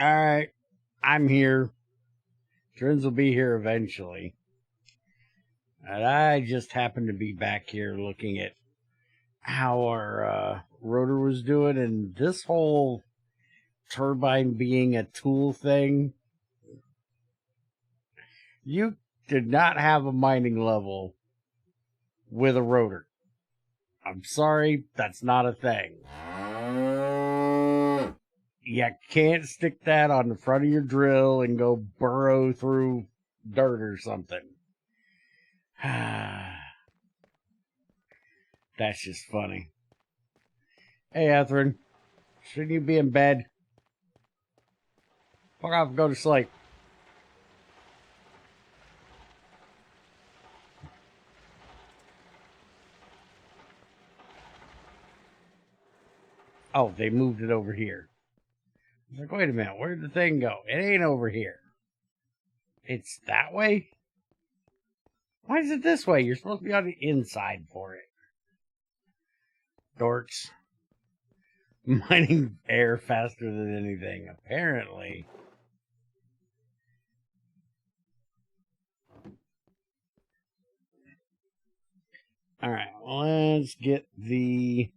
Alright, I'm here. Trins will be here eventually. And I just happened to be back here looking at how our rotor was doing, and this whole turbine being a tool thing, you did not have a mining level with a rotor. I'm sorry, that's not a thing. You can't stick that on the front of your drill and go burrow through dirt or something. That's just funny. Hey, Ethrin, shouldn't you be in bed? Fuck off and go to sleep. Oh, they moved it over here. I was like, wait a minute, where'd the thing go? It ain't over here. It's that way? Why is it this way? You're supposed to be on the inside for it. Dorks. Mining air faster than anything, apparently. Alright, let's get the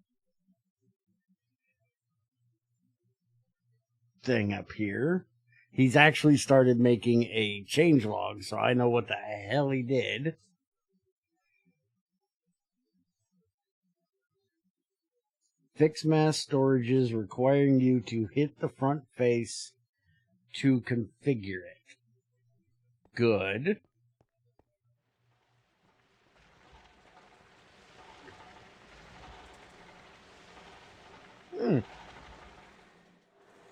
thing up here. He's actually started making a changelog, so I know what the hell he did. Fixed mass storages requiring you to hit the front face to configure it. Good.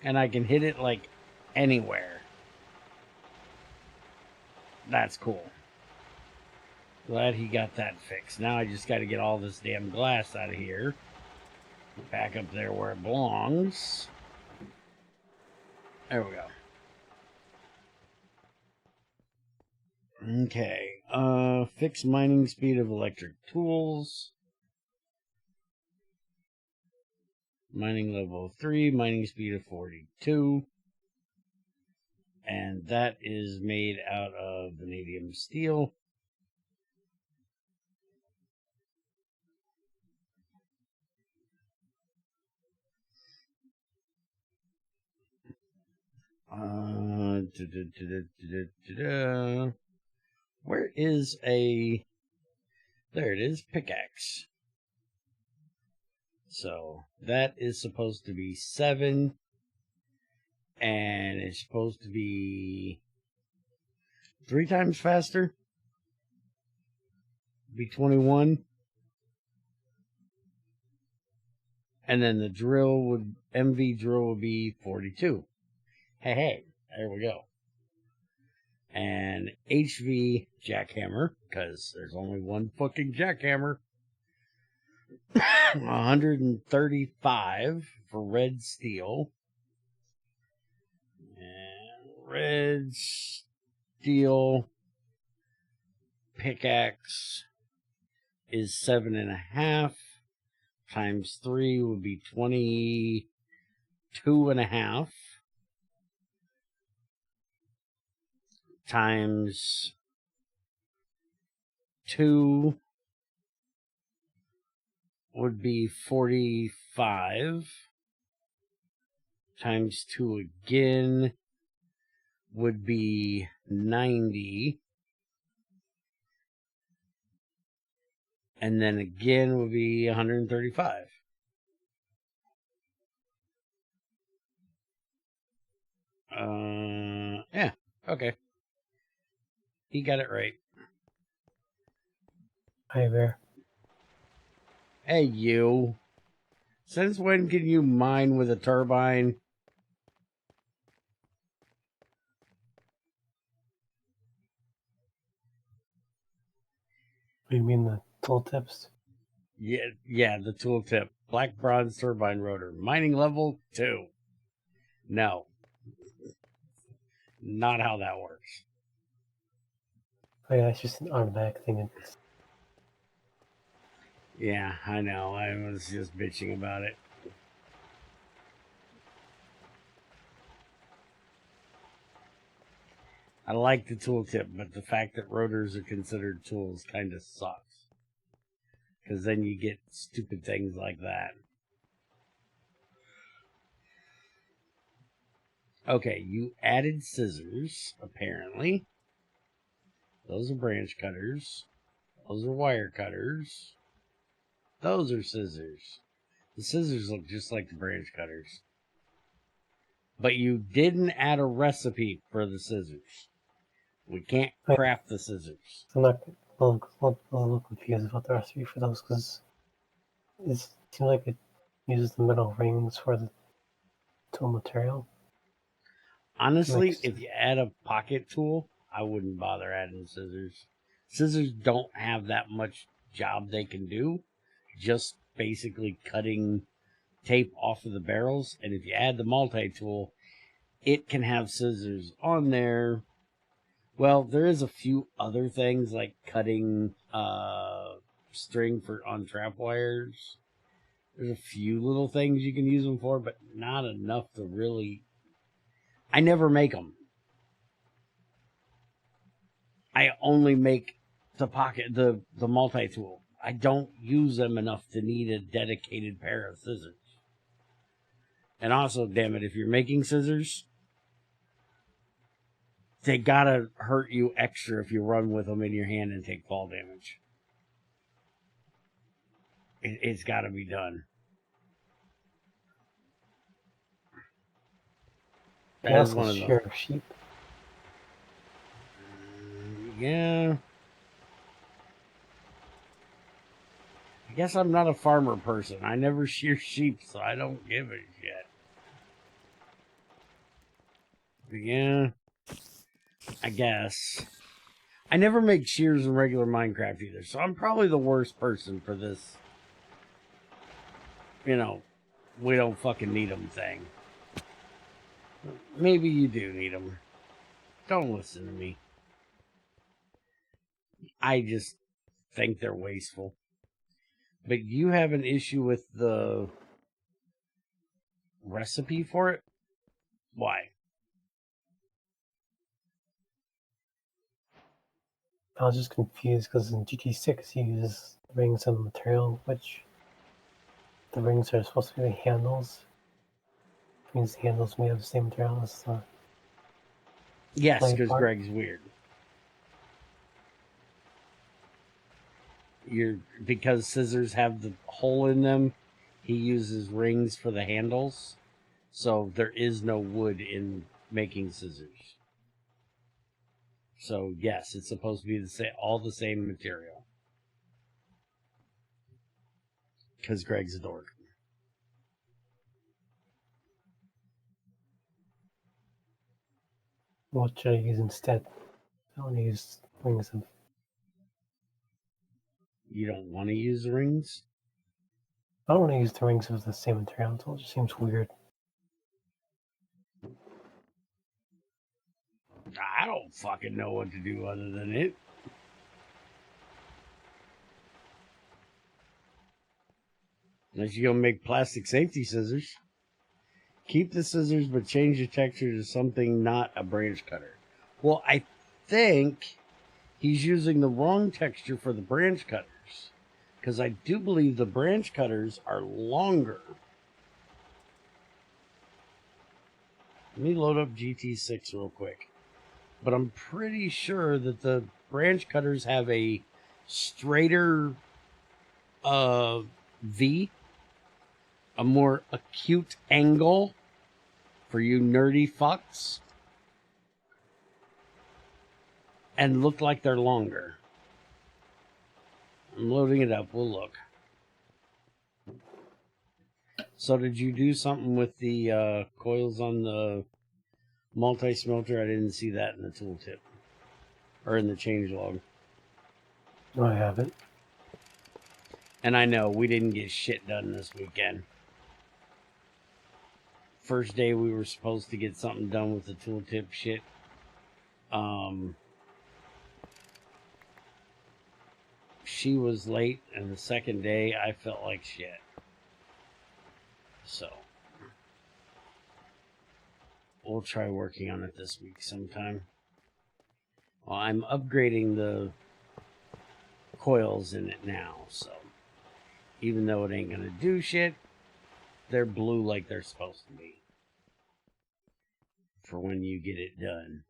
And I can hit it like anywhere. That's cool. Glad he got that fixed. Now I just got to get all this damn glass out of here. Back up there where it belongs. There we go. Okay. Fix mining speed of electric tools. Mining level 3, mining speed of 42. And that is made out of vanadium steel. Where is a... There it is, pickaxe. So, that is supposed to be 7. And it's supposed to be 3 times faster. Be 21. And then the drill would... MV drill would be 42. Hey, there we go. And HV jackhammer, because there's only one fucking jackhammer. 135 for red steel. And red steel pickaxe is 7.5 times 3 would be 22.5 times 2 would be 45 times 2 again would be 90, and then again would be 135. Yeah, okay. He got it right. Hi there. Hey, you. Since when can you mine with a turbine? What do you mean, the tooltips? Yeah, the tooltip. Black bronze turbine rotor. Mining level 2. No. Not how that works. Oh yeah, it's just an automatic thing. Yeah, I know. I was just bitching about it. I like the tooltip, but the fact that rotors are considered tools kind of sucks. Because then you get stupid things like that. Okay, you added scissors, apparently. Those are branch cutters. Those are wire cutters. Those are scissors. The scissors look just like the branch cutters. But you didn't add a recipe for the scissors. We can't craft the scissors. I'm not a little confused about the recipe for those because it seems like it uses the metal rings for the tool material. Honestly, if you add a pocket tool, I wouldn't bother adding scissors. Scissors don't have that much job they can do. Just basically cutting tape off of the barrels. And if you add the multi-tool, it can have scissors on there. Well, there is a few other things like cutting string on trap wires. There's a few little things you can use them for, but not enough to really... I never make them. I only make the multi-tool. I don't use them enough to need a dedicated pair of scissors. And also, damn it, if you're making scissors, they gotta hurt you extra if you run with them in your hand and take fall damage. It's gotta be done. That's one of them. Share sheep. Yeah. I guess I'm not a farmer person. I never shear sheep, so I don't give a shit. Yeah. I guess. I never make shears in regular Minecraft either, so I'm probably the worst person for this. You know, we don't fucking need them thing. Maybe you do need them. Don't listen to me. I just think they're wasteful. But you have an issue with the recipe for it? Why? I was just confused because in GT6 you use rings and material, which the rings are supposed to be handles. It means the handles made of the same material as the... Yes, because Greg's weird. Because scissors have the hole in them, he uses rings for the handles. So there is no wood in making scissors. So yes, it's supposed to be all the same material. Because Greg's a dork. What should I use instead? I want to use rings of... You don't want to use rings? I don't want to use the rings of the same material. It just seems weird. I don't fucking know what to do other than it. Unless you're going to make plastic safety scissors. Keep the scissors, but change the texture to something not a branch cutter. Well, I think he's using the wrong texture for the branch cutters. Because I do believe the branch cutters are longer. Let me load up GT6 real quick. But I'm pretty sure that the branch cutters have a straighter V, a more acute angle for you nerdy fucks, and look like they're longer. I'm loading it up. We'll look. So did you do something with the coils on the multi-smelter? I didn't see that in the tooltip. Or in the changelog. No, I haven't. And I know we didn't get shit done this weekend. First day we were supposed to get something done with the tooltip shit. She was late, and the second day I felt like shit. So we'll try working on it this week sometime. Well, I'm upgrading the coils in it now, so even though it ain't gonna do shit, they're blue like they're supposed to be for when you get it done.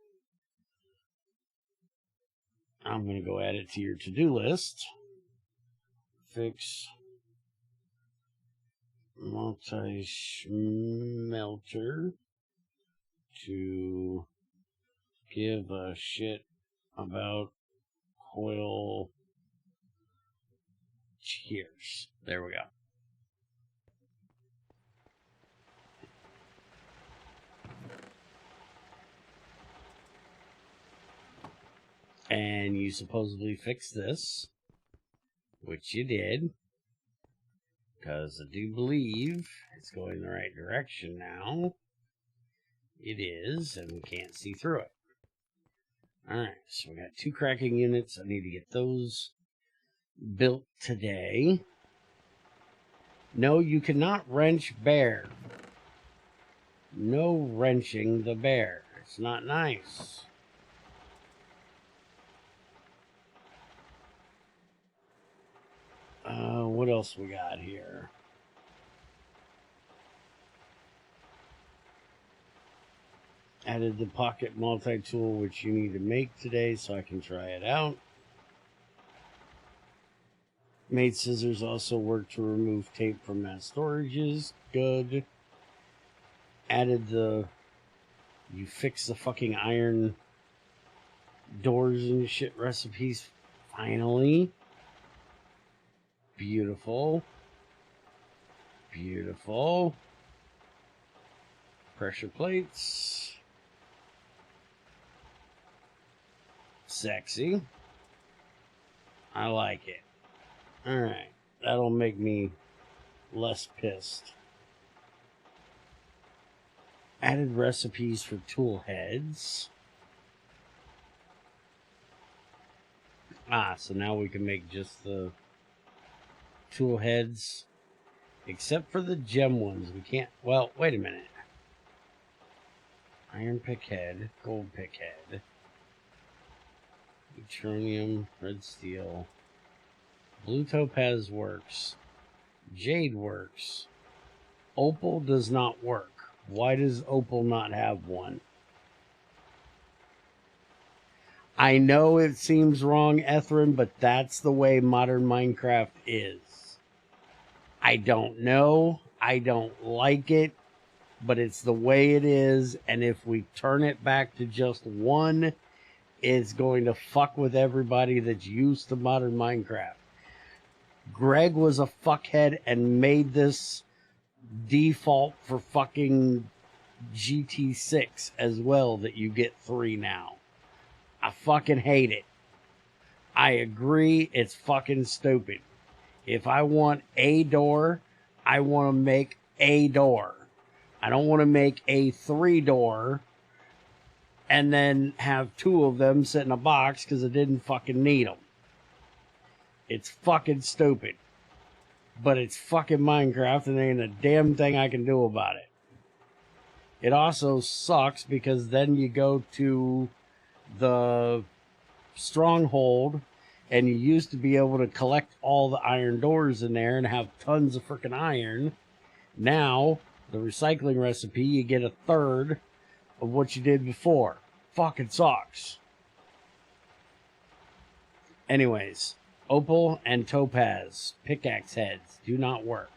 I'm gonna go add it to your to-do list. Fix multi-smelter to give a shit about coil tears. There we go. And you supposedly fixed this, which you did, because I do believe it's going the right direction now. It is, and we can't see through it. Alright, so we got 2 cracking units. I need to get those built today. No, you cannot wrench bear. No wrenching the bear. It's not nice. What else we got here? Added the pocket multi-tool, which you need to make today so I can try it out. Made scissors also work to remove tape from mass storages. Good. Added the... You fix the fucking iron doors and shit recipes. Finally. Beautiful. Beautiful. Pressure plates. Sexy. I like it. Alright. That'll make me less pissed. Added recipes for tool heads. So now we can make just the tool heads. Except for the gem ones. We can't... Well, wait a minute. Iron pick head. Gold pick head. Neutronium. Red steel. Blue topaz works. Jade works. Opal does not work. Why does Opal not have one? I know it seems wrong, Ethrin, but that's the way modern Minecraft is. I don't know. I don't like it, but it's the way it is. And if we turn it back to just one, it's going to fuck with everybody that's used to modern Minecraft. Greg was a fuckhead and made this default for fucking GT6 as well, that you get 3 now. I fucking hate it. I agree, it's fucking stupid. If I want a door, I want to make a door. I don't want to make a 3-door and then have 2 of them sit in a box because I didn't fucking need them. It's fucking stupid. But it's fucking Minecraft and there ain't a damn thing I can do about it. It also sucks because then you go to the stronghold and you used to be able to collect all the iron doors in there and have tons of freaking iron. Now, the recycling recipe, you get 1/3 of what you did before. Fucking sucks. Anyways, opal and topaz pickaxe heads do not work.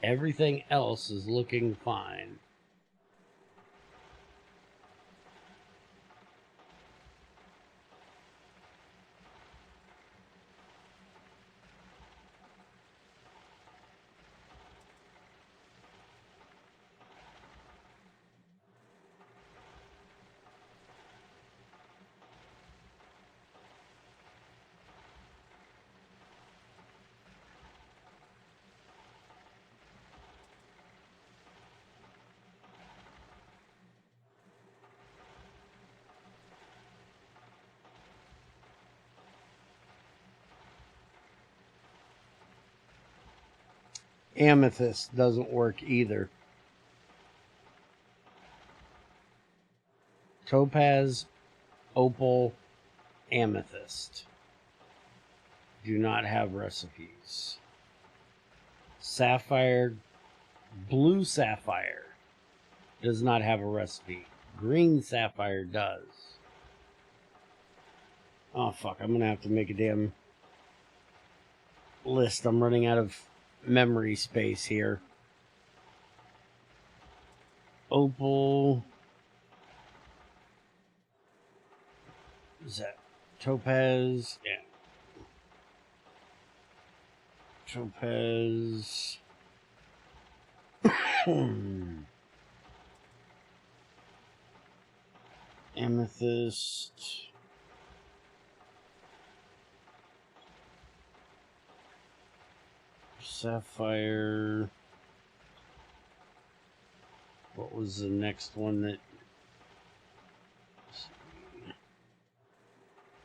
Everything else is looking fine. Amethyst doesn't work either. Topaz, opal, amethyst do not have recipes. Sapphire, blue sapphire does not have a recipe. Green sapphire does. Oh fuck, I'm gonna have to make a damn list. I'm running out of memory space here. Opal. Is that topaz? Yeah. Topaz. Amethyst. Sapphire. What was the next one that...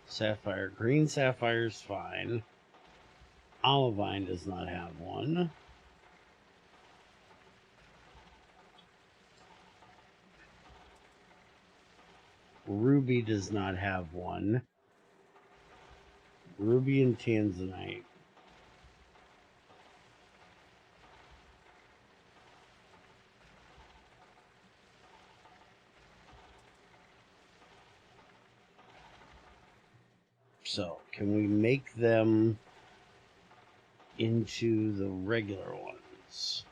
Sapphire. Green sapphire's fine. Olivine does not have one. Ruby does not have one. Ruby and Tanzanite. So, can we make them into the regular ones?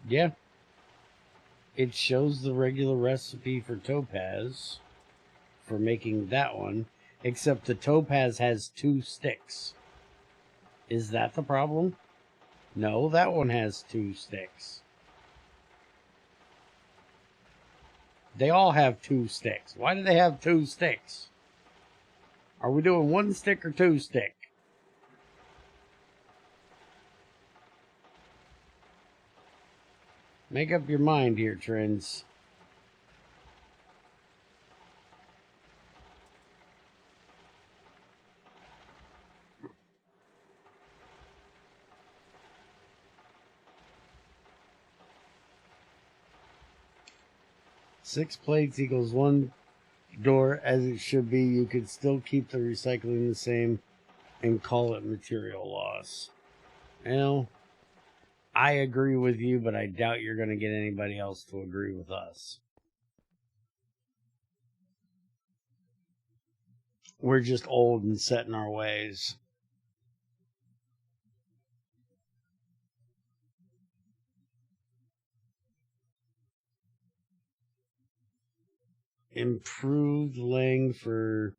Yeah. It shows the regular recipe for topaz for making that one, except the topaz has 2 sticks. Is that the problem? No, that one has 2 sticks. They all have 2 sticks. Why do they have 2 sticks? Are we doing 1 stick or 2 stick? Make up your mind here, Trends. Six plates equals 1 door, as it should be. You could still keep the recycling the same and call it material loss. Well, I agree with you, but I doubt you're going to get anybody else to agree with us. We're just old and set in our ways. Improved laying for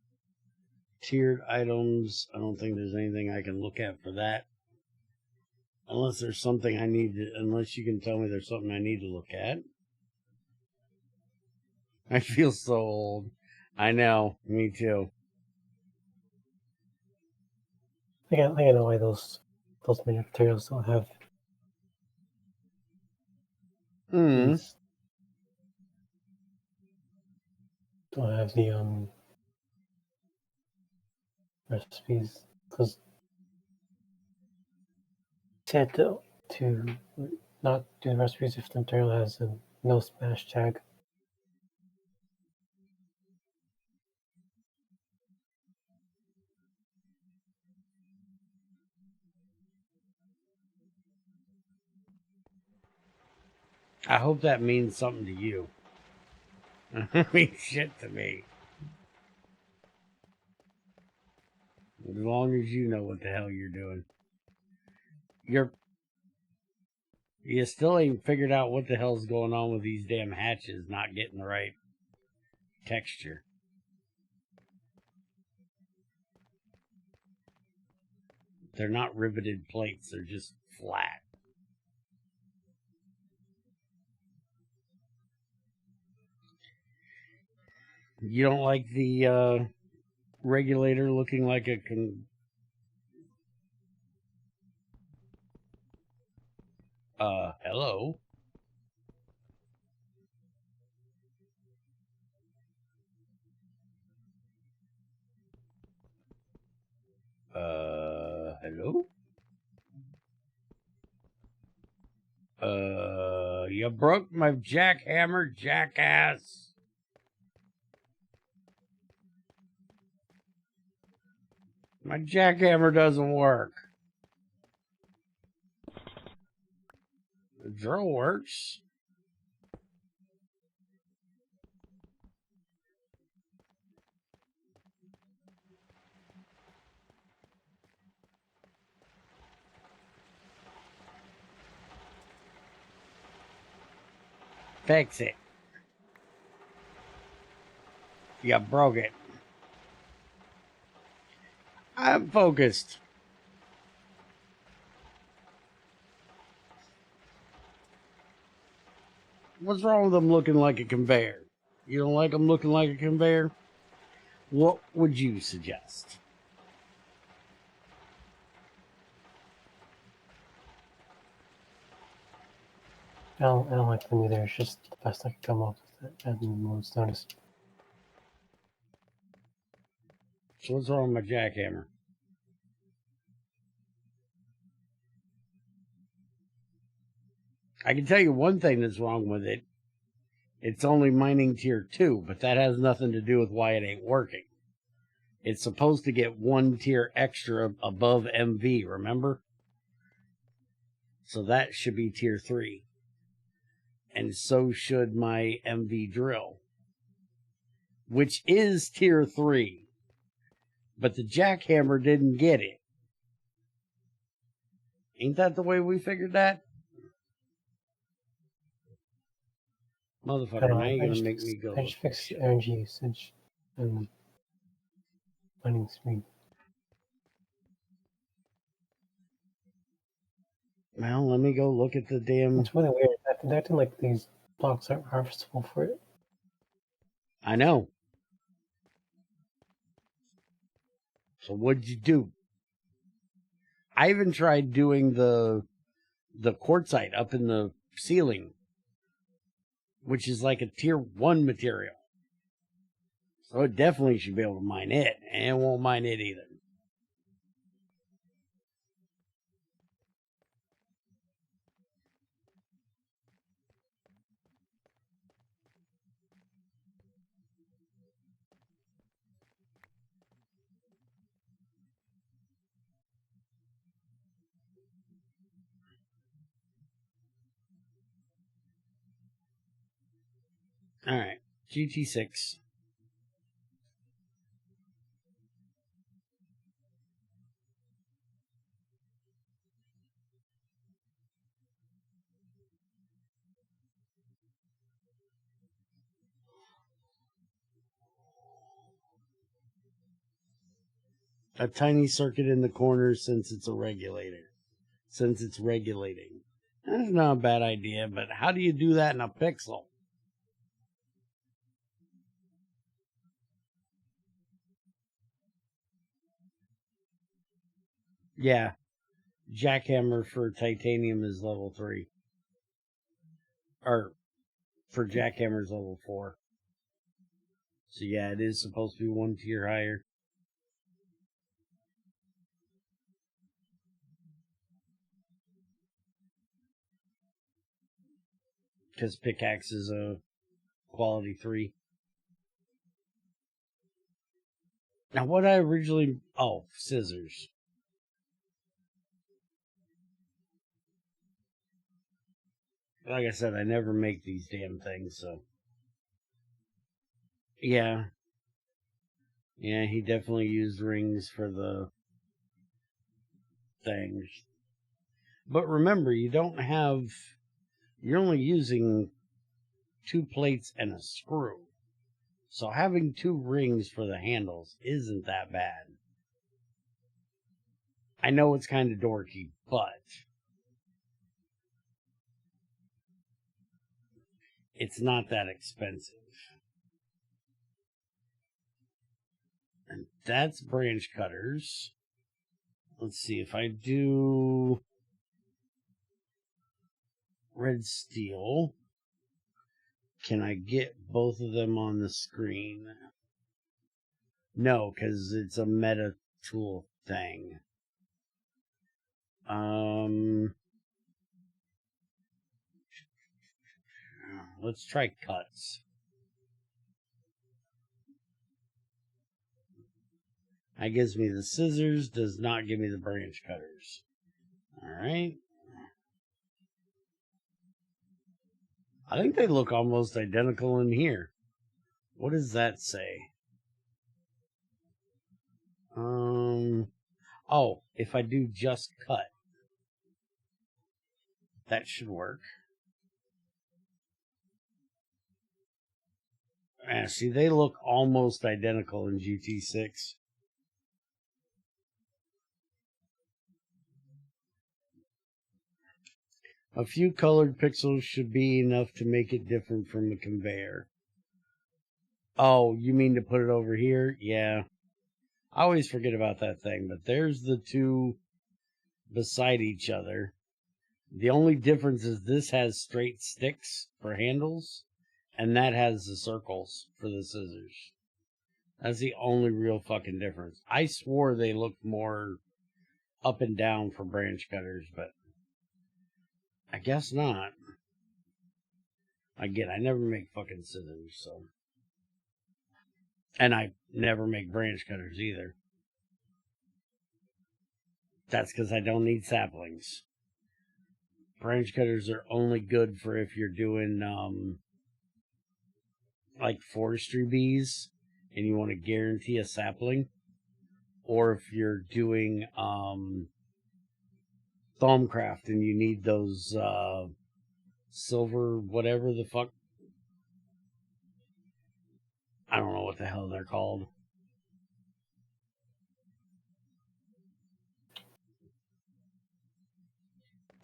tiered items. I don't think there's anything I can look at for that. Unless there's something I need to, unless you can tell me there's something I need to look at. I feel so old. I know, me too. I think I know why those materials don't have these, don't have the recipes, because said to not do the recipes if the material has a no smash tag. I hope that means something to you. It means shit to me. As long as you know what the hell you're doing. You still ain't figured out what the hell's going on with these damn hatches not getting the right texture. They're not riveted plates, they're just flat. You don't like the regulator looking like a Hello? Hello? You broke my jackhammer, jackass. My jackhammer doesn't work. The drill works. Fix it. You broke it. I'm focused. What's wrong with them looking like a conveyor? You don't like them looking like a conveyor? What would you suggest? I don't like them either. It's just the best I could come up with it at the most notice. So what's wrong with my jackhammer? I can tell you one thing that's wrong with it. It's only mining tier 2, but that has nothing to do with why it ain't working. It's supposed to get 1 tier extra above MV, remember? So that should be tier 3. And so should my MV drill, which is tier 3. But the jackhammer didn't get it. Ain't that the way we figured that? Motherfucker, now you're gonna make me go. I just fixed energy usage and mining speed. Well, let me go look at the damn. It's really weird. They're acting like these blocks aren't harvestable for it. I know. So what'd you do? I even tried doing the quartzite up in the ceiling, which is like a tier 1 material. So it definitely should be able to mine it, and it won't mine it either. All right, GT6. A tiny circuit in the corner since it's a regulator. Since it's regulating. That's not a bad idea, but how do you do that in a pixel? Yeah. Jackhammer for titanium is level 3. Or for jackhammer is level 4. So yeah, it is supposed to be 1 tier higher. Because pickaxe is a quality 3. Now what I originally... Oh, scissors. Like I said, I never make these damn things, so... Yeah. Yeah, he definitely used rings for the things. But remember, you don't have... You're only using 2 plates and a screw. So having 2 rings for the handles isn't that bad. I know it's kind of dorky, but it's not that expensive. And that's branch cutters. Let's see if I do... red steel. Can I get both of them on the screen? No, because it's a meta tool thing. Let's try cuts. That gives me the scissors, does not give me the branch cutters. Alright. I think they look almost identical in here. What does that say? Oh, if I do just cut, that should work. See, they look almost identical in GT6. A few colored pixels should be enough to make it different from a conveyor. Oh, you mean to put it over here? Yeah. I always forget about that thing, but there's the two beside each other. The only difference is this has straight sticks for handles, and that has the circles for the scissors. That's the only real fucking difference. I swore they looked more up and down for branch cutters, but I guess not. Again, I never make fucking scissors, so. And I never make branch cutters either. That's because I don't need saplings. Branch cutters are only good for if you're doing, like forestry bees, and you want to guarantee a sapling. Or if you're doing, Thaumcraft and you need those, silver, whatever the fuck. I don't know what the hell they're called.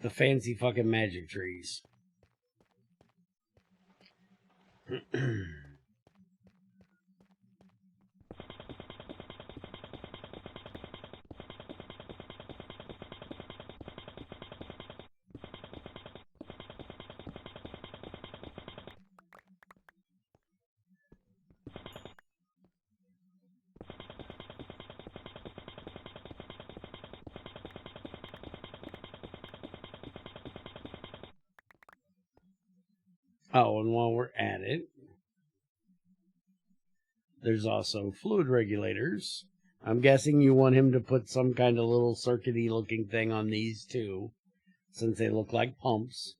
The fancy fucking magic trees. Oh, and while we're at it, there's also fluid regulators. I'm guessing you want him to put some kind of little circuity looking thing on these too, since they look like pumps.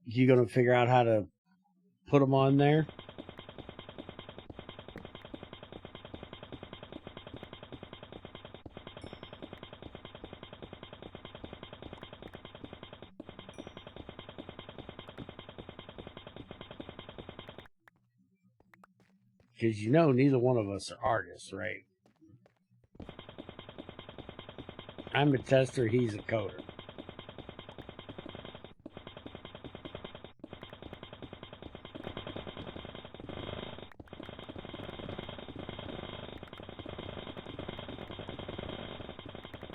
You gonna figure out how to put them on there? Because you know neither one of us are artists, right? I'm a tester, he's a coder.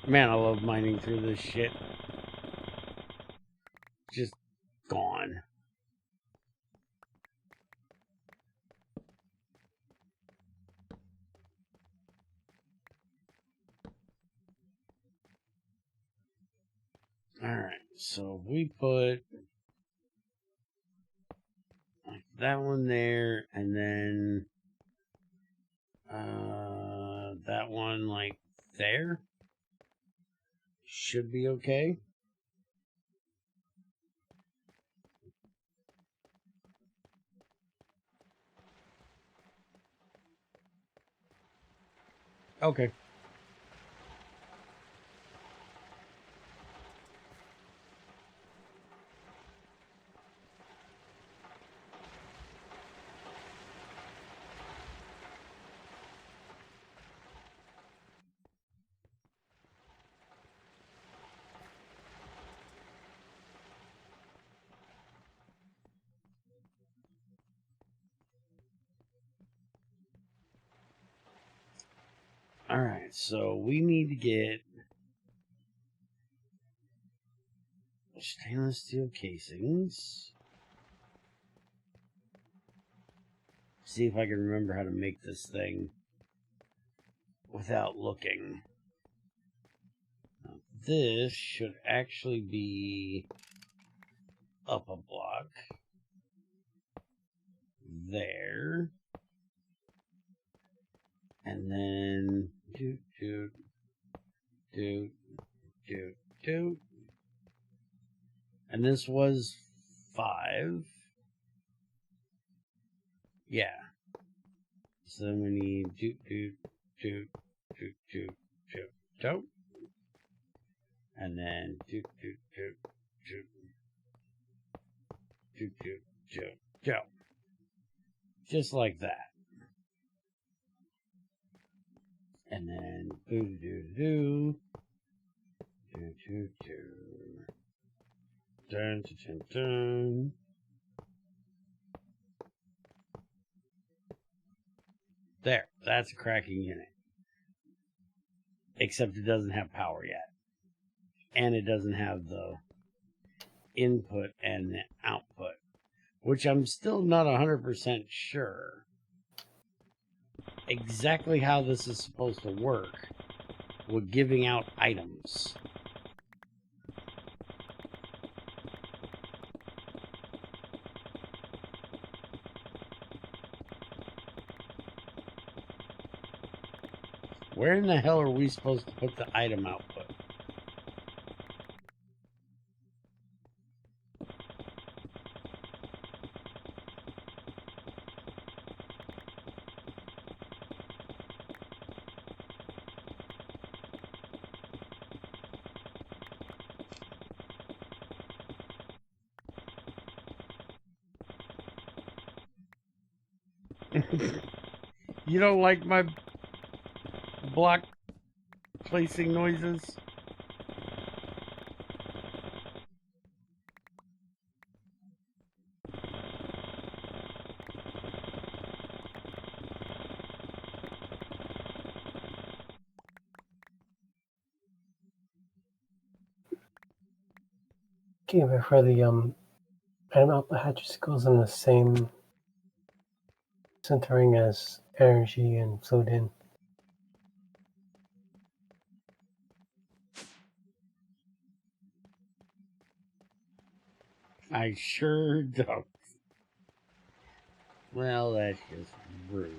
Man, I love mining through this shit. Just gone. Alright, so we put like that one there, and then that one like there. Should be okay. Okay. Alright, so we need to get stainless steel casings. See if I can remember how to make this thing without looking. Now, this should actually be up a block. There. And then doot. And this was 5. Yeah. So then we need doot. And then doot. Just like that. And then dun. There, that's a cracking unit. Except it doesn't have power yet. And it doesn't have the input and the output, which I'm still not 100% sure exactly how this is supposed to work with giving out items. Where in the hell are we supposed to put the item output? You don't like my block placing noises? Okay, but for the item output hatches goes in the same centering as energy and fluid in. I sure don't. Well, that's just rude.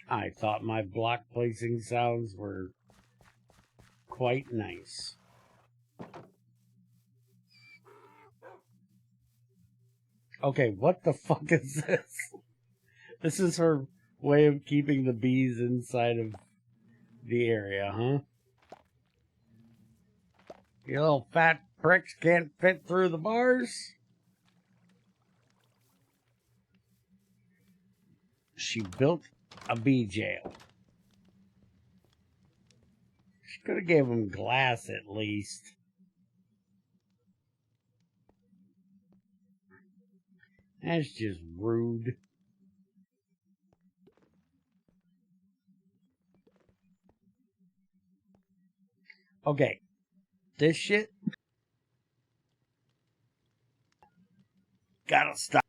I thought my block placing sounds were quite nice. Okay, what the fuck is this? This is her way of keeping the bees inside of the area, huh? You little fat pricks can't fit through the bars? She built a bee jail. She could have gave them glass at least. That's just rude. Okay, this shit gotta stop.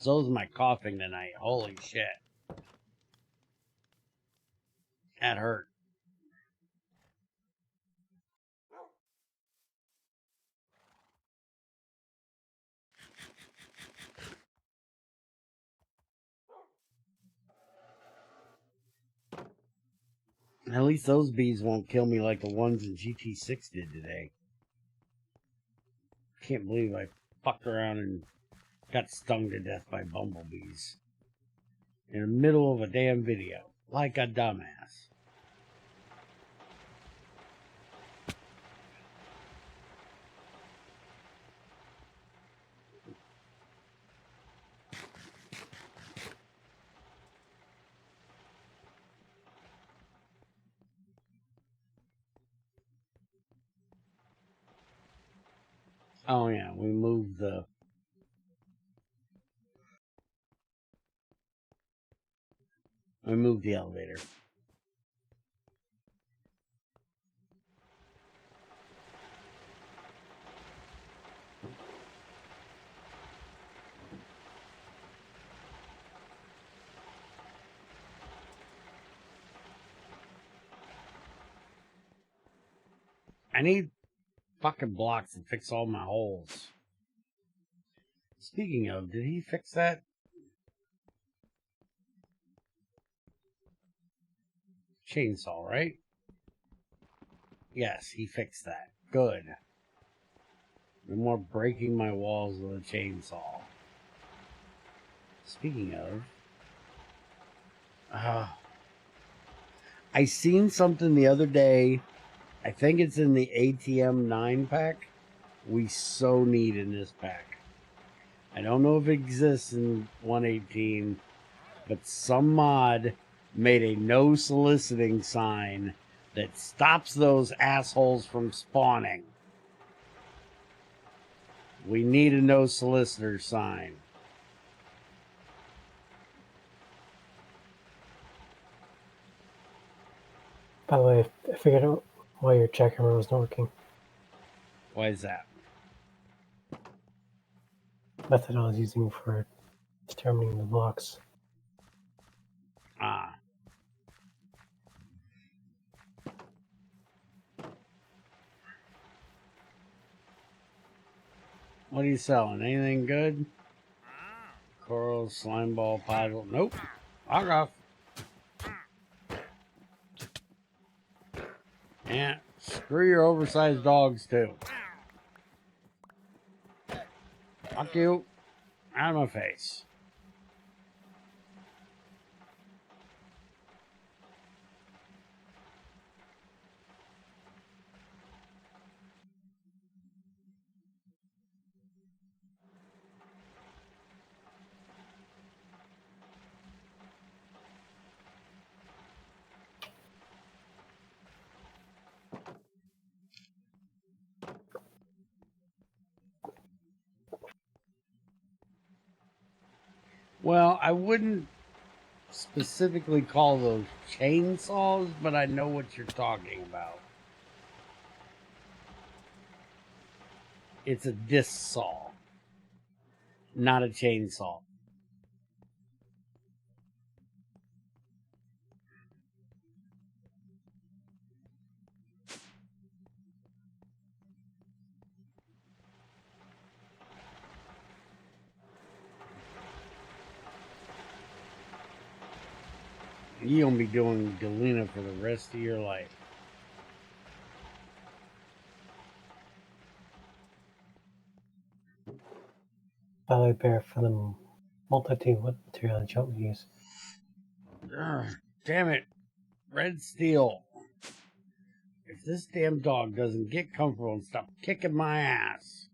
So's my coughing tonight. Holy shit. That hurt. At least those bees won't kill me like the ones in GT6 did today. Can't believe I fucked around and got stung to death by bumblebees. In the middle of a damn video. Like a dumbass. Oh yeah, we moved the... We moved the elevator. I need fucking blocks to fix all my holes. Speaking of, did he fix that? Chainsaw, right? Yes, he fixed that. Good. No more breaking my walls with a chainsaw. Speaking of, I seen something the other day. I think it's in the ATM 9 pack. We so need in this pack. I don't know if it exists in 118, but some mod made a no soliciting sign that stops those assholes from spawning. We need a no solicitor sign. By the way, I figured out why your jackhammer wasn't working. Why is that? Method I was using for determining the blocks. Ah. What are you selling? Anything good? Coral, slime ball, puzzle. Nope. I'll go. Yeah. Screw your oversized dogs too. Fuck you. Out of my face. Well, I wouldn't specifically call those chainsaws, but I know what you're talking about. It's a disc saw, not a chainsaw. You're gonna be doing Galena for the rest of your life. Valley Bear for the multi-tool wood material that you don't use. Ugh, damn it. Red Steel. If this damn dog doesn't get comfortable and stop kicking my ass.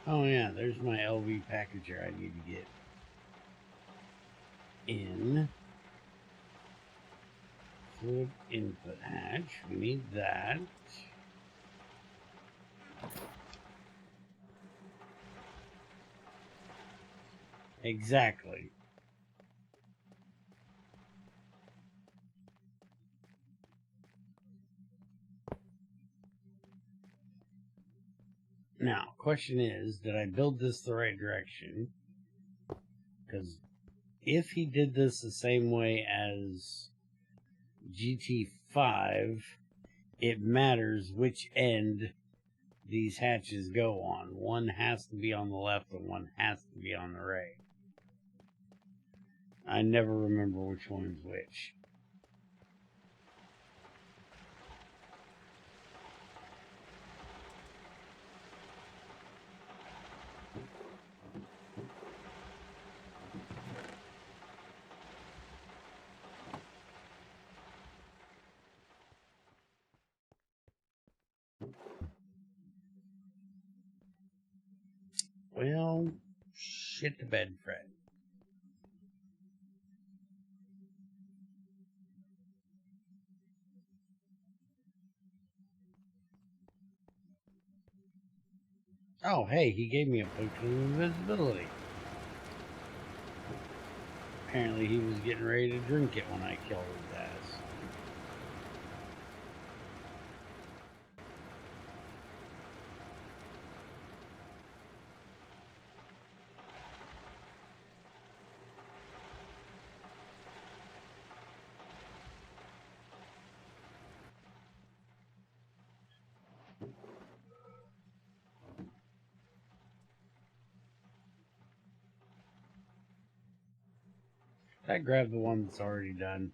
Oh yeah, there's my LV packager I need to get in. Fluid input hatch. We need that. Exactly. Now, question is, did I build this the right direction? Because if he did this the same way as GT5, it matters which end these hatches go on. One has to be on the left and one has to be on the right. I never remember which one's which. Well, shit the bed, Fred. Oh, hey, he gave me a potion of invisibility. Apparently he was getting ready to drink it when I killed his ass. I grabbed the one that's already done.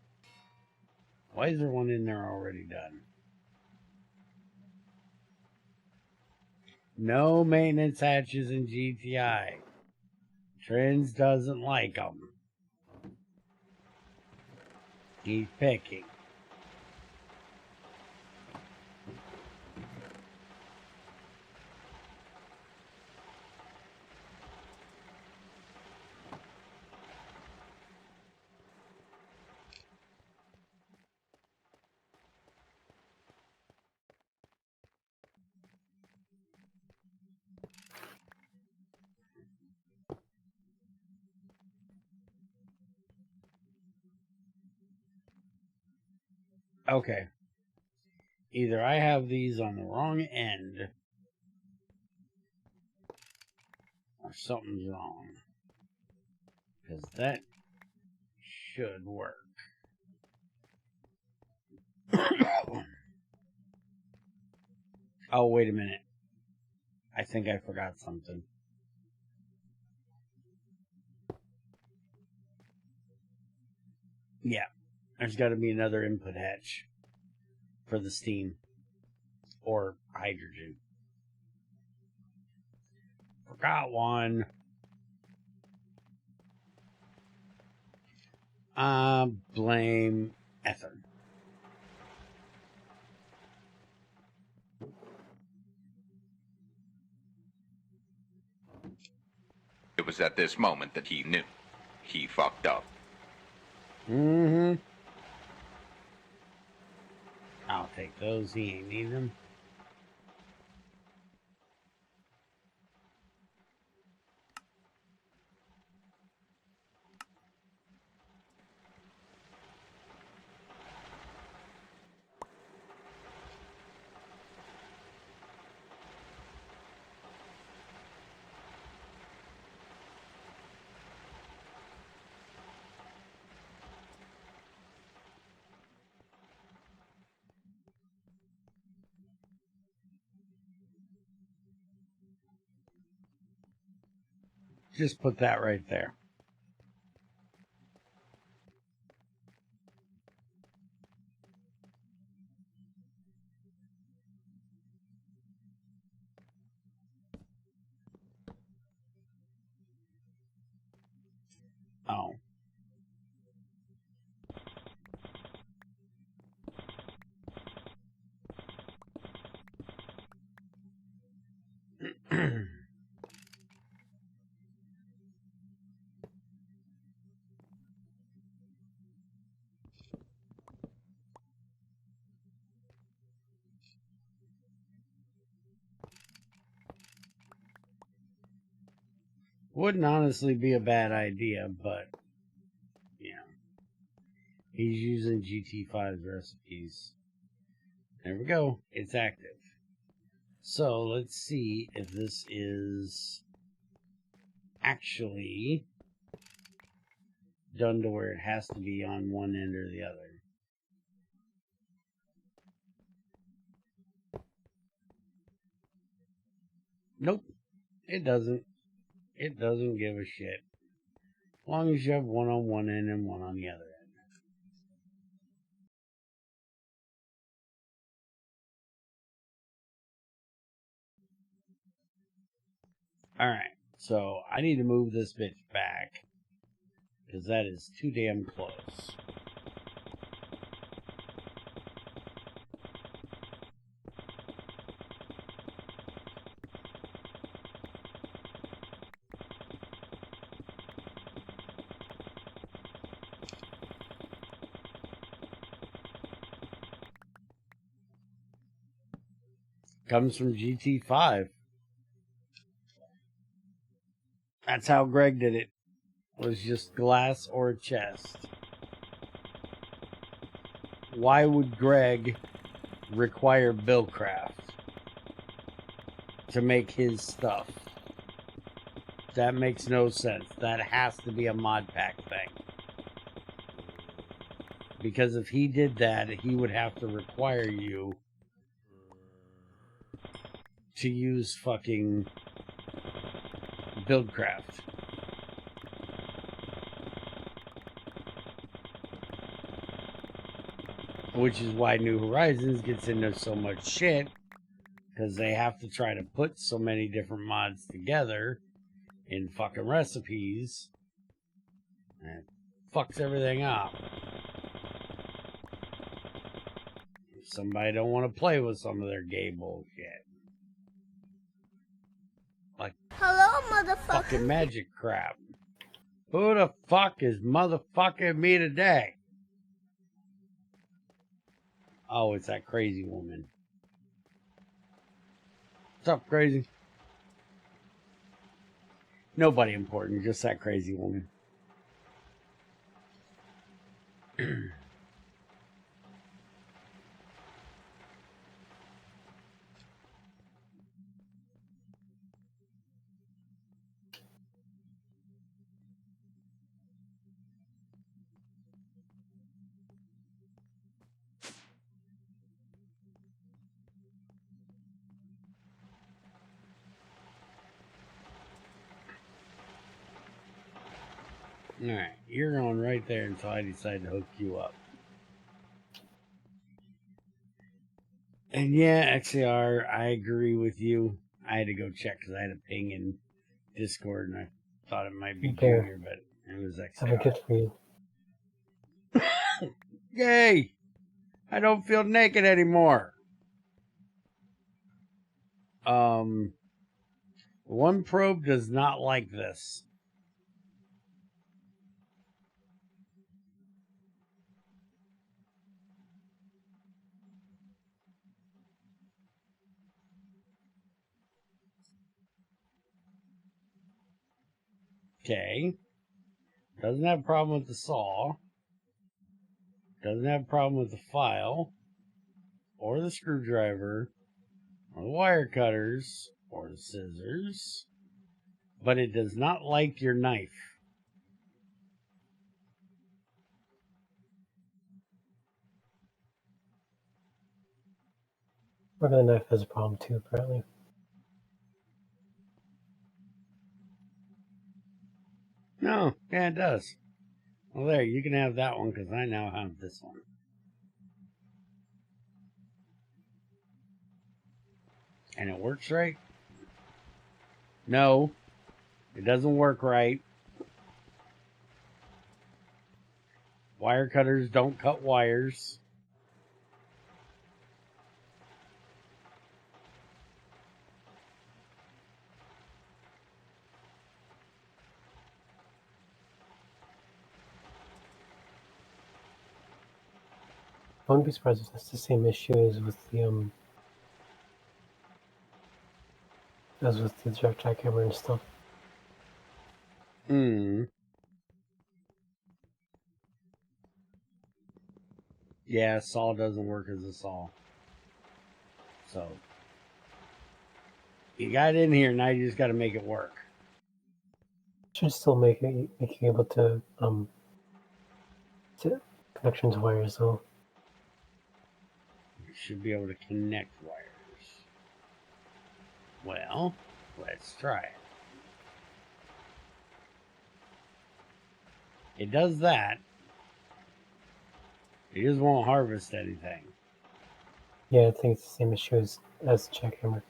Why is there one in there already done? No maintenance hatches in GTI. Trends doesn't like them. He's picking. Okay. Either I have these on the wrong end or something's wrong. Because that should work. Oh, wait a minute. I think I forgot something. Yeah. There's got to be another input hatch for the steam or hydrogen. Forgot one. Blame ether. It was at this moment that he knew. He fucked up. Mm-hmm. I'll take those. He ain't need them. Just put that right there. Oh. Wouldn't honestly be a bad idea, but yeah. He's using GT5's recipes. There we go. It's active. So let's see if this is actually done to where it has to be on one end or the other. Nope. It doesn't. It doesn't give a shit. As long as you have one on one end and one on the other end. Alright. So I need to move this bitch back. Because that is too damn close. Comes from GT5. That's how Greg did it. It was just glass or a chest. Why would Greg require Buildcraft to make his stuff? That makes no sense. That has to be a mod pack thing. Because if he did that, he would have to require you to use fucking Buildcraft. Which is why New Horizons gets into so much shit. Because they have to try to put so many different mods together in fucking recipes. And it fucks everything up. Somebody don't want to play with some of their gay bullshit. Like, hello, motherfucker. Fucking magic crap. Who the fuck is motherfucking me today? Oh, it's that crazy woman. What's up, crazy? Nobody important, just that crazy woman. Alright, you're going right there until I decide to hook you up. And yeah, XCR, I agree with you. I had to go check because I had a ping in Discord and I thought it might be There. Junior, but it was I have a XCR. gift for you. Yay! I don't feel naked anymore. One probe does not like this. Okay. Doesn't have a problem with the saw. Doesn't have a problem with the file. Or the screwdriver. Or the wire cutters. Or the scissors. But it does not like your knife. Regular knife has a problem too, apparently. No, yeah, it does. Well, there, you can have that one because I now have this one. And it works right? No, it doesn't work right. Wire cutters don't cut wires. I wouldn't be surprised if that's the same issue as with the jackhammer and stuff. Yeah, saw doesn't work as a saw. So you got it in here, now you just gotta make it work. Should still make you able to connections wires though. You should be able to connect wires. Well, let's try it. It does that. It just won't harvest anything. Yeah, I think it's the same issue as the jackhammer.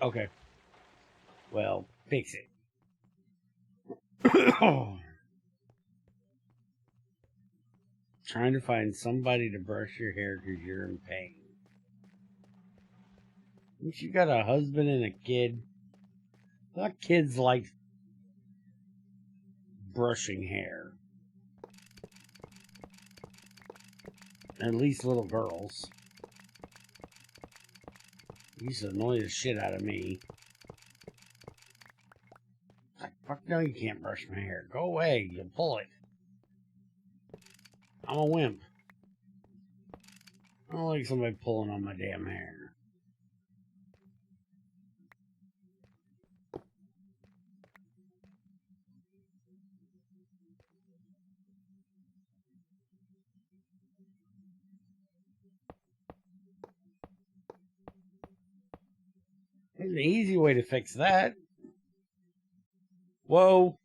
Okay. Well, fix it. Trying to find somebody to brush your hair because you're in pain. Ain't you got a husband and a kid? I thought kids like brushing hair. At least little girls. You used to annoy the shit out of me. Like, fuck no, you can't brush my hair. Go away, you pull it. I'm a wimp. I don't like somebody pulling on my damn hair. There's an easy way to fix that. Whoa.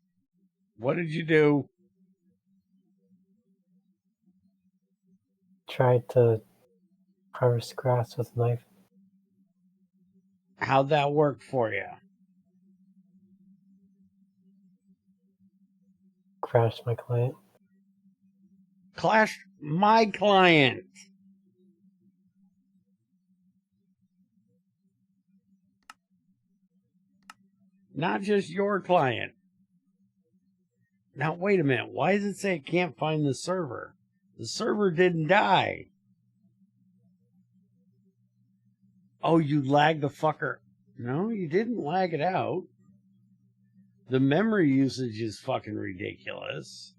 What did you do? Tried to harvest grass with a knife. How'd that work for you? Crashed my client. Clashed my client. Not just your client. Now, wait a minute. Why does it say it can't find the server? The server didn't die. Oh, you lagged the fucker. No, you didn't lag it out. The memory usage is fucking ridiculous.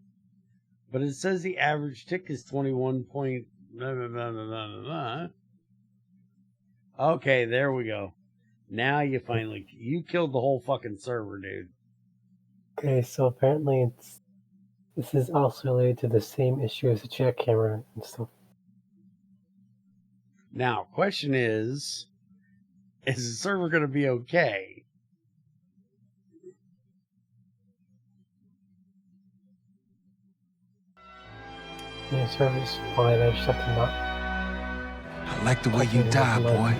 But it says the average tick is 21 point... Okay, there we go. Now you finally... You killed the whole fucking server, dude. Okay, so apparently this is also related to the same issue as the jackhammer and stuff. Now, question is the server going to be okay? Yeah, server's fine. I just have to not. I like the way you die, boy.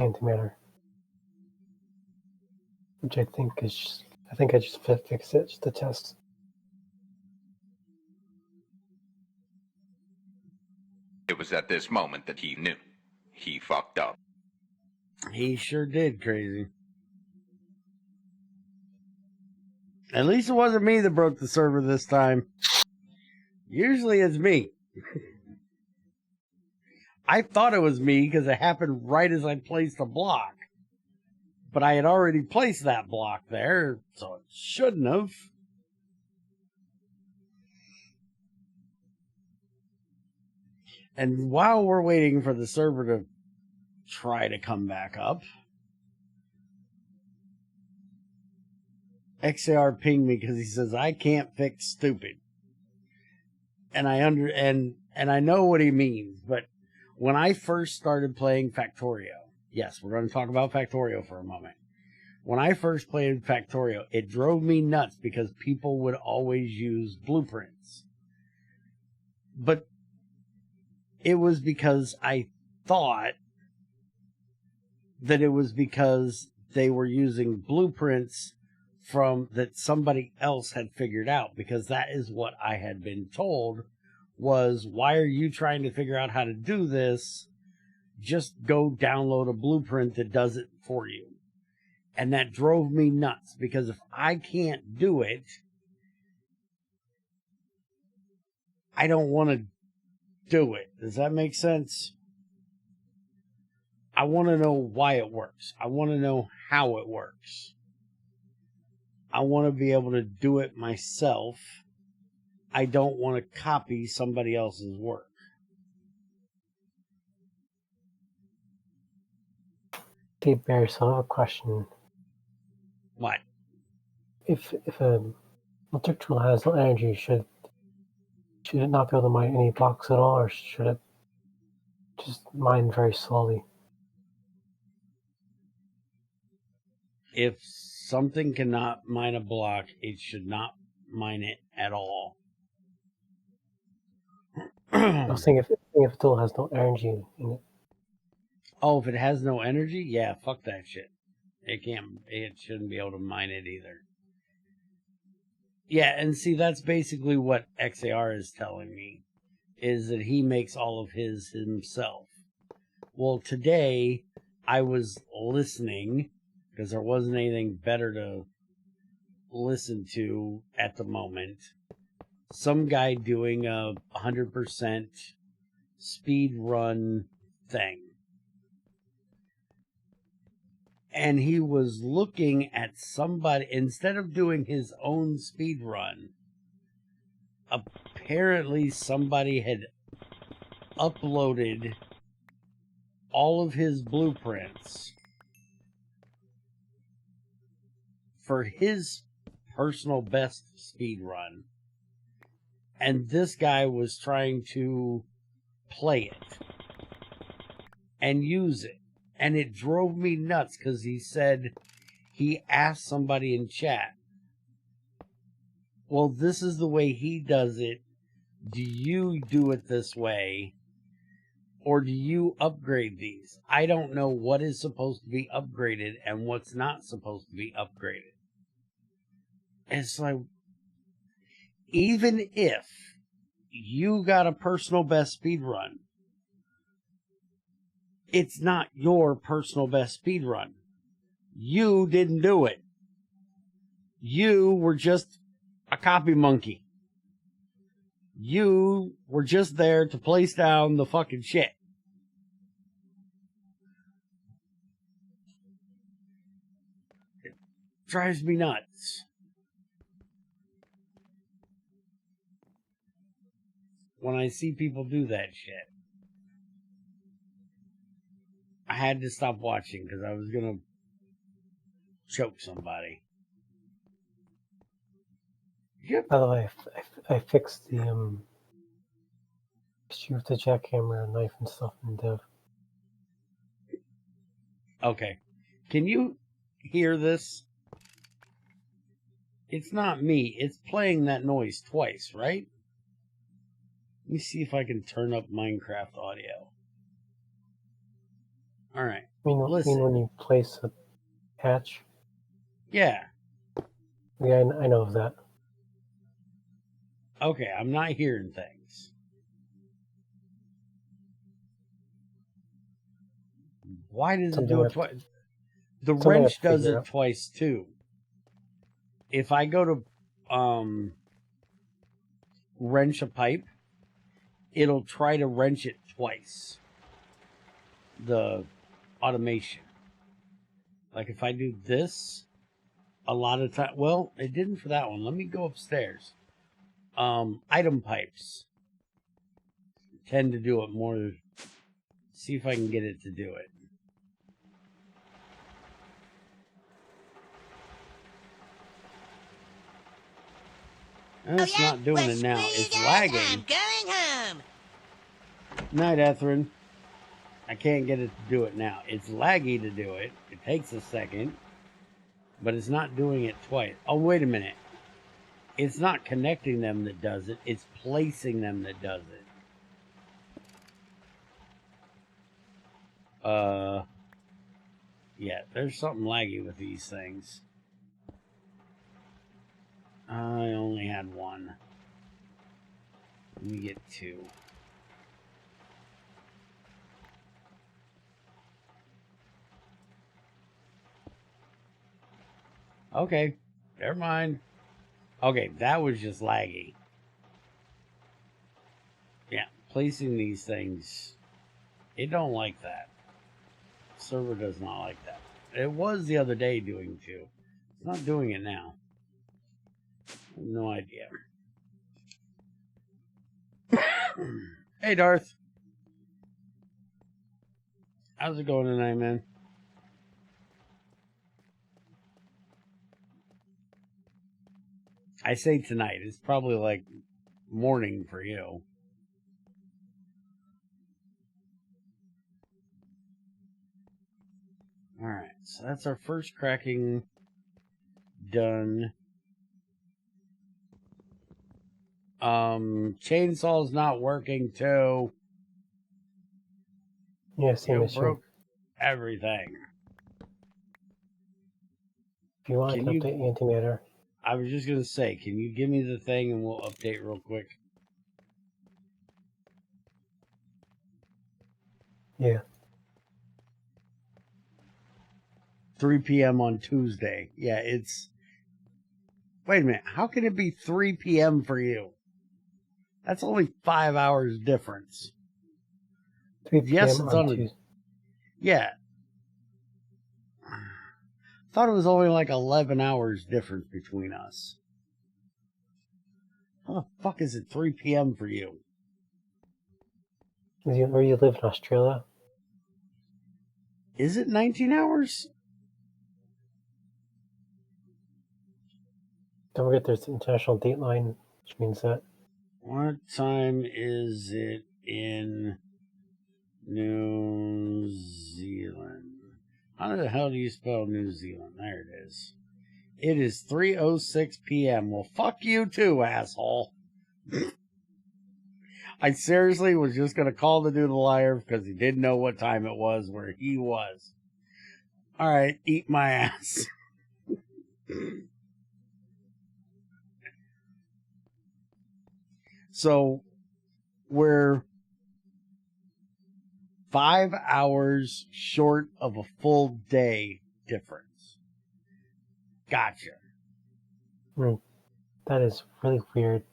Antimatter, which I think is. I think I just fixed it just to test. It was at this moment that he knew. He fucked up. He sure did, crazy. At least it wasn't me that broke the server this time. Usually it's me. I thought it was me because it happened right as I placed a block. But I had already placed that block there, so it shouldn't have. And while we're waiting for the server to try to come back up, XAR pinged me because he says, I can't fix stupid. And I know what he means, but when I first started playing Factorio, yes, we're going to talk about Factorio for a moment. When I first played Factorio, it drove me nuts because people would always use blueprints. But it was because I thought that it was because they were using blueprints from that somebody else had figured out, because that is what I had been told was, why are you trying to figure out how to do this? Just go download a blueprint that does it for you. And that drove me nuts, because if I can't do it, I don't want to do it. Does that make sense? I want to know why it works. I want to know how it works. I want to be able to do it myself. I don't want to copy somebody else's work. Hey, Bear, so I have a question. What? If a electric tool has no energy, should it not be able to mine any blocks at all, or should it just mine very slowly? If something cannot mine a block, it should not mine it at all. I was thinking if a tool has no energy in it. Oh, if it has no energy? Yeah, fuck that shit. It shouldn't be able to mine it either. Yeah, and see, that's basically what XAR is telling me, is that he makes all of his himself. Well, today, I was listening, because there wasn't anything better to listen to at the moment. Some guy doing a 100% speed run thing. and he was looking at somebody, instead of doing his own speed run, apparently somebody had uploaded all of his blueprints for his personal best speed run, and this guy was trying to play it and use it, and it drove me nuts because he said he asked somebody in chat, well, this is the way he does it, do you do it this way, or do you upgrade these? I don't know what is supposed to be upgraded and what's not supposed to be upgraded. It's like, even if you got a personal best speed run, it's not your personal best speed run. You didn't do it. You were just a copy monkey. You were just there to place down the fucking shit. It drives me nuts. When I see people do that shit. I had to stop watching because I was going to choke somebody. Yep. By the way, I fixed the issue with the jackhammer and knife and stuff in Dev. Okay. Can you hear this? It's not me. It's playing that noise twice, right? Let me see if I can turn up Minecraft audio. All right. I mean when you place a hatch? Yeah. Yeah, I know of that. Okay, I'm not hearing things. Why does it do it twice? The wrench does it twice too. If I go to wrench a pipe, it'll try to wrench it twice. The automation. Like if I do this, a lot of time. Well, it didn't for that one. Let me go upstairs. Item pipes tend to do it more. See if I can get it to do it. And it's not doing it now. It's lagging. I'm going home. Night, Etherin. I can't get it to do it now. It's laggy to do it. It takes a second. But it's not doing it twice. Oh, wait a minute. It's not connecting them that does it. It's placing them that does it. Yeah, there's something laggy with these things. I only had one. Let me get two. Okay, never mind. Okay, that was just laggy. Yeah, placing these things, it don't like that. Server does not like that. It was the other day doing too. It's not doing it now. No idea. Hey, Darth. How's it going tonight, man? I say tonight. It's probably like morning for you. Alright, so that's our first cracking done. Chainsaw's not working too. Yeah, same You issue. broke everything. If you want, I can update antimatter. I was just gonna say, can you give me the thing and we'll update real quick? Yeah. 3 p.m. on Tuesday. Yeah, it's... Wait a minute. How can it be 3 p.m. for you? That's only 5 hours difference. 3 p.m. Yes, it's on Tuesday. Yeah. Thought it was only like 11 hours difference between us. How the fuck is it 3 p.m. for you? Where you live in Australia? Is it 19 hours? Don't forget there's International Dateline, which means that. What time is it in New Zealand? How the hell do you spell New Zealand? There it is. It is 3:06 p.m. Well, fuck you too, asshole. I seriously was just going to call the dude a liar because he didn't know what time it was where he was. All right, eat my ass. So we're 5 hours short of a full day difference. Gotcha. That is really weird.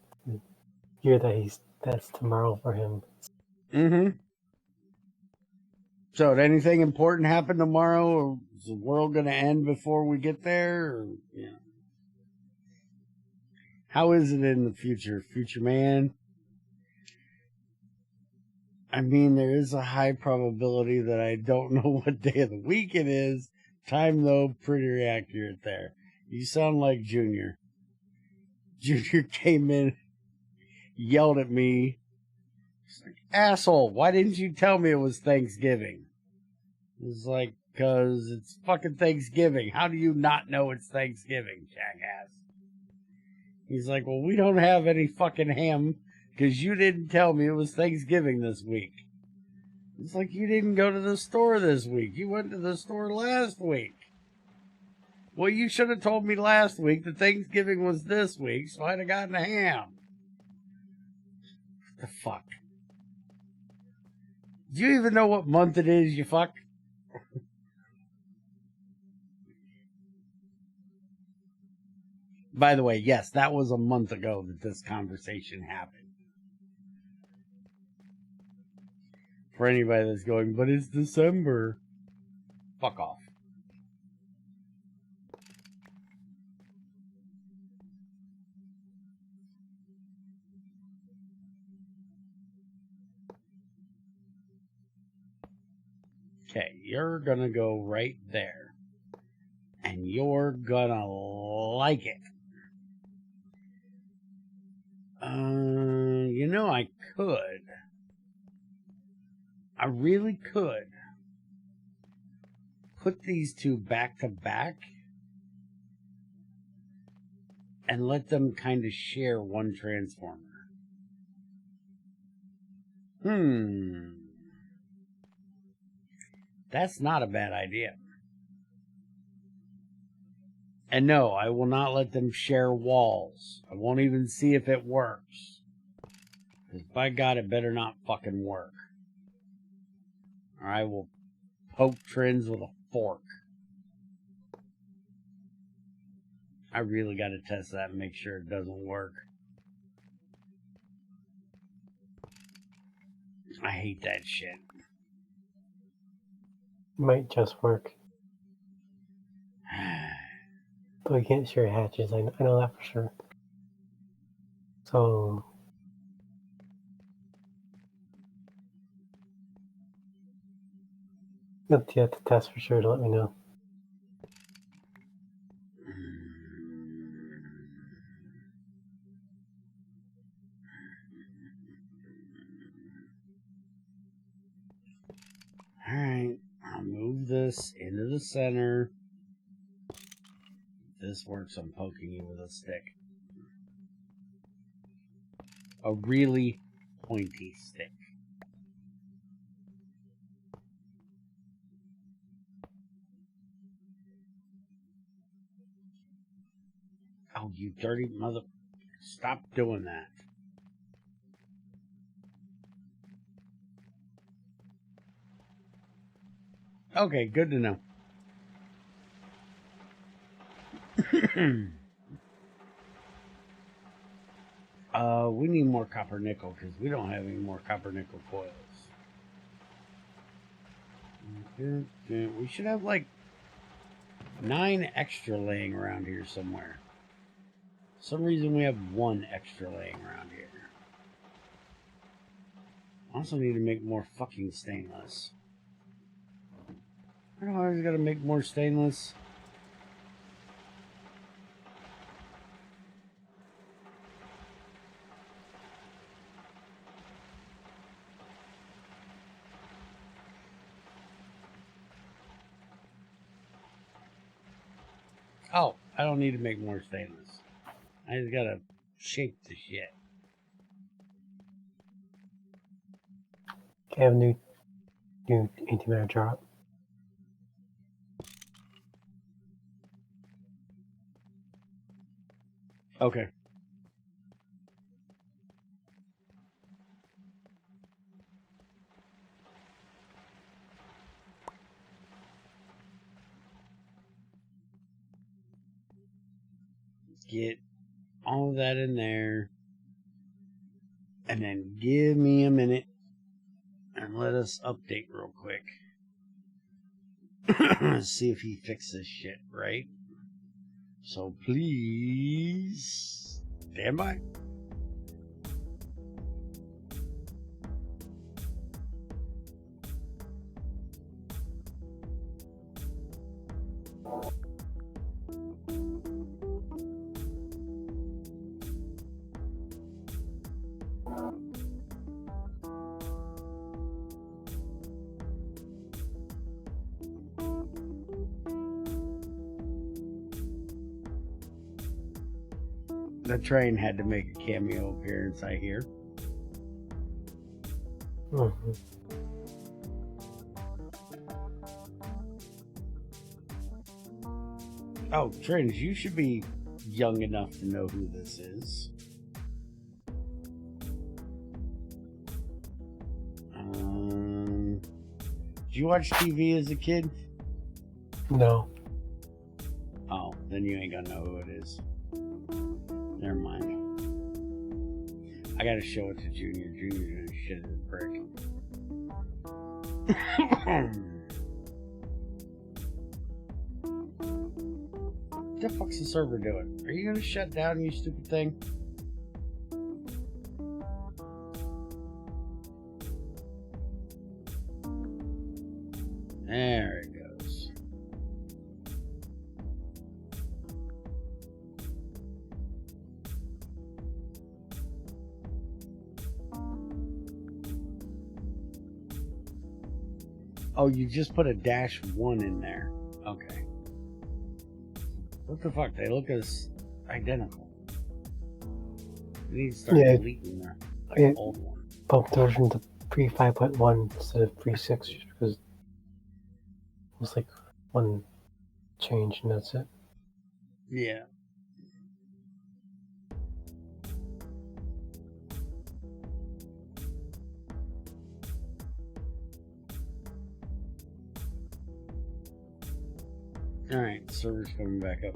Hear that that's tomorrow for him. Mm-hmm. So, did anything important happen tomorrow? Or is the world going to end before we get there? Or, you know? How is it in the future, future man? I mean, there is a high probability that I don't know what day of the week it is. Time, though, pretty accurate there. You sound like Junior. Junior came in, yelled at me. He's like, asshole, why didn't you tell me it was Thanksgiving? It was like, because it's fucking Thanksgiving. How do you not know it's Thanksgiving, jackass? He's like, well, we don't have any fucking ham because you didn't tell me it was Thanksgiving this week. It's like, you didn't go to the store this week. You went to the store last week. Well, you should have told me last week that Thanksgiving was this week, so I'd have gotten a ham. What the fuck? Do you even know what month it is, you fuck? By the way, yes, that was a month ago that this conversation happened. For anybody that's going, but it's December. Fuck off. Okay, you're gonna go right there. And you're gonna like it. You know, I could. I really could put these two back to back and let them kind of share one transformer. That's not a bad idea. And no, I will not let them share walls. I won't even see if it works. Because by God, it better not fucking work. Or I will poke trends with a fork. I really got to test that and make sure it doesn't work. I hate that shit. Might just work. But we can't share hatches, I know that for sure. So... you have to test for sure to let me know. Alright, I'll move this into the center. If this works, I'm poking you with a stick. A really pointy stick. Oh, you dirty mother... Stop doing that. Okay, good to know. We need more copper nickel because we don't have any more copper nickel coils. We should have like 9 extra laying around here somewhere. For some reason we have 1 extra laying around here. I also need to make more fucking stainless. I don't know, I always gotta make more stainless. Oh, I don't need to make more stainless. I just gotta shape the shit. Okay, I have a new antimatter drop. Okay. Get all of that in there. And then give me a minute and let us update real quick. See if he fixed this shit, right? So please stand by. The train had to make a cameo appearance, I hear. Mm-hmm. Oh, Trains, you should be young enough to know who this is. Did you watch TV as a kid? No. Oh, then you ain't gonna know who it is. Never mind. I gotta show it to Junior. Junior's shit is a brick. What the fuck's the server doing? Are you gonna shut down, you stupid thing? There it goes. Oh, you just put a -1 in there. Okay. What the fuck? They look as identical. We need to start deleting the I old one. bumped the version to pre 5.1 instead of pre 6 just because it was like one change and that's it. Yeah. Alright, server's coming back up.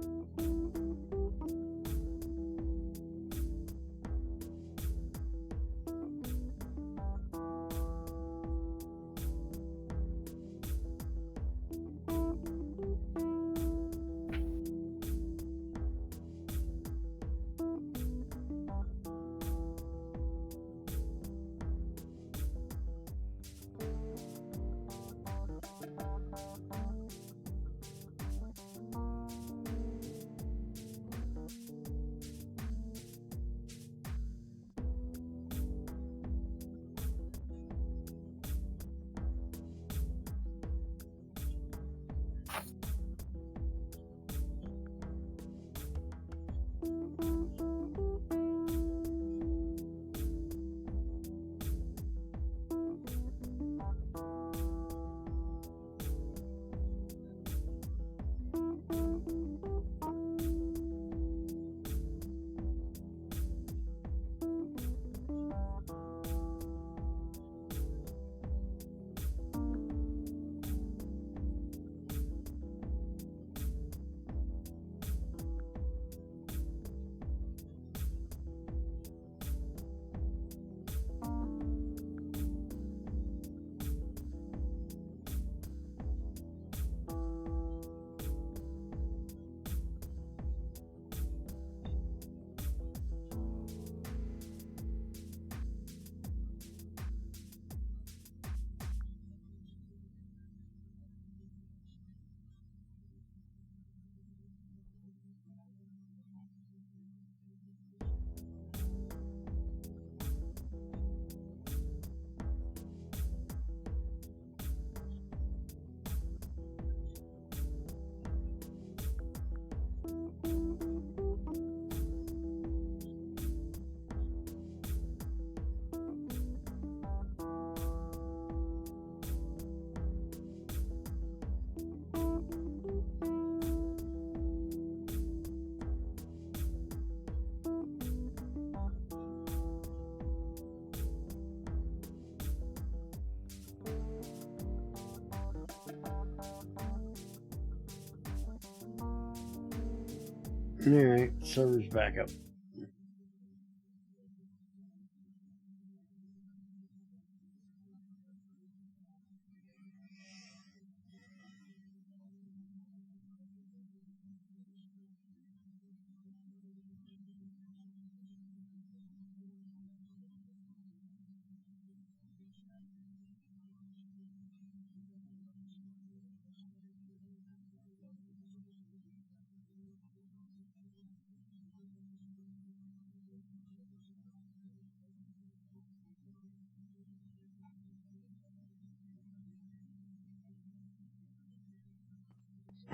Alright, server's back up.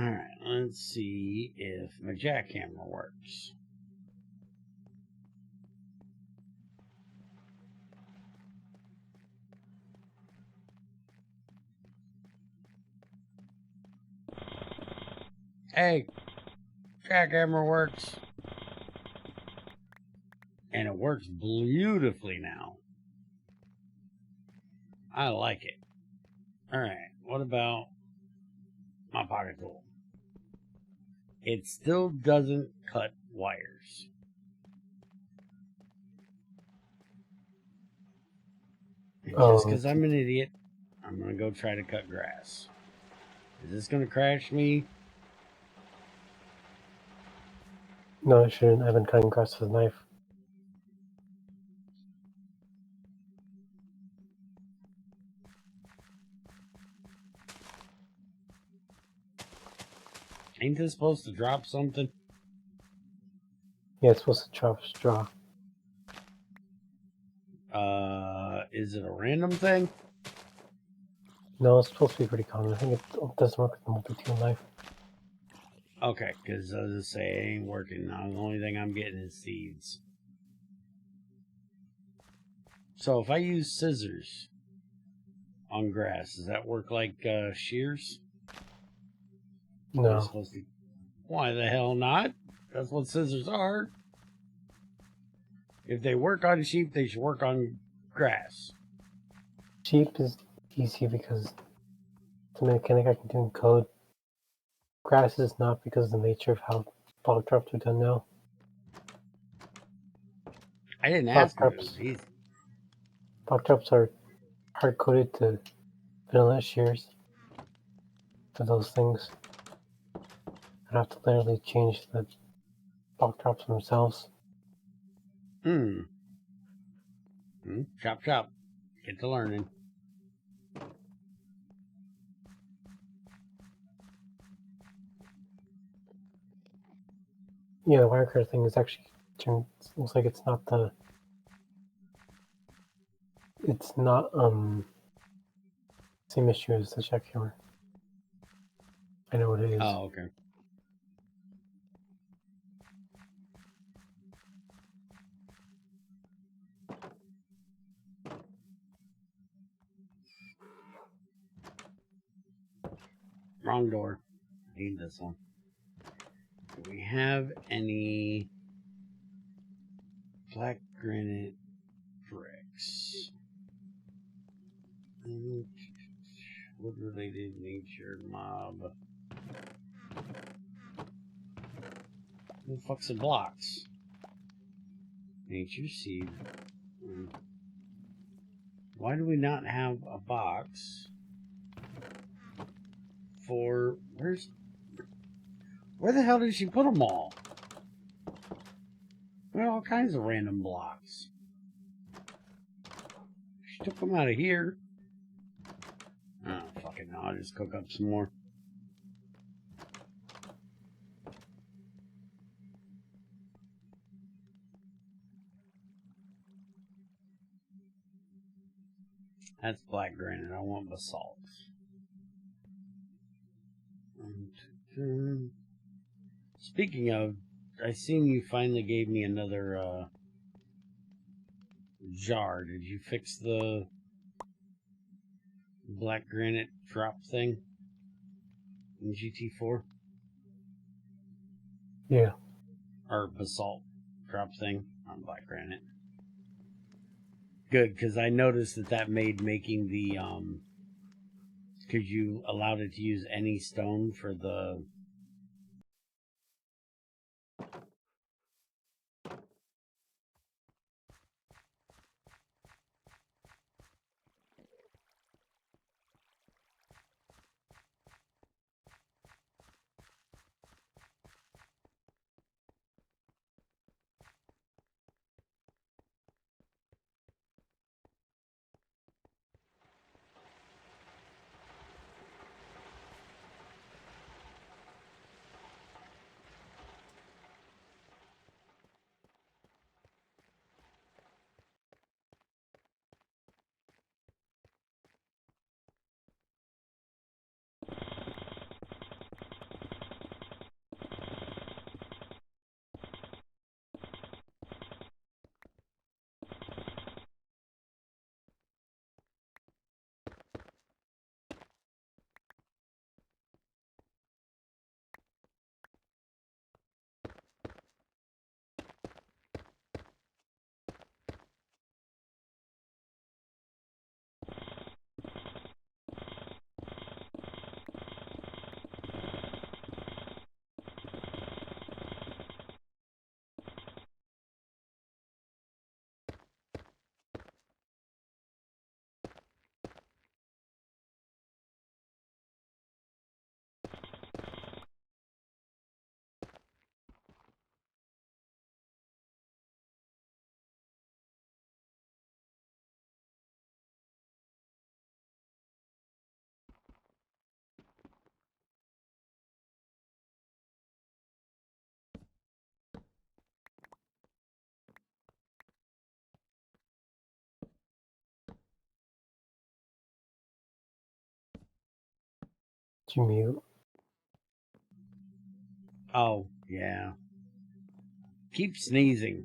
Alright, let's see if my jackhammer works. Hey, jackhammer works. And it works beautifully now. I like it. Alright, what about my pocket tool? It still doesn't cut wires. And just because I'm an idiot, I'm going to go try to cut grass. Is this going to crash me? No, it shouldn't. I've been cutting grass with a knife. Ain't this supposed to drop something? Yeah, it's supposed to drop straw. Is it a random thing? No, it's supposed to be pretty common. I think it doesn't work with the multi-tool knife. Okay, because I was just say it ain't working. Now the only thing I'm getting is seeds. So if I use scissors on grass, does that work like shears? Am I No. supposed to... Why the hell not? That's what scissors are. If they work on sheep, they should work on grass. Sheep is easy because it's a mechanic I can do in code. Grass is not because of the nature of how block drops are done now. I didn't Block ask if it drops. was easy. Block drops are hard coded to vanilla shears for those things. I'd have to literally change the block drops themselves. Chop, chop. Get to learning. Yeah, the wirecutter thing is actually turned. Looks like it's not the. It's not same issue as the jackhammer. I know what it is. Oh, okay. Wrong door. I need this one. Do we have any black granite bricks? Wood related nature mob. Who the fuck's the blocks? Nature seed. Why do we not have a box for... Where the hell did she put them all? We have all kinds of random blocks. She took them out of here. Oh, fuck it. Now I'll just cook up some more. That's black granite. I want basalt. Speaking of, I seen you finally gave me another jar. Did you fix the black granite drop thing in GT4? Yeah. Or basalt drop thing on black granite. Good, because I noticed that made making the because you allowed it to use any stone for the To mute. Oh, yeah. Keep sneezing.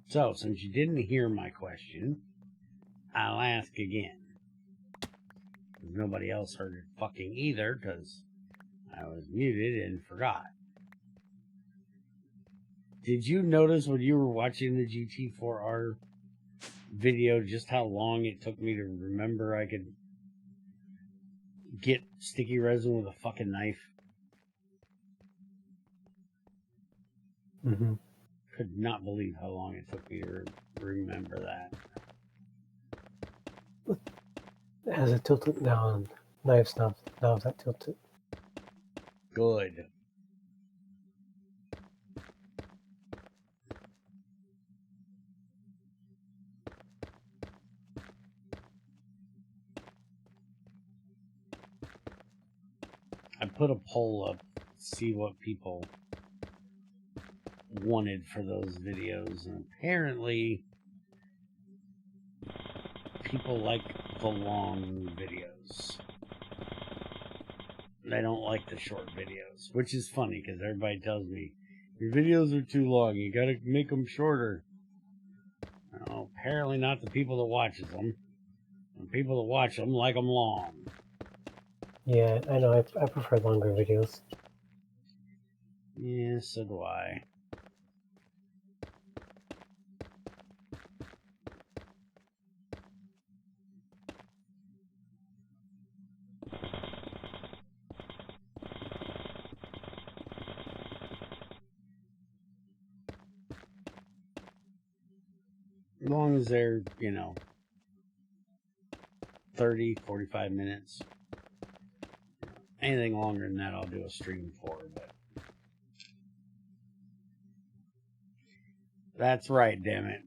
So, since you didn't hear my question, I'll ask again. Nobody else heard it fucking either, because I was muted and forgot. Did you notice when you were watching the GT4R video just how long it took me to remember I could get sticky resin with a fucking knife? Mm-hmm. Could not believe how long it took me to remember that. As it tilted down, knife's now that tilted. Good. I put a poll up, see what people wanted for those videos, and apparently people like the long videos. They don't like the short videos, which is funny because everybody tells me your videos are too long, you gotta make them shorter. Well, apparently not the people that watches them. The people that watch them like them long. Yeah, I know. I prefer longer videos. Yeah, so do I. As long as they're, 30, 45 minutes. Anything longer than that, I'll do a stream for. But that's right, damn it.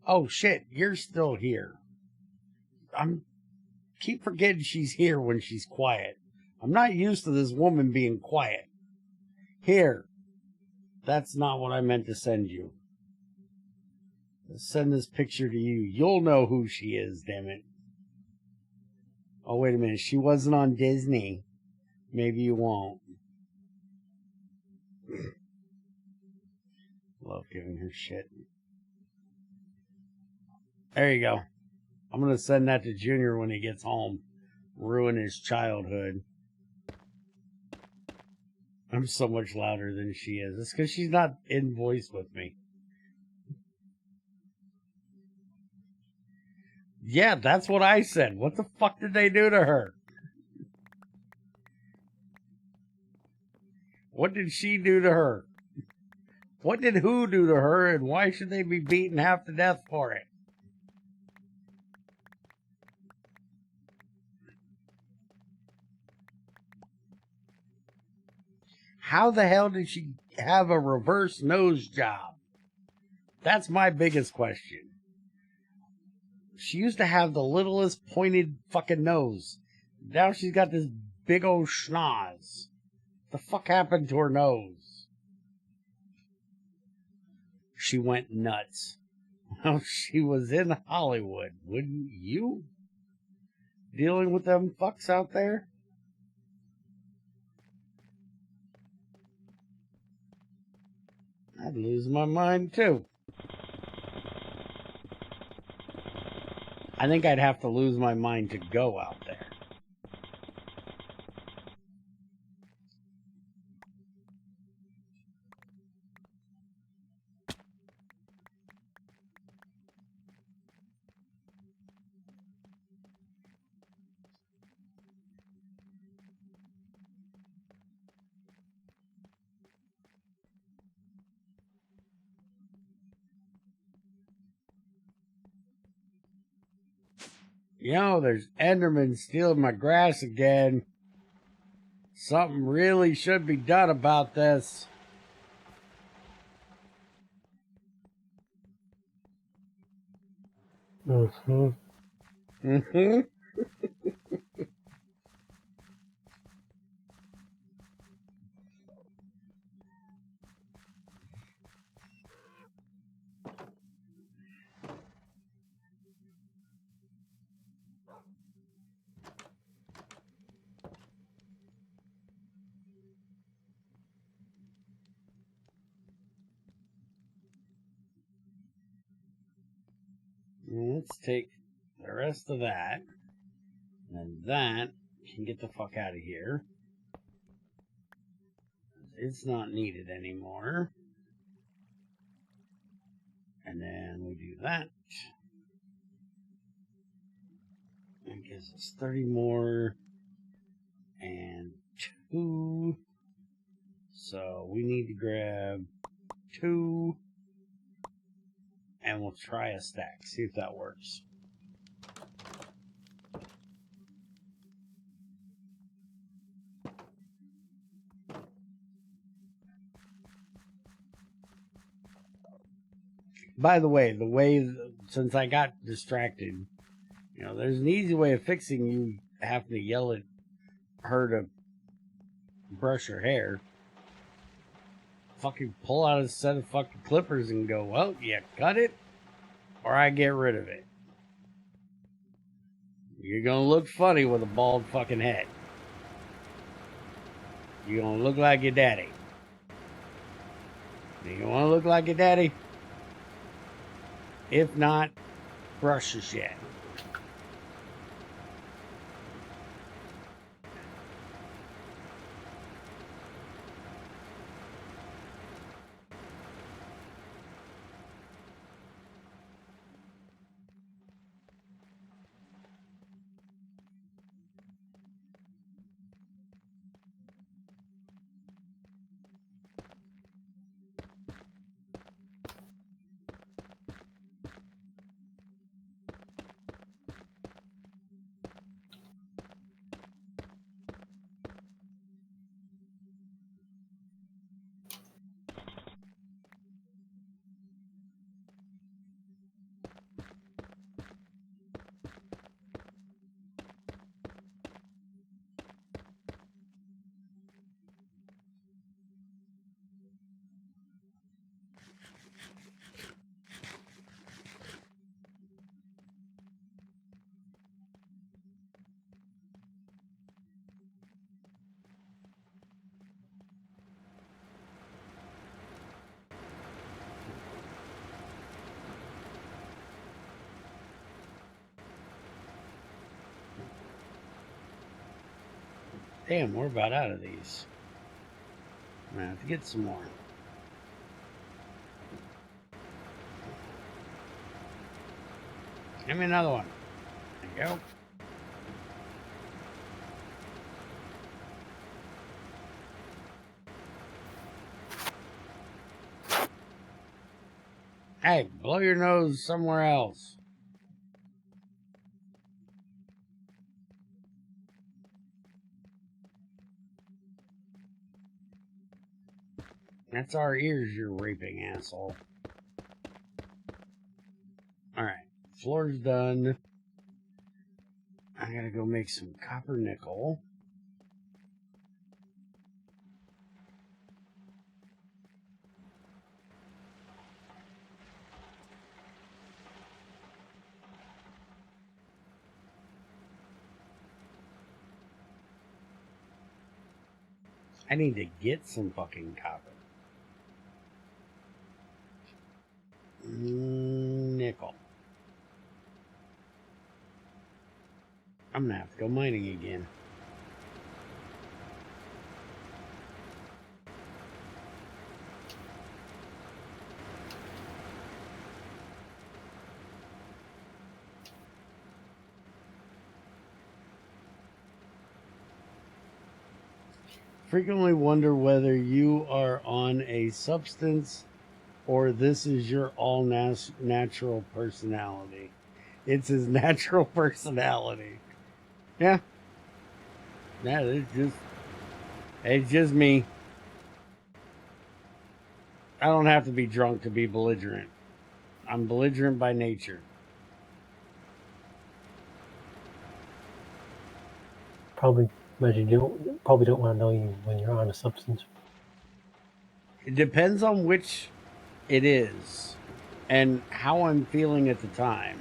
Oh shit, you're still here. Keep forgetting she's here when she's quiet. I'm not used to this woman being quiet. Here. That's not what I meant to send you. Let's send this picture to you. You'll know who she is, damn it. Oh, wait a minute. She wasn't on Disney. Maybe you won't. Love giving her shit. There you go. I'm going to send that to Junior when he gets home. Ruin his childhood. I'm so much louder than she is. It's because she's not in voice with me. Yeah, that's what I said. What the fuck did they do to her? What did she do to her? What did who do to her, and why should they be beaten half to death for it? How the hell did she have a reverse nose job? That's my biggest question. She used to have the littlest pointed fucking nose. Now she's got this big old schnoz. The fuck happened to her nose? She went nuts. Well, she was in Hollywood, wouldn't you? Dealing with them fucks out there? I'd lose my mind too. I think I'd have to lose my mind to go out there. There's Enderman stealing my grass again. Something really should be done about this. Mm-hmm. Mm-hmm. Let's take the rest of that. And that can get the fuck out of here. It's not needed anymore. And then we do that. That gives us 30 more. And 2. So we need to grab 2. And we'll try a stack. See if that works. By the way, since I got distracted, there's an easy way of fixing you having to yell at her to brush her hair. Fucking pull out a set of fucking clippers and go, well, yeah, cut it, or I get rid of it. You're gonna look funny with a bald fucking head. You're gonna look like your daddy. Do you wanna look like your daddy? If not, brush your shit. Damn, we're about out of these. I'm gonna have to get some more. Give me another one. There you go. Hey, blow your nose somewhere else. That's our ears you're raping, asshole. Alright, floor's done. I gotta go make some copper nickel. I need to get some fucking copper. Nickel. I'm gonna have to go mining again. Frequently wonder whether you are on a substance or this is your all natural personality. It's his natural personality. Yeah. Yeah, it's just me. I don't have to be drunk to be belligerent. I'm belligerent by nature. Probably, but you probably don't want to know you when you're on a substance. It depends on which it is and how I'm feeling at the time.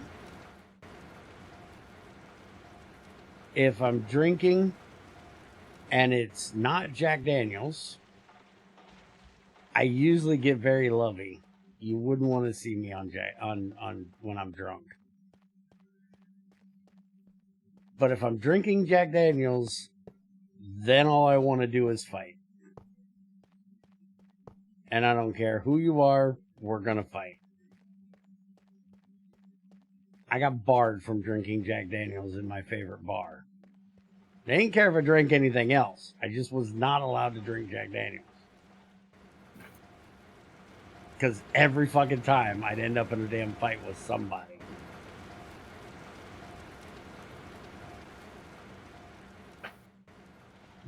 If I'm drinking and it's not Jack Daniels, I usually get very lovey. You wouldn't want to see me on when I'm drunk. But if I'm drinking Jack Daniels, then all I want to do is fight. And I don't care who you are, we're going to fight. I got barred from drinking Jack Daniels in my favorite bar. They didn't care if I drank anything else. I just was not allowed to drink Jack Daniels. Because every fucking time I'd end up in a damn fight with somebody.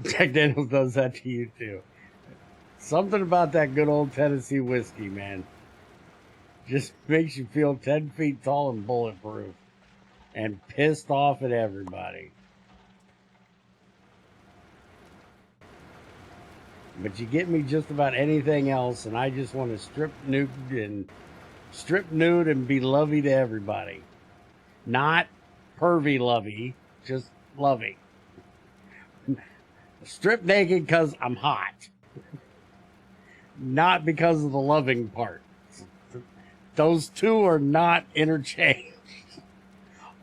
Jack Daniels does that to you too. Something about that good old Tennessee whiskey, man. Just makes you feel 10 feet tall and bulletproof. And pissed off at everybody. But you get me just about anything else, and I just want to strip nude and be lovey to everybody. Not pervy lovey, just lovey. Strip naked because I'm hot. Not because of the loving part. Those two are not interchanged.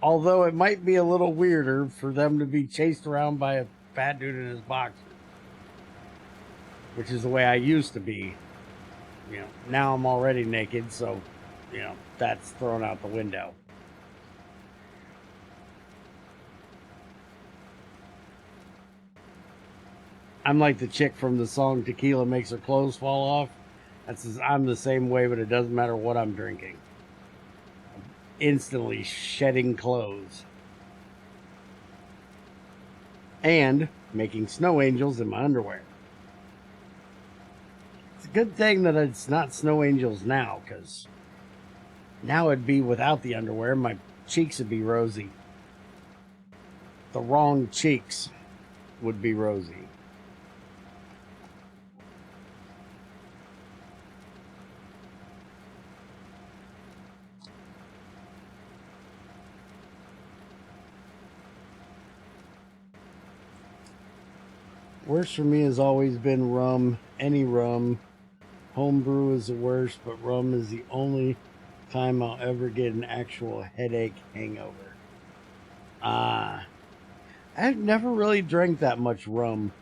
Although it might be a little weirder for them to be chased around by a fat dude in his boxers. Which is the way I used to be. You know, now I'm already naked, so, you know, that's thrown out the window. I'm like the chick from the song Tequila Makes Her Clothes Fall Off. I'm the same way, but it doesn't matter what I'm drinking. I'm instantly shedding clothes. And making snow angels in my underwear. It's a good thing that it's not snow angels now, because now it'd be without the underwear. My cheeks would be rosy. The wrong cheeks would be rosy. Worst for me has always been rum. Any rum. Homebrew is the worst, but rum is the only time I'll ever get an actual headache hangover. I've never really drank that much rum.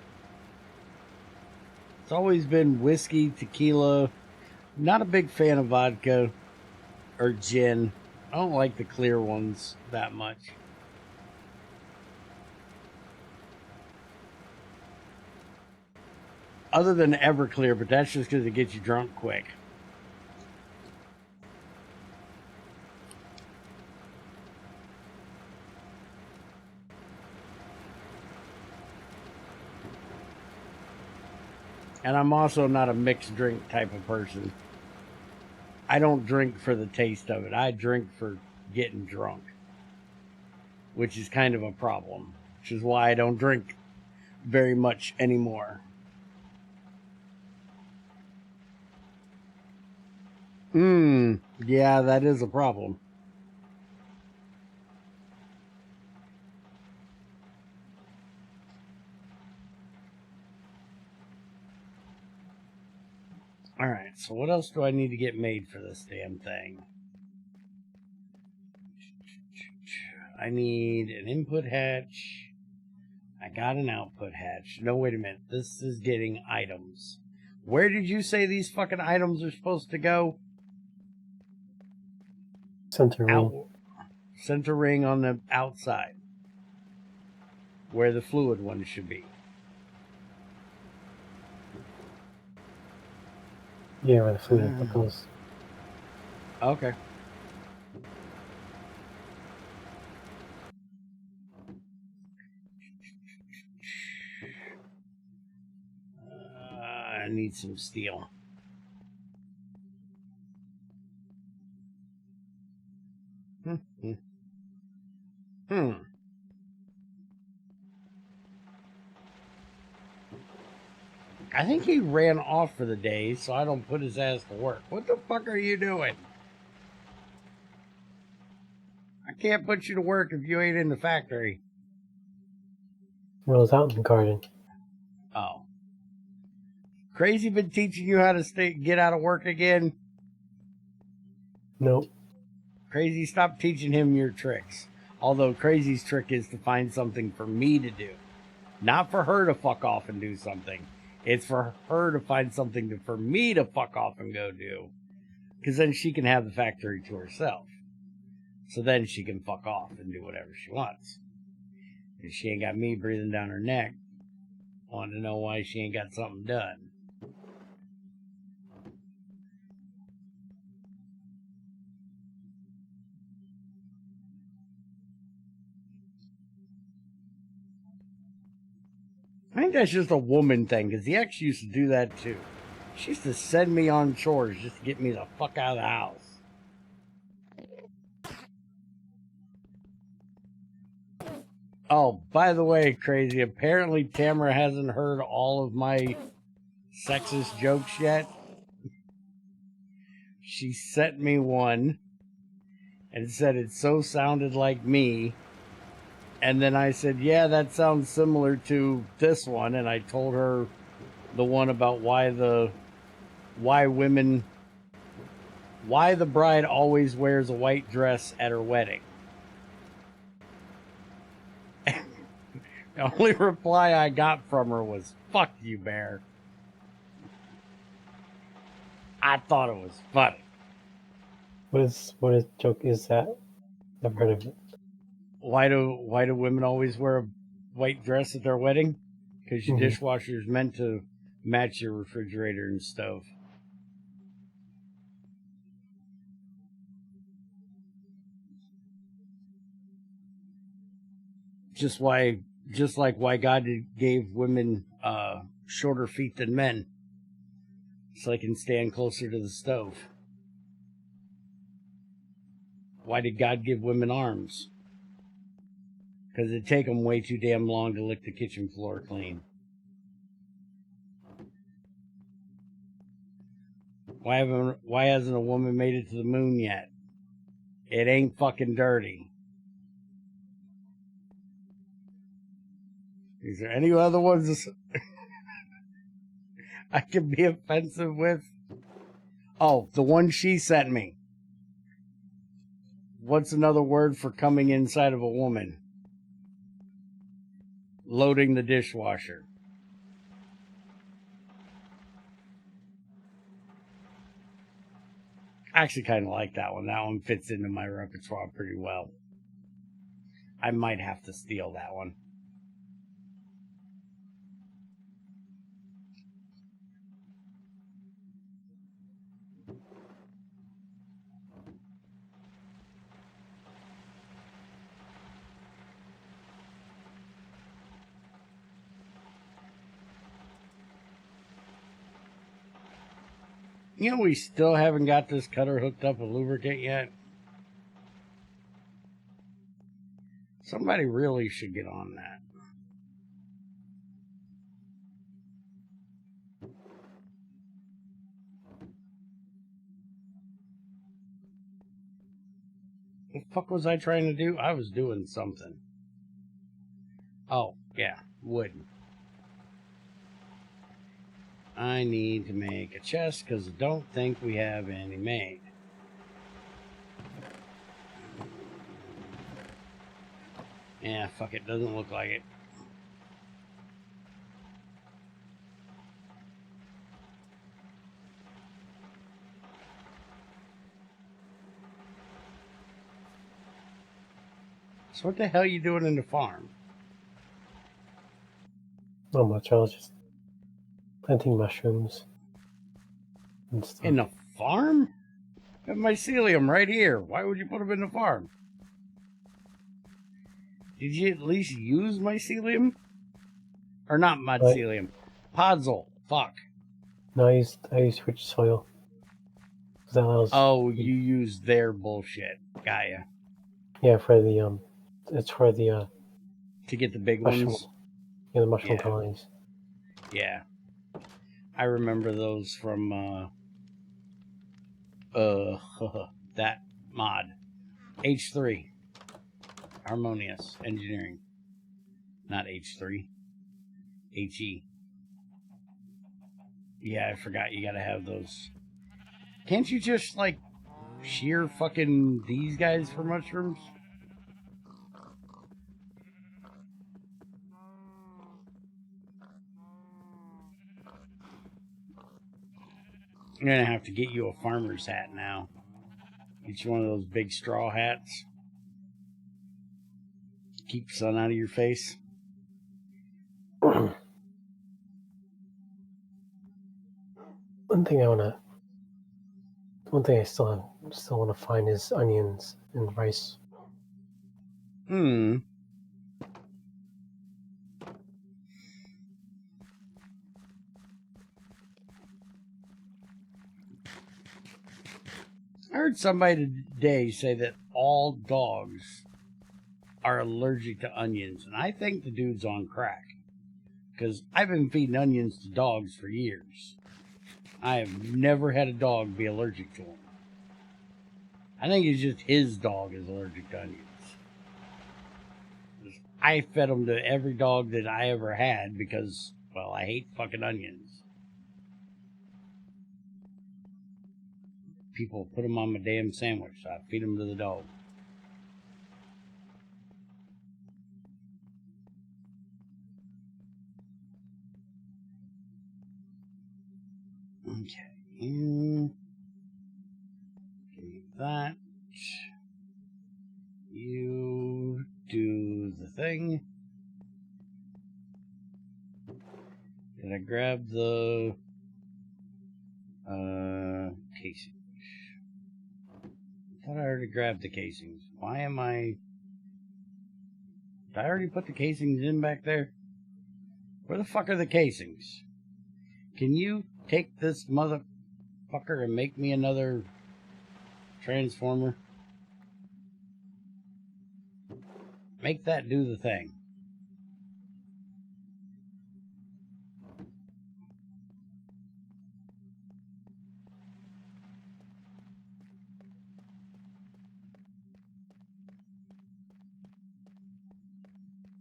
It's always been whiskey, tequila. Not a big fan of vodka or gin. I don't like the clear ones that much. Other than Everclear, but that's just because it gets you drunk quick. And I'm also not a mixed drink type of person. I don't drink for the taste of it. I drink for getting drunk. Which is kind of a problem. Which is why I don't drink very much anymore. Yeah, that is a problem. Alright, so what else do I need to get made for this damn thing? I need an input hatch. I got an output hatch. No, wait a minute. This is getting items. Where did you say these fucking items are supposed to go? Center ring. Center ring on the outside. Where the fluid one should be. Yeah, where the fluid goes. Okay. I need some steel. I think he ran off for the day, so I don't put his ass to work. What the fuck are you doing? I can't put you to work if you ain't in the factory. Well, I was out in the garden. Oh. Crazy been teaching you how to get out of work again? Nope. Crazy, stop teaching him your tricks. Although Crazy's trick is to find something for me to do. Not for her to fuck off and do something. It's for her to find something for me to fuck off and go do. Because then she can have the factory to herself. So then she can fuck off and do whatever she wants. And she ain't got me breathing down her neck. Want to know why she ain't got something done. I think that's just a woman thing, because the ex used to do that too. She used to send me on chores just to get me the fuck out of the house. Oh, by the way, Crazy, apparently Tamara hasn't heard all of my sexist jokes yet. She sent me one and said it so sounded like me. And then I said, yeah, that sounds similar to this one. And I told her the one about why the bride always wears a white dress at her wedding. The only reply I got from her was, fuck you, Bear. I thought it was funny. What joke is that? Never heard of it. Why do women always wear a white dress at their wedding? Because your dishwasher is meant to match your refrigerator and stove. Just like why God gave women shorter feet than men, so they can stand closer to the stove. Why did God give women arms? Because it'd take them way too damn long to lick the kitchen floor clean. Why hasn't a woman made it to the moon yet? It ain't fucking dirty. Is there any other ones I can be offensive with? Oh, the one she sent me. What's another word for coming inside of a woman? Loading the dishwasher. I actually kind of like that one. That one fits into my repertoire pretty well. I might have to steal that one. You know, we still haven't got this cutter hooked up with lubricant yet. Somebody really should get on that. What the fuck was I trying to do? I was doing something. Oh, yeah, wood. I need to make a chest because I don't think we have any made. Yeah, fuck it, doesn't look like it. So what the hell are you doing in the farm? Not much. I was just planting mushrooms and stuff. In the farm? I have mycelium right here. Why would you put them in the farm? Did you at least use mycelium? Or not mycelium. Podzol. Fuck. No, I used rich soil. That allows, oh, you used their bullshit. Gaia. Yeah, for the it's for the to get the big mushroom, ones. yeah, the mushroom Yeah. colonies. Yeah. I remember those from that mod. H3. Harmonious Engineering. Not H3. HE. Yeah, I forgot you gotta have those. Can't you just, like, shear fucking these guys for mushrooms? I'm gonna have to get you a farmer's hat now. Get you one of those big straw hats. Keep sun out of your face. One thing I still want to find is onions and rice. I heard somebody today say that all dogs are allergic to onions, and I think the dude's on crack. Because I've been feeding onions to dogs for years. I have never had a dog be allergic to them. I think it's just his dog is allergic to onions. I fed them to every dog that I ever had because, well, I hate fucking onions. People put them on my damn sandwich, so I feed them to the dog. Okay, you do that. You do the thing. Did I grab the casings? I thought I already grabbed the casings. Why am I... Did I already put the casings in back there? Where the fuck are the casings? Can you take this motherfucker and make me another transformer? Make that do the thing.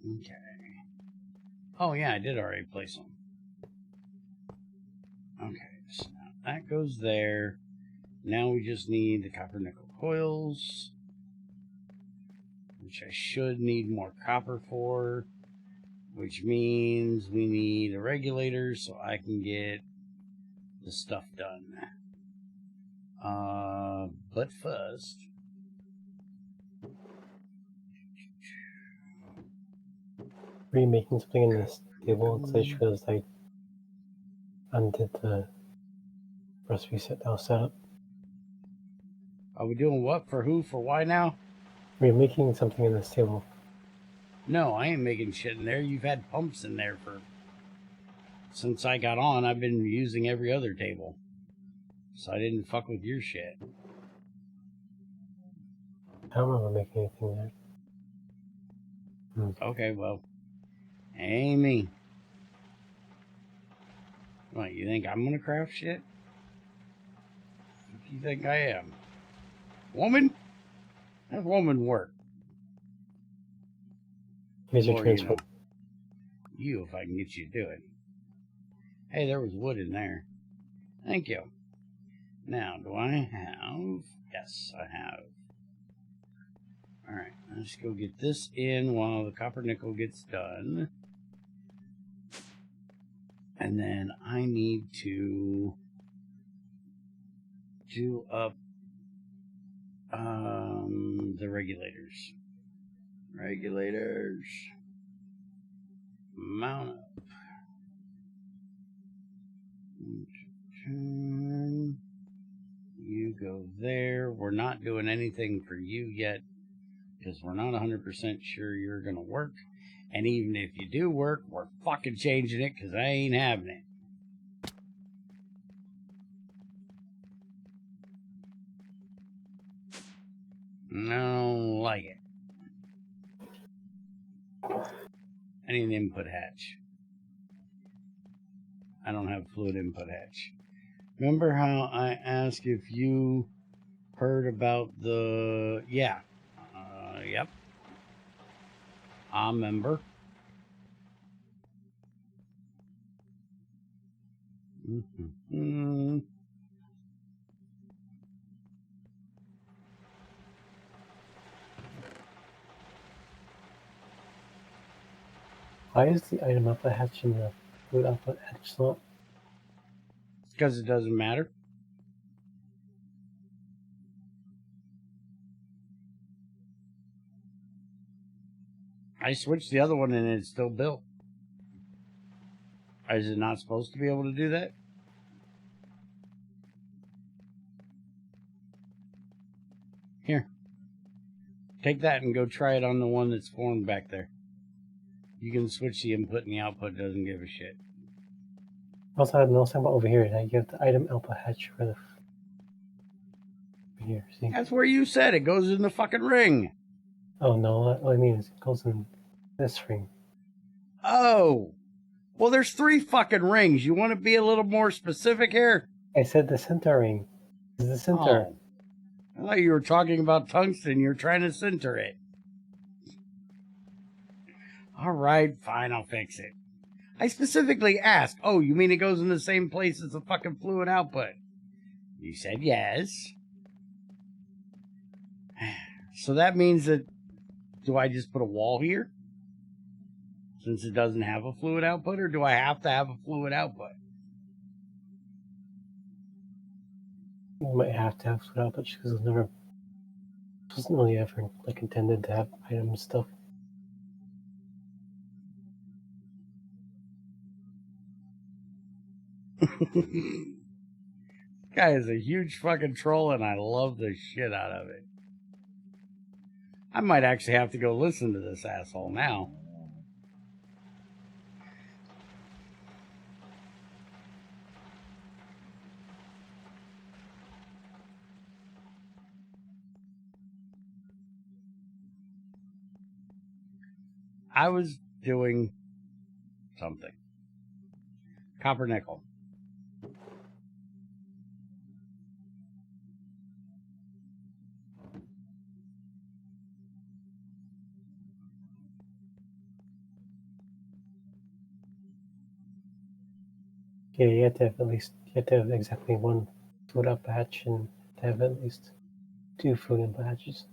Okay. Oh yeah, I did already place them. Okay, so now that goes there. Now we just need the copper nickel coils, which I should need more copper for, which means we need a regulator so I can get the stuff done. But first, Are you making something in this table? Because I undid the recipe set that was set up. are we doing what? For who? For why now? Are you making something in this table? No, I ain't making shit in there. You've had pumps in there for... Since I got on, I've been using every other table. So I didn't fuck with your shit. I don't remember making anything there. Okay, well... Ain't me. What, you think I'm gonna craft shit? What do you think I am? Woman? That's woman work. Here's your Or, transfer. You, if I can get you to do it. Hey, there was wood in there. Thank you. Now, do I have... Yes, I have. Alright, let's go get this in while the copper nickel gets done. And then I need to do up the regulators. Regulators. Mount up. You go there. We're not doing anything for you yet because we're not 100% sure you're going to work. And even if you do work, we're fucking changing it because I ain't having it. I don't like it. I need an input hatch. I don't have fluid input hatch. Remember how I asked if you heard about the... Yeah. Yep. I remember. Mm-hmm. Why is the item output hatch in the fluid output hatch slot? Because it doesn't matter. I switched the other one and it's still built. Is it not supposed to be able to do that? Here. Take that and go try it on the one that's formed back there. You can switch the input and the output, doesn't give a shit. Also, I had no about over here. That you have the item output hatch for the over here. See? That's where you said it goes in the fucking ring. Oh no, what I mean is it goes in this ring. Oh. Well, there's 3 fucking rings. You want to be a little more specific here? I said the center ring. This is the center. Oh. I thought you were talking about tungsten. You're trying to center it. All right, fine, I'll fix it. I specifically asked, oh, you mean it goes in the same place as the fucking fluid output? You said yes. So that means that, do I just put a wall here? Since it doesn't have a fluid output, or do I have to have a fluid output? You might have to have fluid output just because it wasn't really ever like intended to have item stuff. Guy is a huge fucking troll, and I love the shit out of it. I might actually have to go listen to this asshole now. I was doing something. Copper nickel. Yeah, you have to have exactly one fluid output hatch and to have at least 2 fluid input hatches.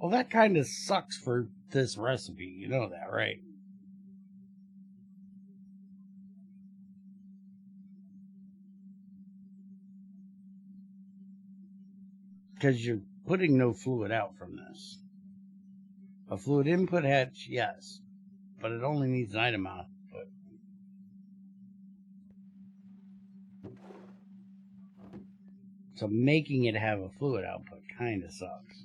Well, that kind of sucks for this recipe. You know that, right? Because you're putting no fluid out from this. A fluid input hatch, yes. But it only needs an item output. So making it have a fluid output kind of sucks.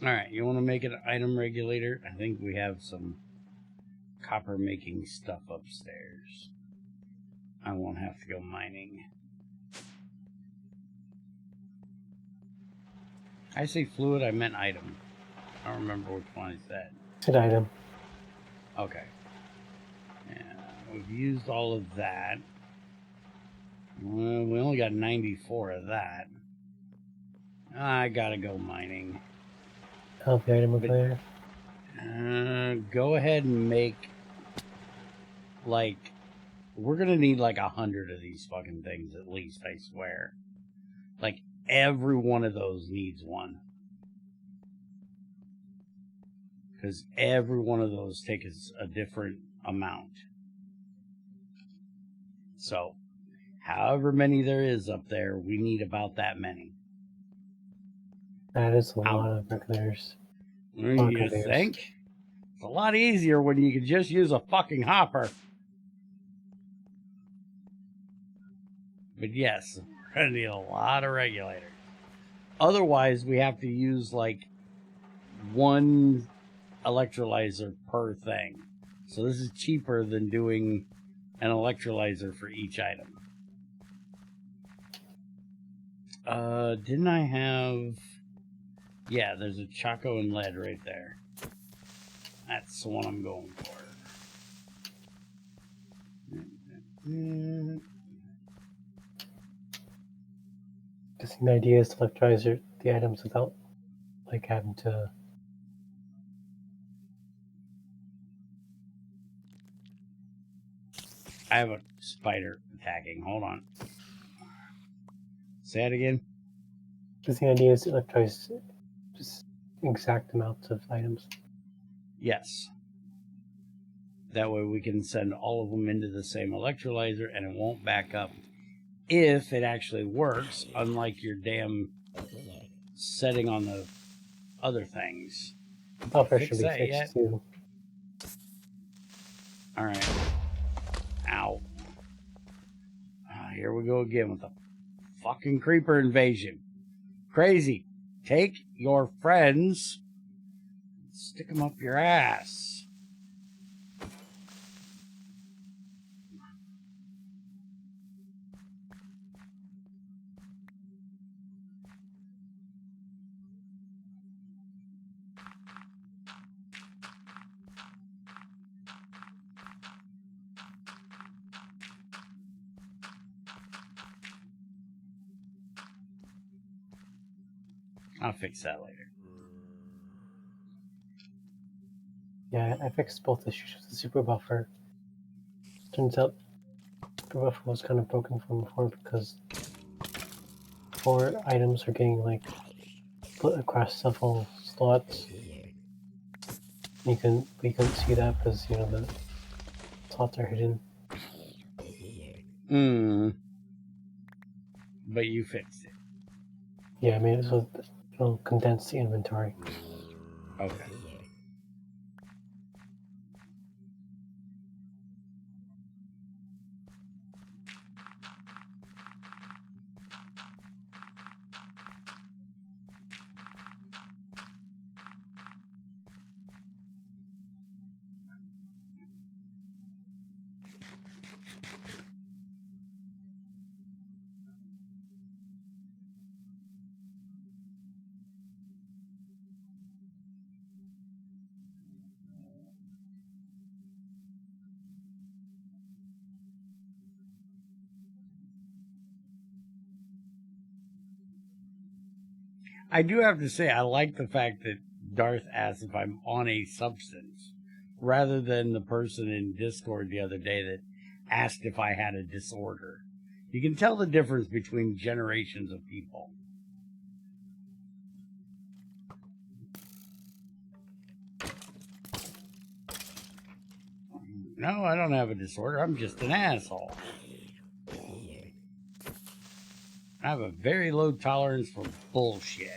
Alright, you want to make it an item regulator? I think we have some copper making stuff upstairs. I won't have to go mining. I say fluid, I meant item. I don't remember which one I said. Said item. Okay. Yeah, we've used all of that. Well, we only got 94 of that. I gotta go mining. Help the item over there. Go ahead and make, like, we're gonna need like 100 of these fucking things at least, I swear. Like, every one of those needs one. Because every one of those takes a different amount. So, however many there is up there, we need about that many. That is a lot of regulators. You think? It's a lot easier when you can just use a fucking hopper. But yes, we're going to need a lot of regulators. Otherwise, we have to use like one electrolyzer per thing. So this is cheaper than doing an electrolyzer for each item. Didn't I have... Yeah, there's a Choco and lead right there. That's the one I'm going for. Guessing the idea is to electrolyze the items without like having to. I have a spider attacking. Hold on. Say it again. Guessing the idea is to electrolyze just exact amounts of items. Yes. That way we can send all of them into the same electrolyzer and it won't back up if it actually works, unlike your damn setting on the other things. Buffer Fix should be that fixed yet? too. Alright. Ow. Here we go again with the fucking creeper invasion. Crazy. Take your friends, stick them up your ass. I'll fix that later. Yeah, I fixed both issues with the super buffer. Turns out super buffer was kind of broken from before because 4 items are getting like split across several slots. We couldn't see that because the slots are hidden. But you fixed it. Yeah, I made it so it'll condense the inventory. Okay. I do have to say, I like the fact that Darth asks if I'm on a substance, rather than the person in Discord the other day that asked if I had a disorder. You can tell the difference between generations of people. No, I don't have a disorder. I'm just an asshole. I have a very low tolerance for bullshit.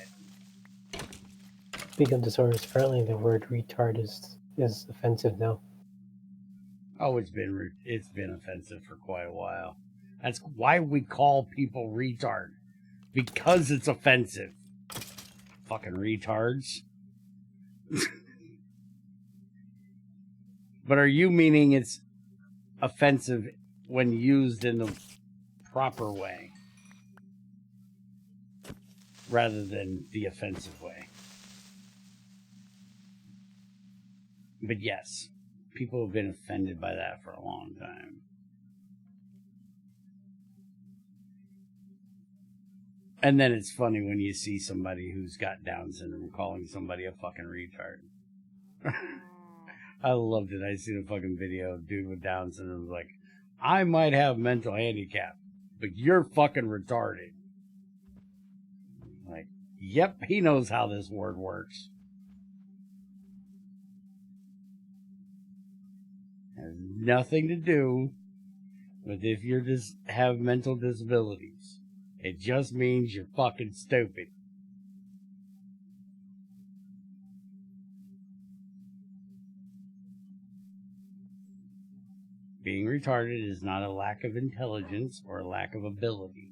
Speaking of disorders, apparently the word retard is offensive now. Oh, it's been offensive for quite a while. That's why we call people retard, because it's offensive. Fucking retards. But are you meaning it's offensive when used in the proper way, rather than the offensive way? But yes, people have been offended by that for a long time. And then it's funny when you see somebody who's got Down syndrome calling somebody a fucking retard. I loved it. I seen a fucking video of a dude with Down syndrome was like, I might have mental handicap, but you're fucking retarded. Like, yep, he knows how this word works. Has nothing to do with if you just have mental disabilities. It just means you're fucking stupid. Being retarded is not a lack of intelligence or a lack of ability.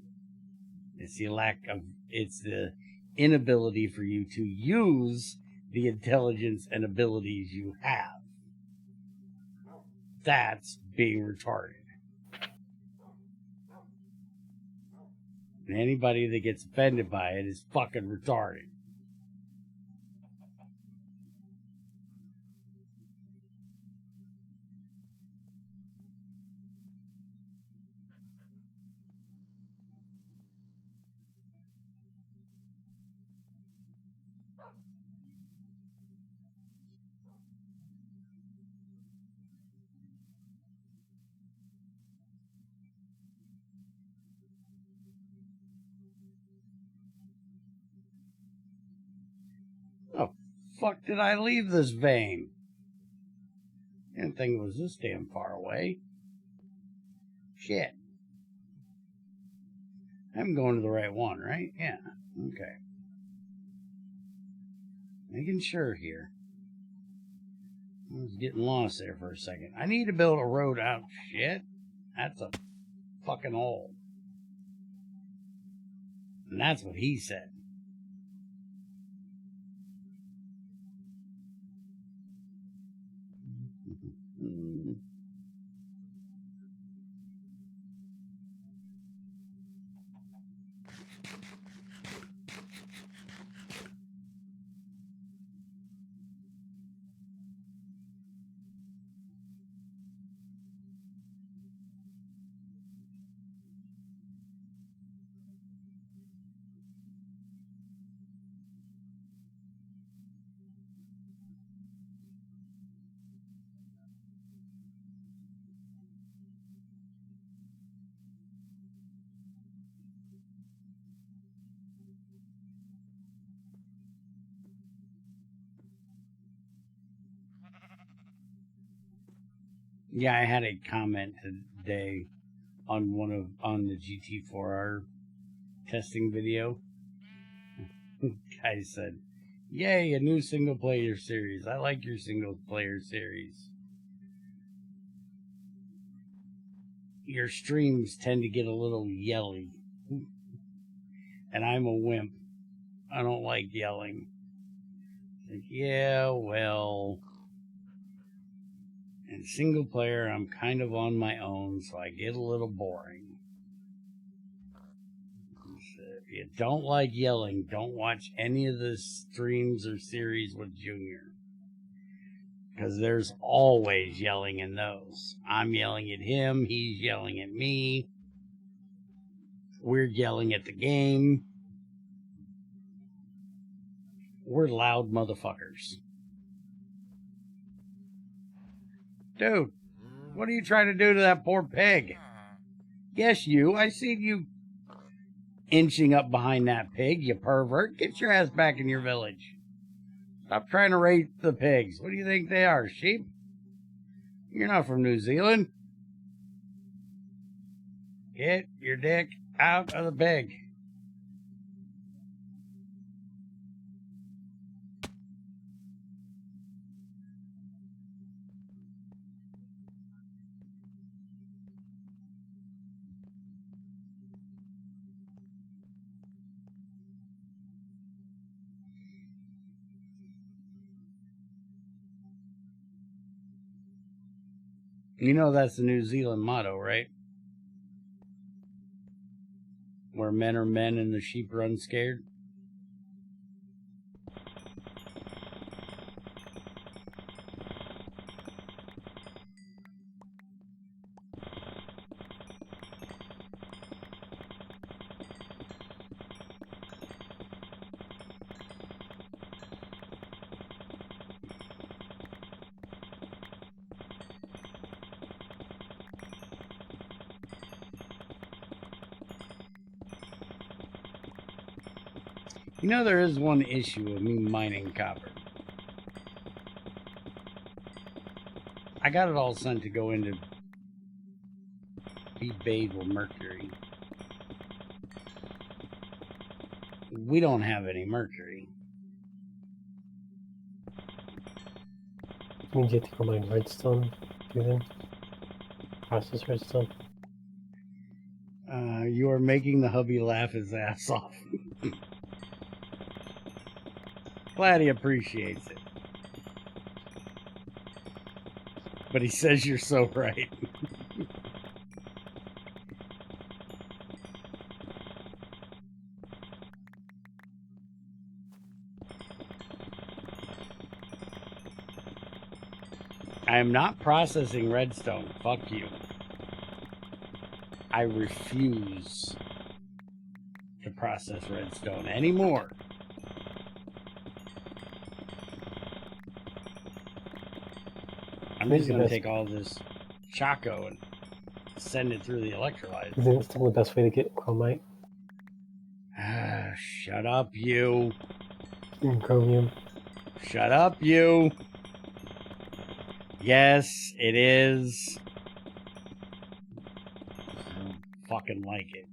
It's the inability for you to use the intelligence and abilities you have. That's being retarded. And anybody that gets offended by it is fucking retarded. Oh, fuck did I leave this vein? Didn't think it was this damn far away. Shit. I'm going to the right one, right? Yeah. Okay. Making sure here. I was getting lost there for a second. I need to build a road out. Shit. That's a fucking hole. And that's what he said. Yeah, I had a comment today on the GT4R testing video. Guy said, "Yay, a new single player series. I like your single player series. Your streams tend to get a little yelly. And I'm a wimp. I don't like yelling." Like, yeah, well, in single player, I'm kind of on my own, so I get a little boring. So if you don't like yelling, don't watch any of the streams or series with Junior. Because there's always yelling in those. I'm yelling at him, he's yelling at me. We're yelling at the game. We're loud motherfuckers. Dude, what are you trying to do to that poor pig? Yes, you. I seen you inching up behind that pig, you pervert. Get your ass back in your village. Stop trying to raise the pigs. What do you think they are, sheep? You're not from New Zealand. Get your dick out of the pig. You know that's the New Zealand motto, right? Where men are men and the sheep run scared. You know, there is one issue with me mining copper. I got it all sent to go into be bathed with mercury. We don't have any mercury. Means you have to go mine redstone, do then? Process redstone. You are making the hubby laugh his ass off. Glad he appreciates it. But he says you're so right. I am not processing redstone. Fuck you. I refuse to process redstone anymore. I'm just going to take all this Choco and send it through the electrolytes. You think it's still the best way to get chromite Ah, shut up, you. and chromium? Shut up, you. Yes, it is. I don't fucking like it.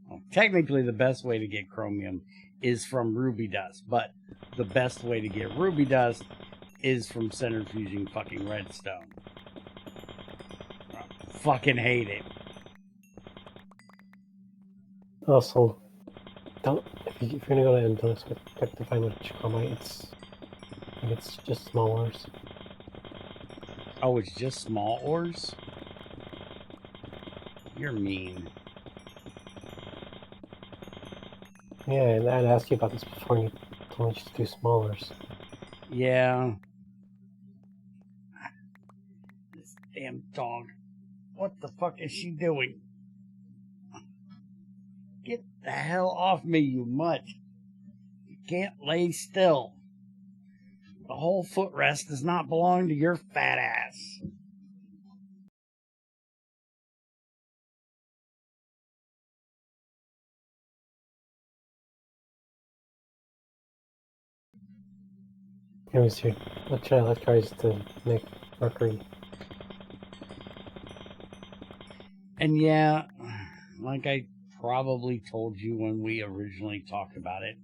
Well, technically, the best way to get chromium is from ruby dust, but the best way to get ruby dust is from centrifuging fucking redstone. I fucking hate it. Also, don't if you're gonna go to Endless, expect to find which chromite it's just small ores. Oh, it's just small ores? You're mean. Yeah, and I'd ask you about this before, and you told me just do small ores. Yeah. This damn dog. What the fuck is she doing? Get the hell off me, you mutt. You can't lay still. The whole footrest does not belong to your fat ass. Anyways, here, let's try electrolytes to make mercury. And yeah, like I probably told you when we originally talked about it,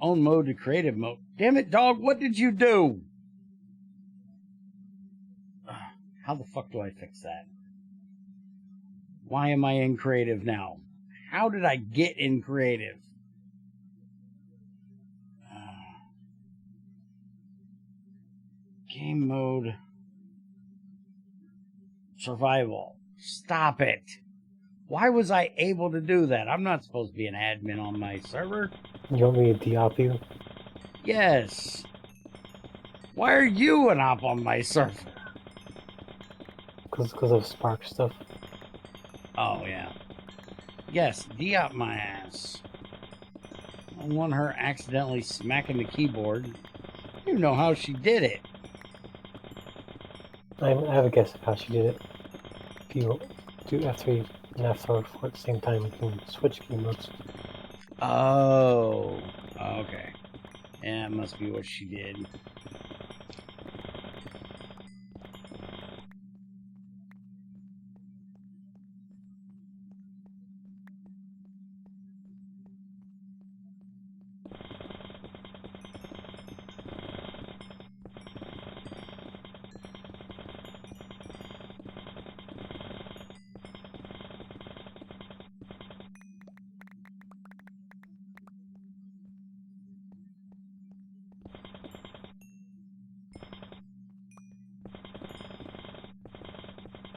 own mode to creative mode. Damn it, dog, what did you do? How the fuck do I fix that? Why am I in creative now? How did I get in creative? Game mode. Survival. Stop it. Why was I able to do that? I'm not supposed to be an admin on my server. You want me to de-op you? Yes. Why are you an op on my server? Because of Spark stuff. Oh, yeah. Yes, de-op my ass. I don't want her accidentally smacking the keyboard. I don't even know how she did it. I have a guess of how she did it. If you do F3 and F4 at the same time, you can switch key modes. Oh. Okay. Yeah, it must be what she did.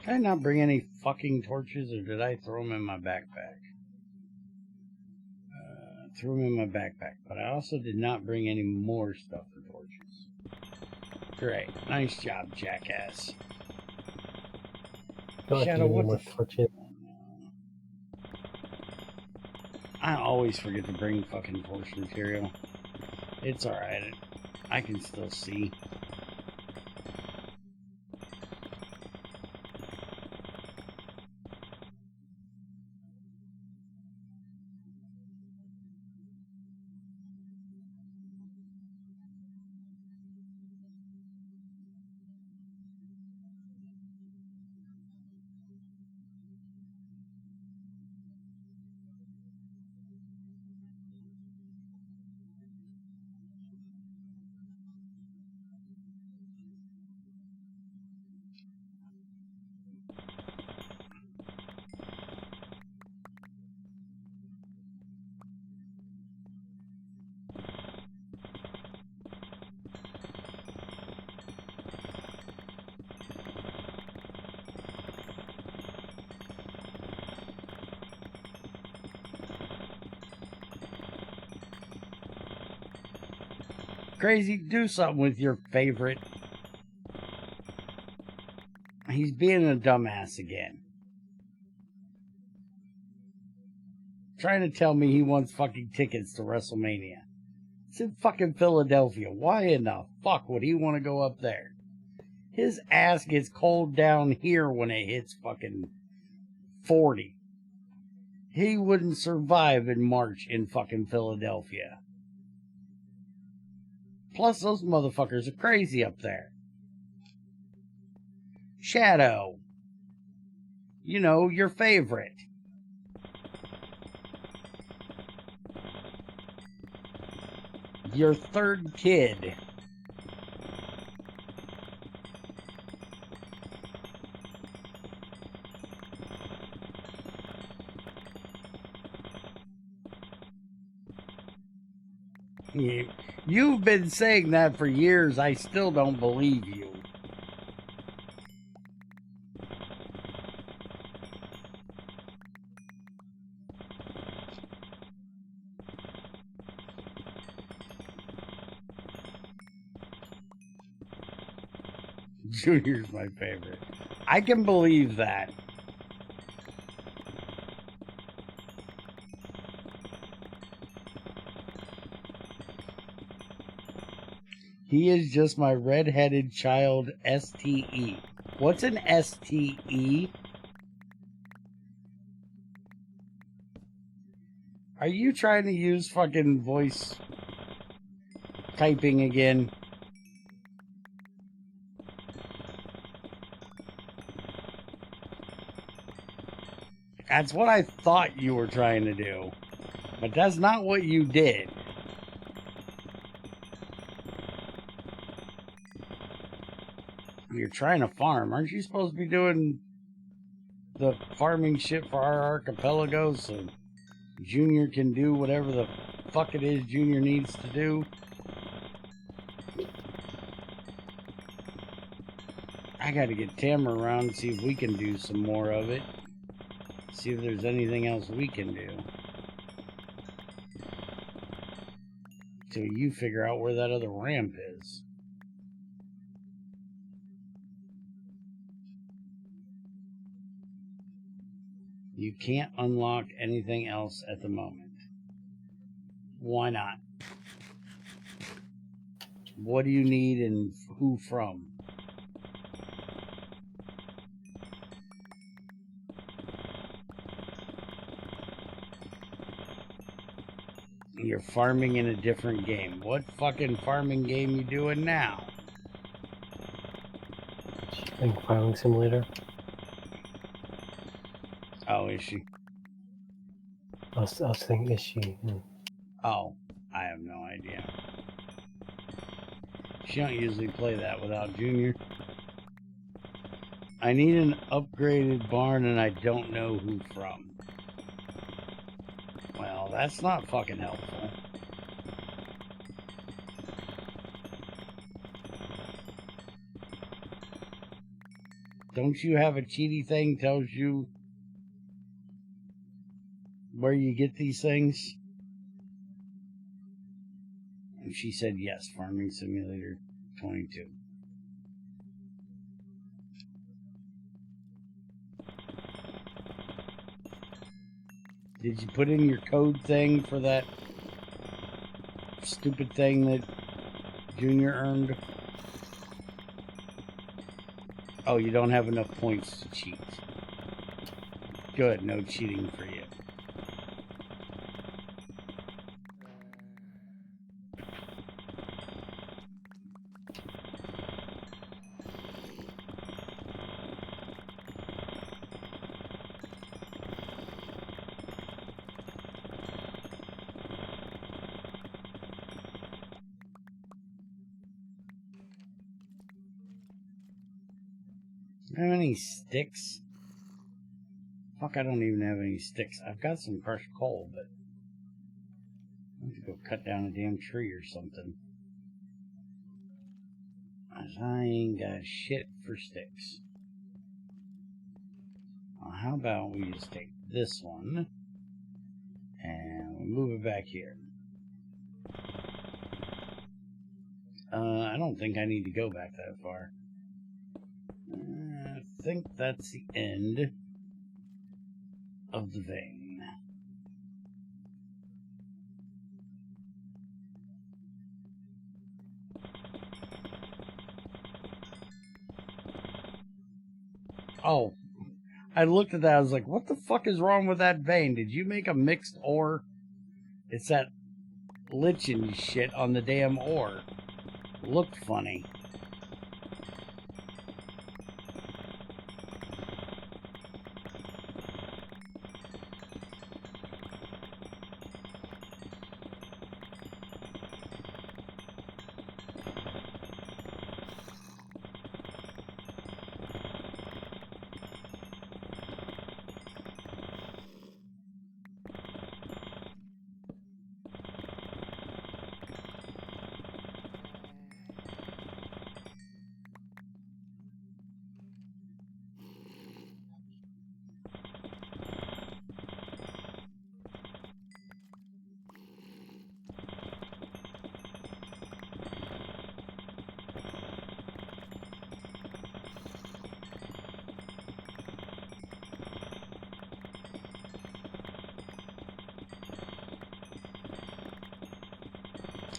Did I not bring any fucking torches, or did I throw them in my backpack? Threw them in my backpack, but I also did not bring any more stuff for torches. Great. Nice job, jackass. I feel like Shadow, you need what more the torches. I always forget to bring fucking torch material. It's alright. I can still see. Crazy, do something with your favorite. He's being a dumbass again. Trying to tell me he wants fucking tickets to WrestleMania. It's in fucking Philadelphia. Why in the fuck would he want to go up there? His ass gets cold down here when it hits fucking 40. He wouldn't survive in March in fucking Philadelphia. Plus, those motherfuckers are crazy up there. Shadow. You know, your favorite. Your third kid. You've been saying that for years. I still don't believe you. Junior's my favorite. I can believe that. He is just my red-headed child STE. What's an STE? Are you trying to use fucking voice typing again? That's what I thought you were trying to do. But that's not what you did. You're trying to farm. Aren't you supposed to be doing the farming shit for our archipelago so Junior can do whatever the fuck it is Junior needs to do? I gotta get Tamara around and see if we can do some more of it. See if there's anything else we can do. Till you figure out where that other ramp is. You can't unlock anything else at the moment. Why not? What do you need and who from? You're farming in a different game. What fucking farming game you doing now? She's playing Farming Simulator. Oh, is she? I was thinking, is she? Oh, I have no idea. She don't usually play that without Junior. I need an upgraded barn and I don't know who from. Well, that's not fucking helpful. Don't you have a cheaty thing tells you where you get these things? And she said yes, Farming Simulator 22. Did you put in your code thing for that stupid thing that Junior earned? Oh, you don't have enough points to cheat. Good, no cheating for you. Do I have any sticks? Fuck, I don't even have any sticks. I've got some crushed coal, but I have to go cut down a damn tree or something. I ain't got shit for sticks. Well, how about we just take this one and we'll move it back here. I don't think I need to go back that far. I think that's the end of the vein. Oh, I looked at that. I was like, what the fuck is wrong with that vein? Did you make a mixed ore? It's that lichen shit on the damn ore. Looked funny.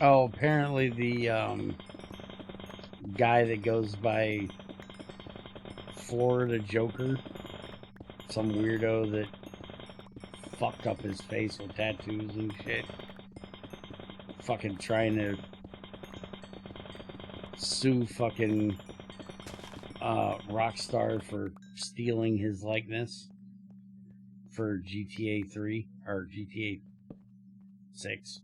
Oh, apparently the guy that goes by Florida Joker, some weirdo that fucked up his face with tattoos and shit, fucking trying to sue fucking Rockstar for stealing his likeness for GTA 3 or GTA 6.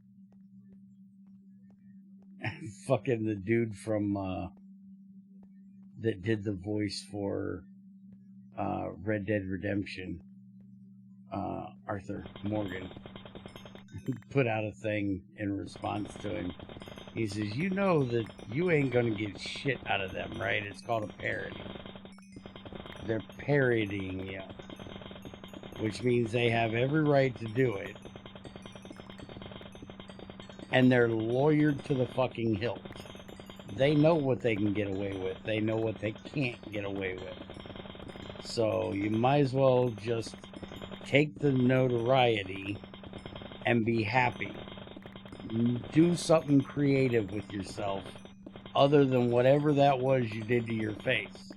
Fucking the dude from that did the voice for Red Dead Redemption, Arthur Morgan, put out a thing in response to him. He says, you know that you ain't gonna get shit out of them, right? It's called a parody. They're parodying you, which means they have every right to do it. And they're lawyered to the fucking hilt. They know what they can get away with. They know what they can't get away with. So you might as well just take the notoriety and be happy. Do something creative with yourself other than whatever that was you did to your face.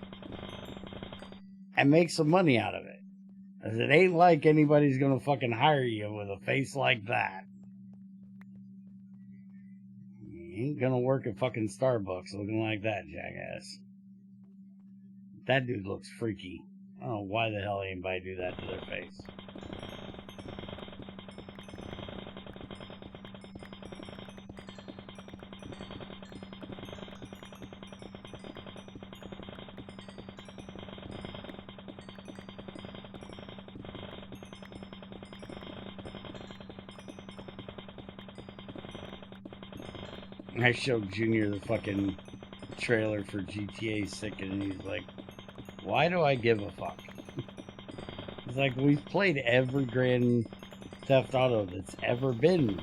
And make some money out of it. As it ain't like anybody's gonna fucking hire you with a face like that. Ain't gonna work at fucking Starbucks looking like that, jackass. That dude looks freaky. I don't know why the hell anybody do that to their face. I showed Junior the fucking trailer for GTA 6 and he's like, why do I give a fuck? He's like, we've played every Grand Theft Auto that's ever been.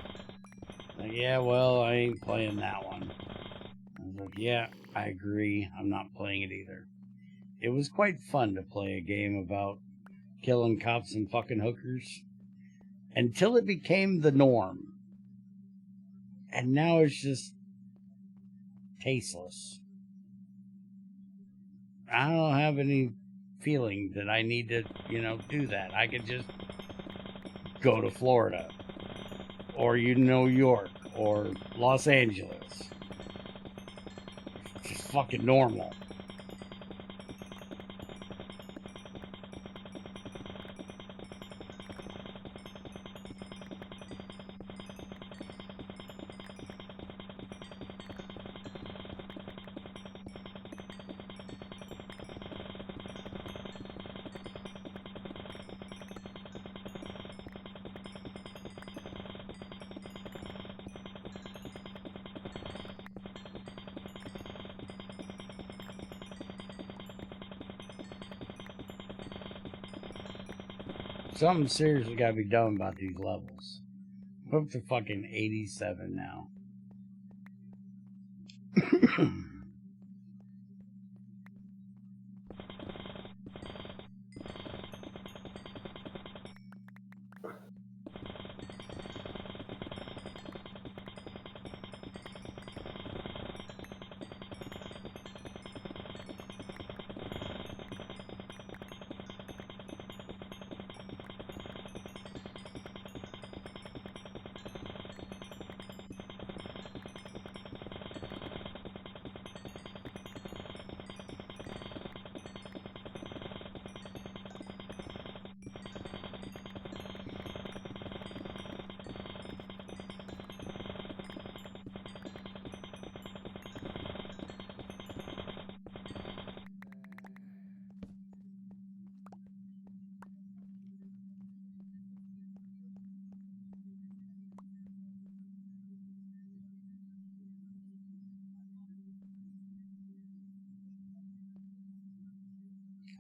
Like, yeah, well, I ain't playing that one. I was like, yeah, I agree. I'm not playing it either. It was quite fun to play a game about killing cops and fucking hookers until it became the norm. And now it's just tasteless. I don't have any feeling that I need to, do that. I could just go to Florida or New York or Los Angeles. It's just fucking normal. Something seriously gotta be done about these levels. I'm up to fucking 87 now.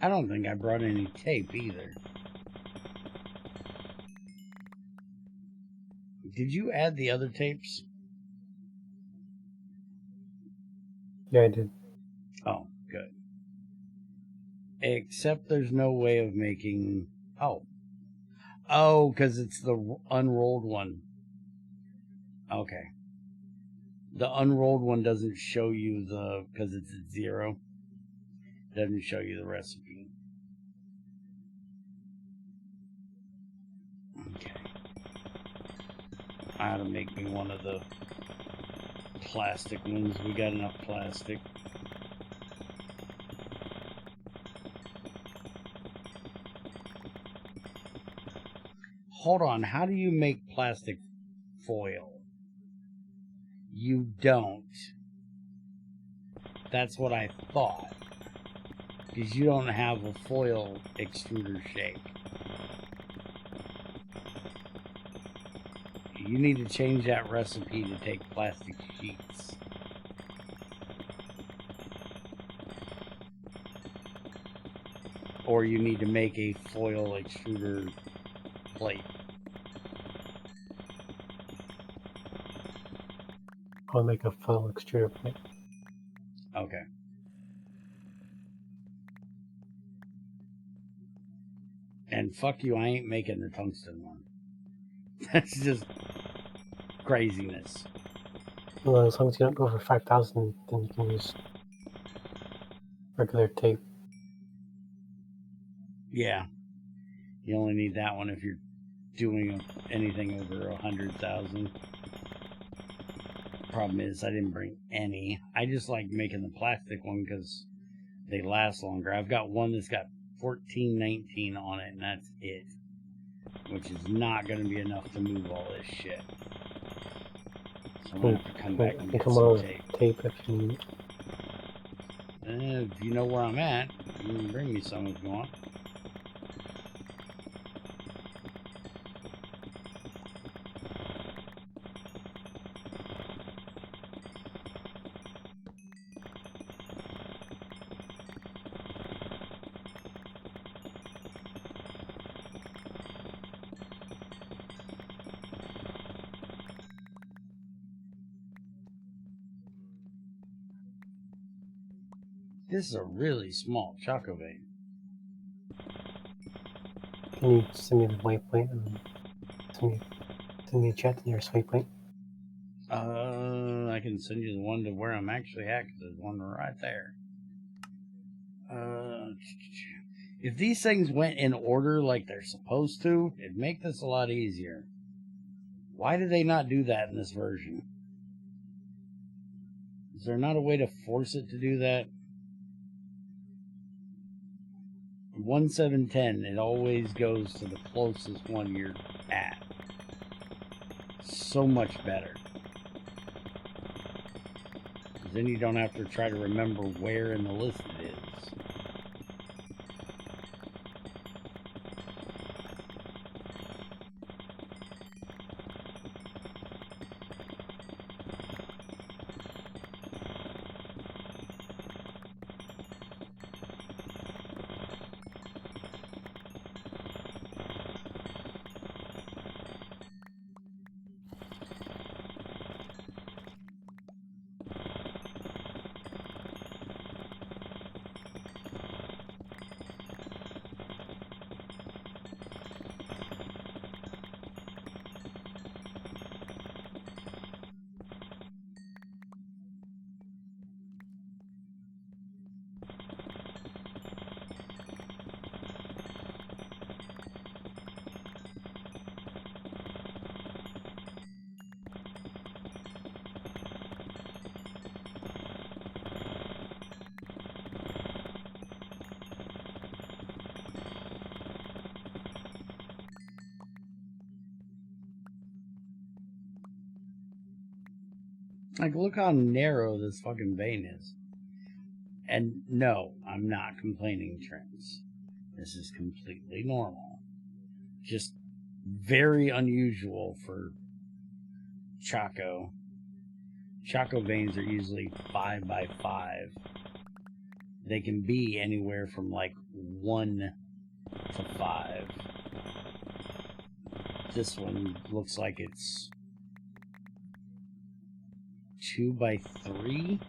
I don't think I brought any tape either. Did you add the other tapes? Yeah, I did. Oh, good. Except there's no way of making... Oh, because it's the unrolled one. Okay. The unrolled one doesn't show you the... Because it's at 0. Doesn't show you the recipe. Okay. I ought to make me one of the plastic ones. We got enough plastic. Hold on, how do you make plastic foil? You don't. That's what I thought. Because you don't have a foil extruder shape. You need to change that recipe to take plastic sheets. Or you need to make a foil extruder plate. I'll make a foil extruder plate. Okay. And fuck you, I ain't making the tungsten one. That's just craziness. Well, as long as you don't go over 5,000, then you can use regular tape. Yeah. You only need that one if you're doing anything over 100,000. Problem is, I didn't bring any. I just like making the plastic one because they last longer. I've got one that's got 1419 on it, and that's it. Which is not going to be enough to move all this shit. So I'm going to have to come back and get some tape if you need. If you know where I'm at, you can bring me some if you want. This is a really small Choco vein. Can you send me the waypoint and send me a chat to your waypoint? I can send you the one to where I'm actually at, because there's one right there. If these things went in order like they're supposed to, it'd make this a lot easier. Why did they not do that in this version? Is there not a way to force it to do that? 1710, it always goes to the closest one you're at. So much better. Because then you don't have to try to remember where in the list it is. Like, look how narrow this fucking vein is. And no, I'm not complaining, Trends. This is completely normal. Just very unusual for Chaco. Chaco veins are usually 5 by 5. They can be anywhere from like 1 to 5. This one looks like it's 2 by 3,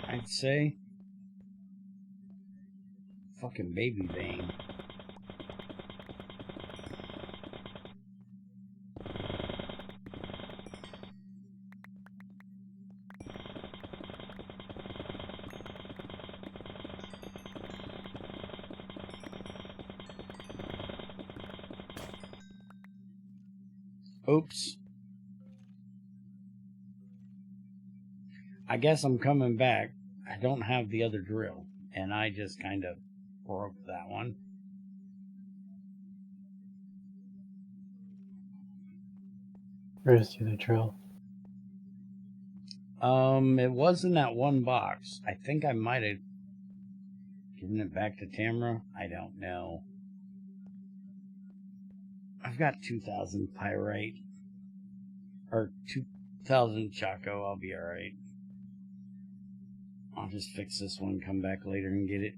I'd say. Fucking baby vein. Oops. I guess I'm coming back. I don't have the other drill, and I just kind of broke that one. Where's the other drill? It was in that one box. I think I might have given it back to Tamra. I don't know. I've got 2,000 pyrite. Or 2,000 Chaco. I'll be alright. I'll just fix this one, come back later and get it.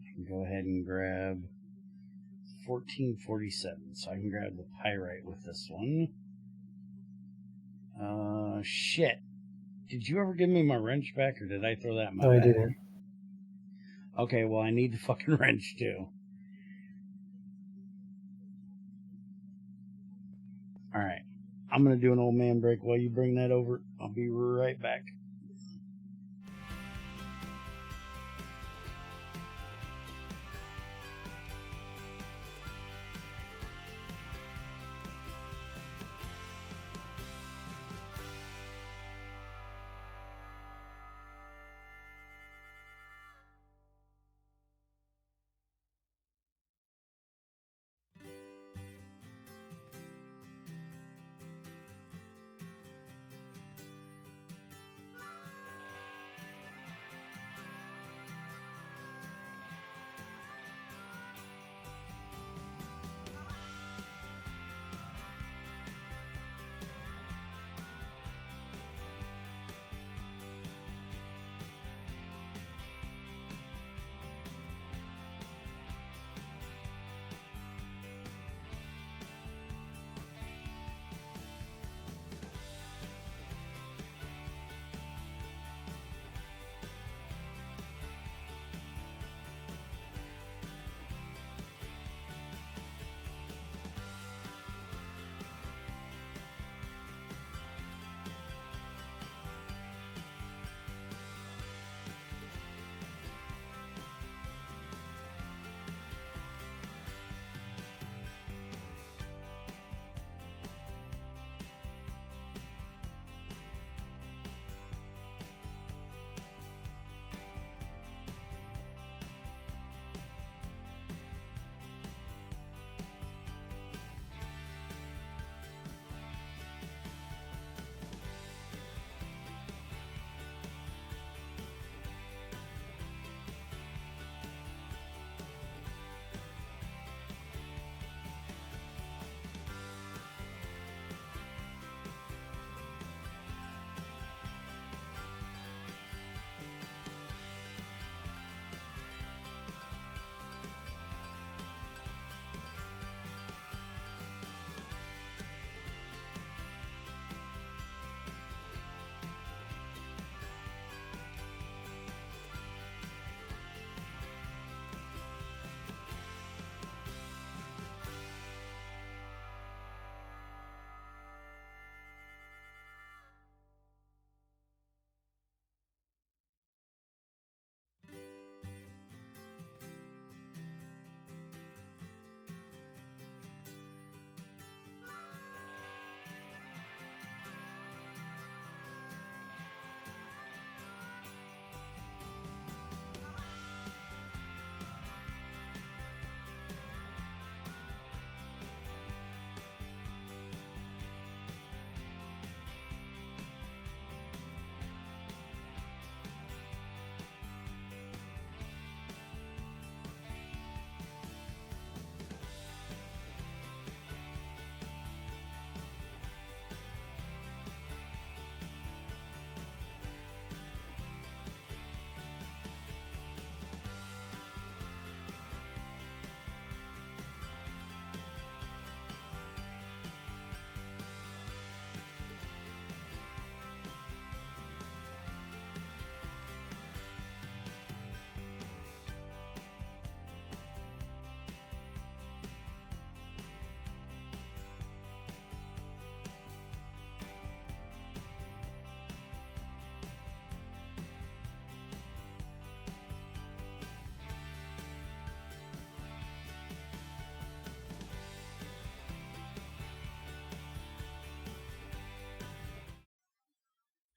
I can go ahead and grab 1447, so I can grab the pyrite with this one. Shit. Did you ever give me my wrench back, or did I throw that in my No, I bag? didn't. Okay, well, I need the fucking wrench, too. Alright. I'm gonna do an old man break while you bring that over. I'll be right back.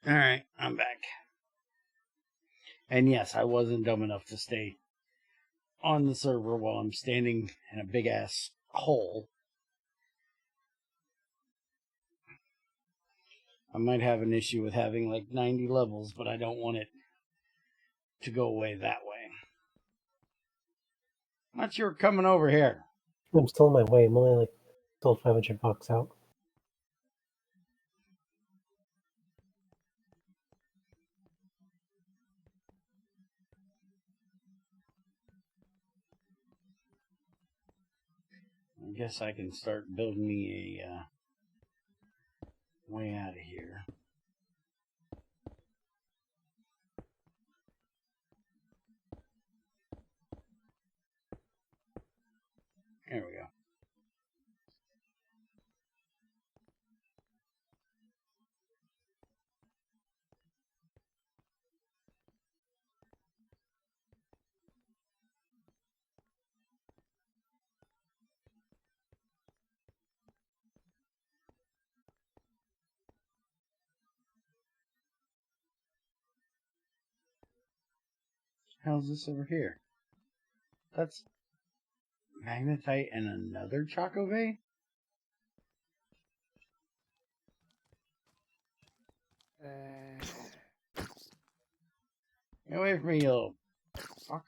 Alright, I'm back. And yes, I wasn't dumb enough to stay on the server while I'm standing in a big ass hole. I might have an issue with having like 90 levels, but I don't want it to go away that way. Not you were coming over here. I'm still on my way. I'm only like still $500 out. I guess I can start building me a way out of here. There we go. How's this over here? That's magnetite and another Choco vein? Get away from me, you little fuck.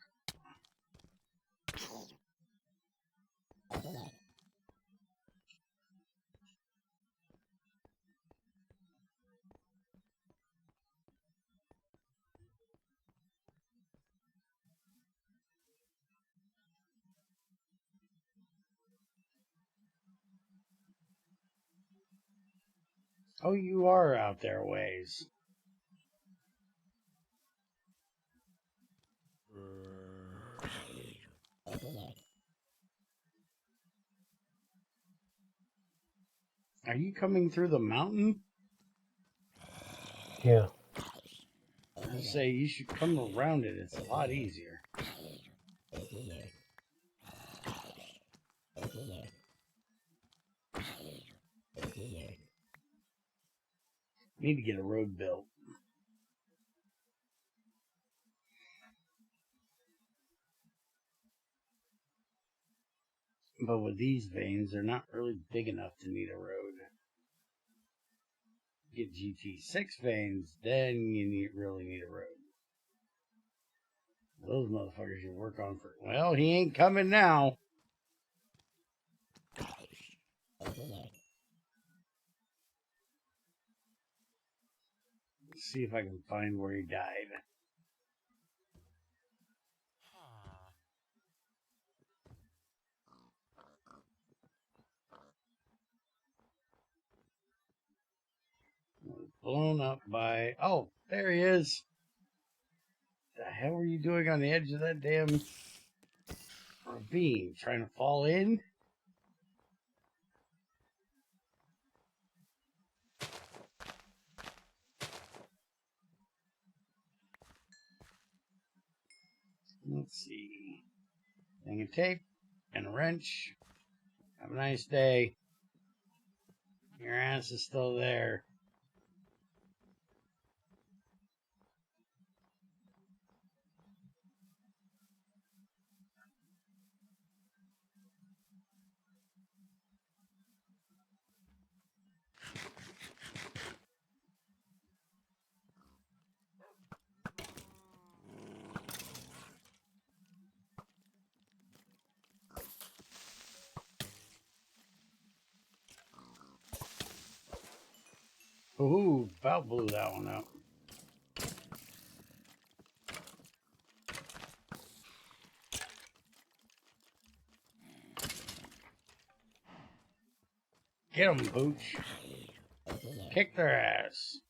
Oh, you are out there a ways. Are you coming through the mountain? Yeah. I say you should come around it. It's a lot easier. Need to get a road built. But with these veins, they're not really big enough to need a road. Get GT6 veins, then you really need a road. Those motherfuckers you work on for... Well, he ain't coming now. Let's see if I can find where he died. Blown up by... Oh, there he is. The hell were you doing on the edge of that damn ravine? Trying to fall in? Let's see. Thing of tape and a wrench. Have a nice day. Your ass is still there. Ooh, about blew that one up. Get 'em, Pooch. Kick their ass.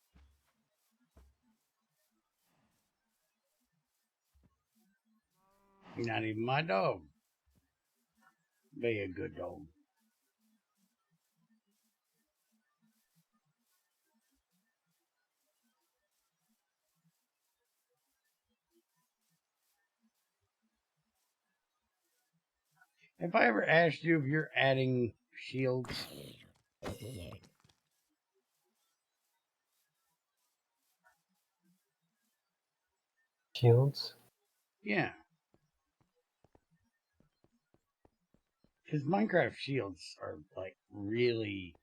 You're not even my dog. Be a good dog. If I ever asked you if you're adding shields, shields. Yeah. Because Minecraft shields are, like, really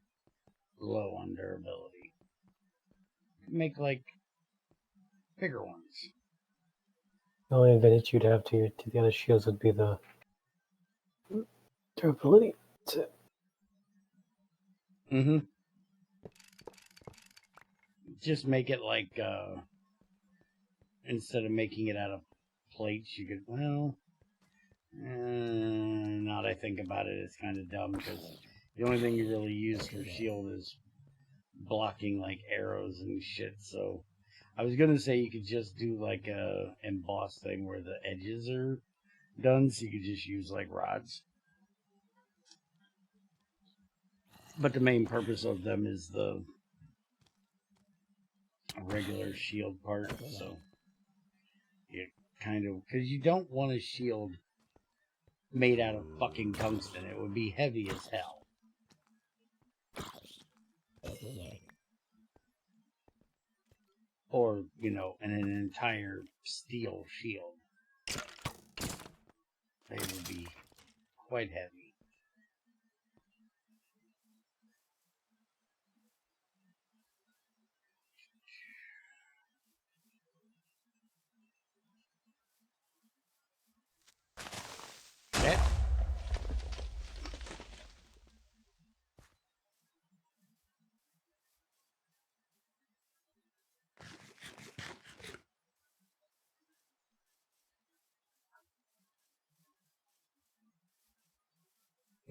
low on durability. Make, like, bigger ones. The only advantage you'd have to the other shields would be the durability. That's it. Mm-hmm. Just make it like, instead of making it out of plates, you could, well, now that I think about it, it's kind of dumb, because the only thing you really use for shield is blocking, like, arrows and shit, so I was gonna say you could just do, like, a emboss thing where the edges are done, so you could just use, like, rods. But the main purpose of them is the regular shield part, so you kind of, because you don't want a shield made out of fucking tungsten. It would be heavy as hell. Or, you know, an entire steel shield. They would be quite heavy. That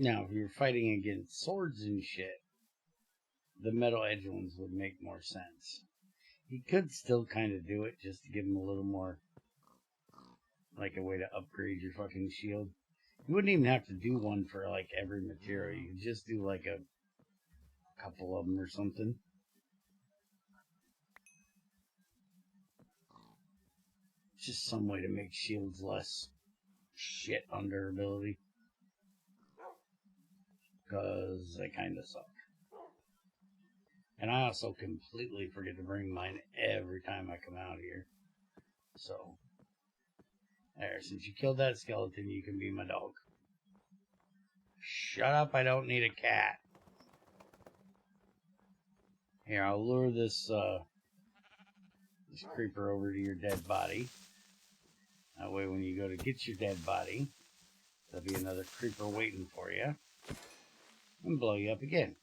Now, if you're fighting against swords and shit, the metal edge ones would make more sense. You could still kind of do it just to give them a little more, like a way to upgrade your fucking shield. You wouldn't even have to do one for like every material. You could just do like a couple of them or something. Just some way to make shields less shit on durability. Because they kind of suck. And I also completely forget to bring mine every time I come out here. So, there, since you killed that skeleton, you can be my dog. Shut up, I don't need a cat. Here, I'll lure this creeper over to your dead body. That way when you go to get your dead body, there'll be another creeper waiting for you. And blow you up again.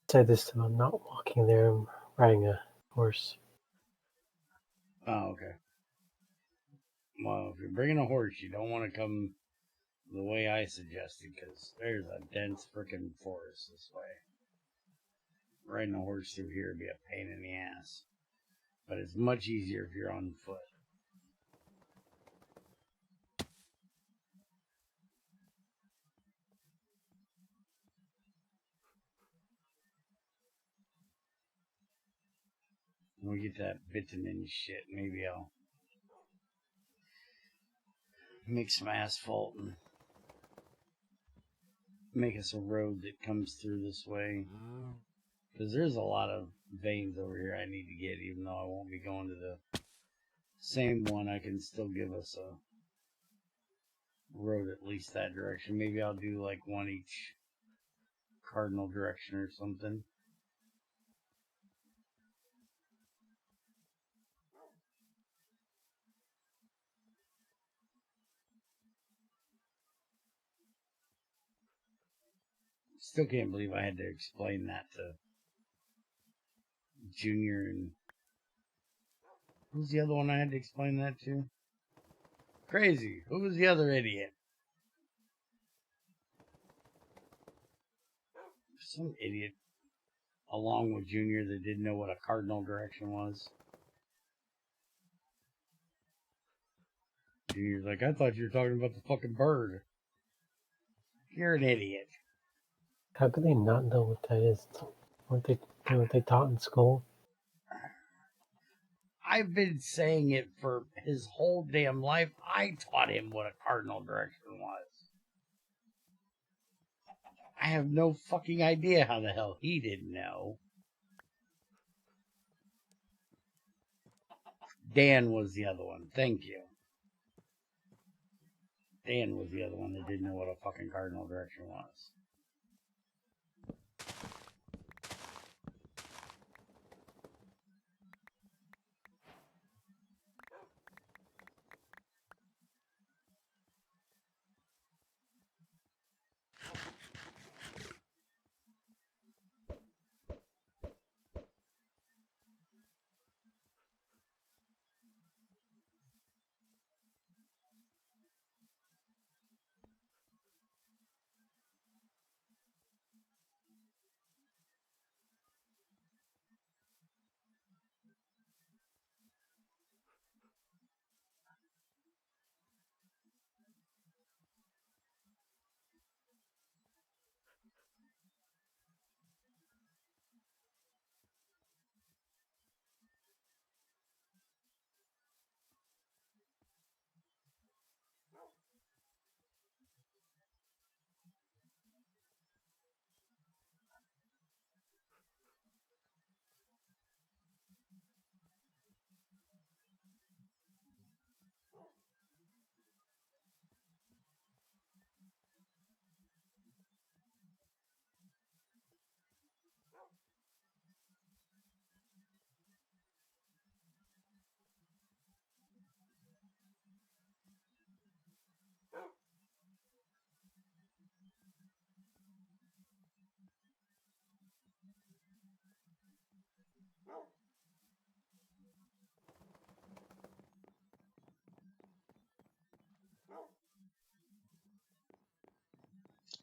Said this time I'm not walking there, I'm riding a horse. Oh, okay. Well, if you're bringing a horse, you don't want to come the way I suggested, because there's a dense frickin' forest this way. Riding a horse through here would be a pain in the ass. But it's much easier if you're on foot. When we get that bitumen shit, maybe I'll make some asphalt and make us a road that comes through this way. Because there's a lot of veins over here I need to get, even though I won't be going to the same one. I can still give us a road at least that direction. Maybe I'll do like one each cardinal direction or something. Still can't believe I had to explain that to Junior and... Who's the other one I had to explain that to? Crazy. Who was the other idiot? Some idiot along with Junior that didn't know what a cardinal direction was. Junior's like, I thought you were talking about the fucking bird. You're an idiot. How could they not know what that is? Weren't they taught in school? I've been saying it for his whole damn life. I taught him what a cardinal direction was. I have no fucking idea how the hell he didn't know. Dan was the other one. Thank you. Dan was the other one that didn't know what a fucking cardinal direction was.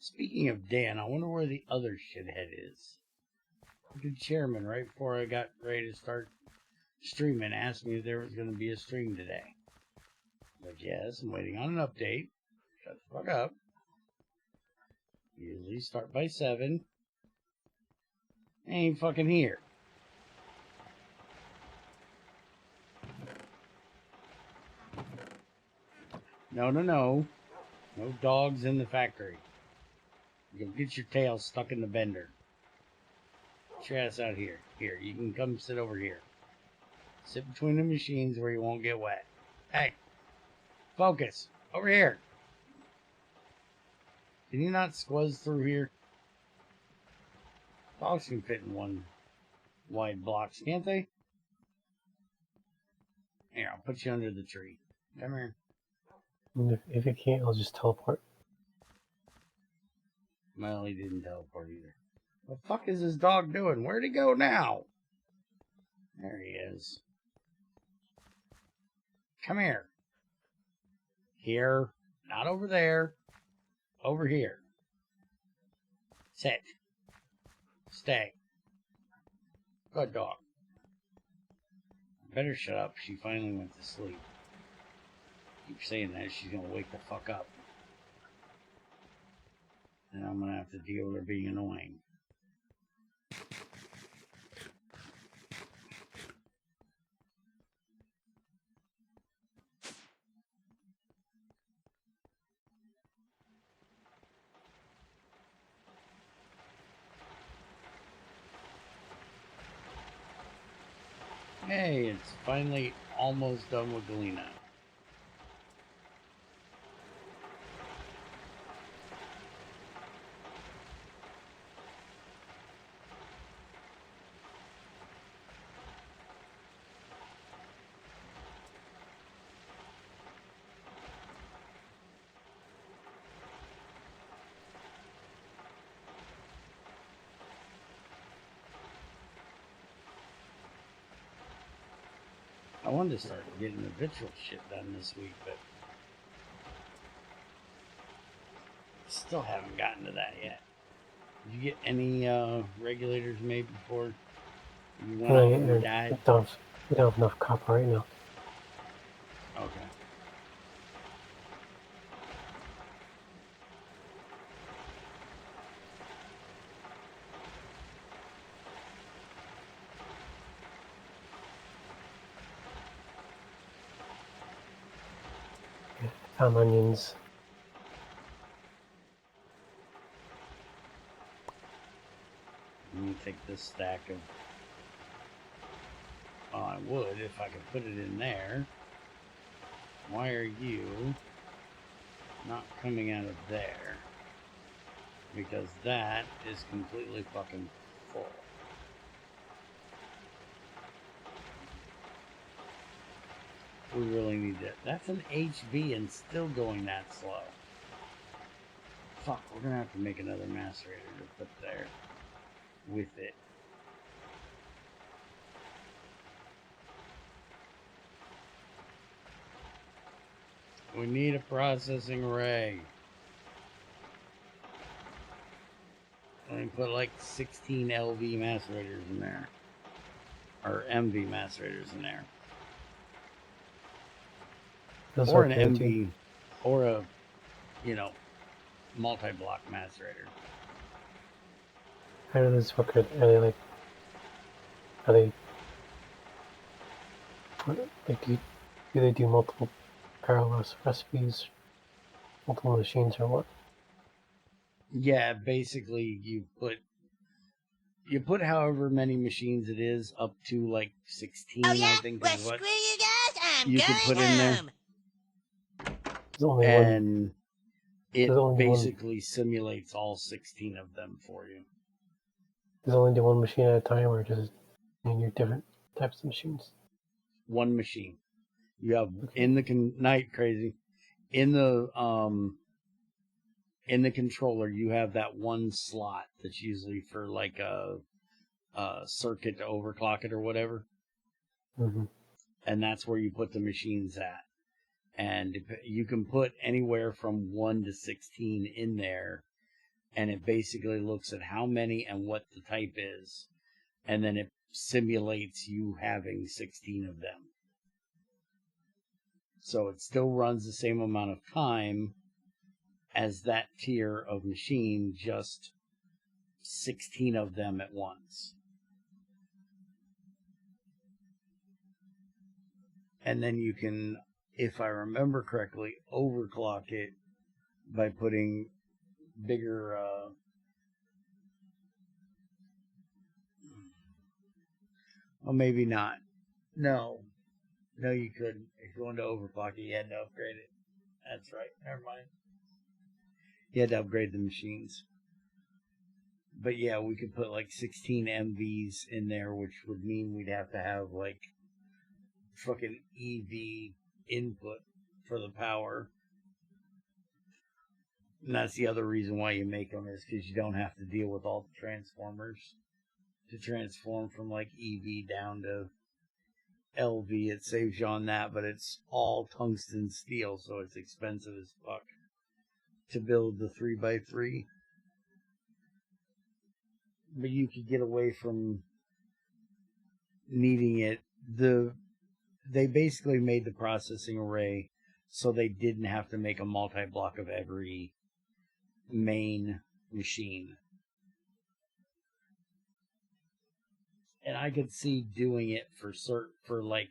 Speaking of Dan, I wonder where the other shithead is. The chairman, right before I got ready to start streaming, asked me if there was going to be a stream today. Like, yes, I'm waiting on an update. Shut the fuck up. Usually start by 7. Ain't fucking here. No. No dogs in the factory. You'll get your tail stuck in the bender. Get your ass out here. Here, you can come sit over here. Sit between the machines where you won't get wet. Hey, focus. Over here. Can you not squeeze through here? Dogs can fit in one wide blocks, can't they? Here, I'll put you under the tree. Come here. And if it can't, I'll just teleport. Well, he didn't teleport either. What the fuck is this dog doing? Where'd he go now? There he is. Come here. Here. Not over there. Over here. Sit. Stay. Good dog. Better shut up. She finally went to sleep. Keep saying that, she's gonna wake the fuck up. And I'm gonna have to deal with her being annoying. Hey, it's finally almost done with Galena. I wanted to start getting the virtual shit done this week, but still haven't gotten to that yet. Did you get any regulators made before you went No, off and died? we don't have enough copper right now. Okay. Found onions. Let me take this stack of... Oh, I would if I could put it in there. Why are you not coming out of there? Because that is completely fucking full. We really need that. That's an HB and still going that slow. Fuck, we're gonna have to make another macerator to put there with it. We need a processing array. Let me put like 16 LV macerators in there. Or MV macerators in there. Those Or are an good, MV, too. or a, you know, multi-block macerator. How do those work? Are they like... Are they... Like, do they do multiple parallel recipes? Multiple machines or what? Yeah, basically you put however many machines it is up to like 16, Oh yeah? I think Well, is what screw you guys. I'm you going could put in there. home. There's only one. And it There's only one. basically simulates all 16 of them for you. There's only one machine at a time, or just your different types of machines. One machine. You have in the night crazy. In the controller, you have that one slot that's usually for like a circuit to overclock it or whatever. Mm-hmm. And that's where you put the machines at. And you can put anywhere from 1 to 16 in there, and it basically looks at how many and what the type is, and then it simulates you having 16 of them. So it still runs the same amount of time as that tier of machine, just 16 of them at once. And then you can, if I remember correctly, overclock it by putting bigger well, maybe not. No, you couldn't. If you wanted to overclock it, you had to upgrade it. That's right. Never mind. You had to upgrade the machines. But yeah, we could put like 16 MVs in there, which would mean we'd have to have like fucking EV input for the power. And that's the other reason why you make them, is because you don't have to deal with all the transformers to transform from like EV down to LV. It saves you on that, but it's all tungsten steel, so it's expensive as fuck to build the 3x3. But you could get away from needing it. They basically made the processing array so they didn't have to make a multi-block of every main machine. And I could see doing it for like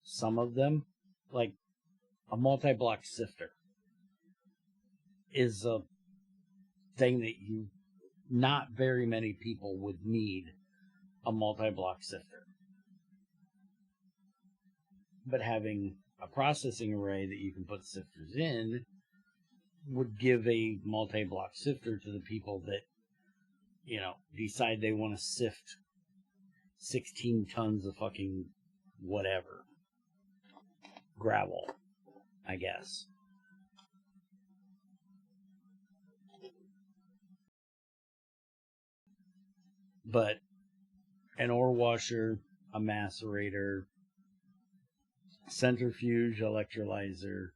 some of them, like a multi-block sifter is a thing that not very many people would need a multi-block sifter. But having a processing array that you can put sifters in would give a multi-block sifter to the people that, decide they want to sift 16 tons of fucking whatever. Gravel, I guess. But an ore washer, a macerator, centrifuge, electrolyzer,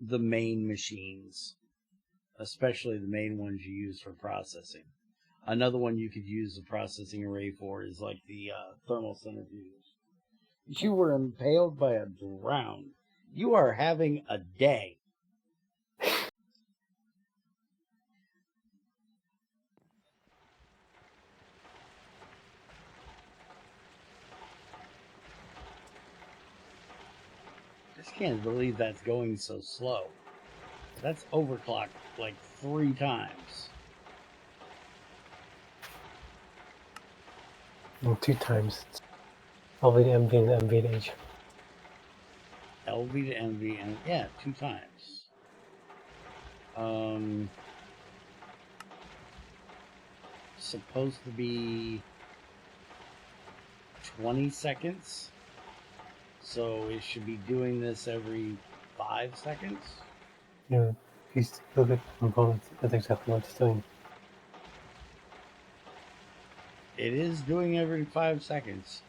the main machines especially the main ones you use for processing. Another one you could use the processing array for is like the thermal centrifuge. You were impaled by a drown. You are having a day. Just can't believe that's going so slow. That's overclocked like 3 times. And 2 times. It's LV to MV and MV to H. LV to NV, and yeah, 2 times. Supposed to be 20 seconds. So it should be doing this every 5 seconds. Yeah, if you look at components, that's exactly what it's doing. It is doing every 5 seconds.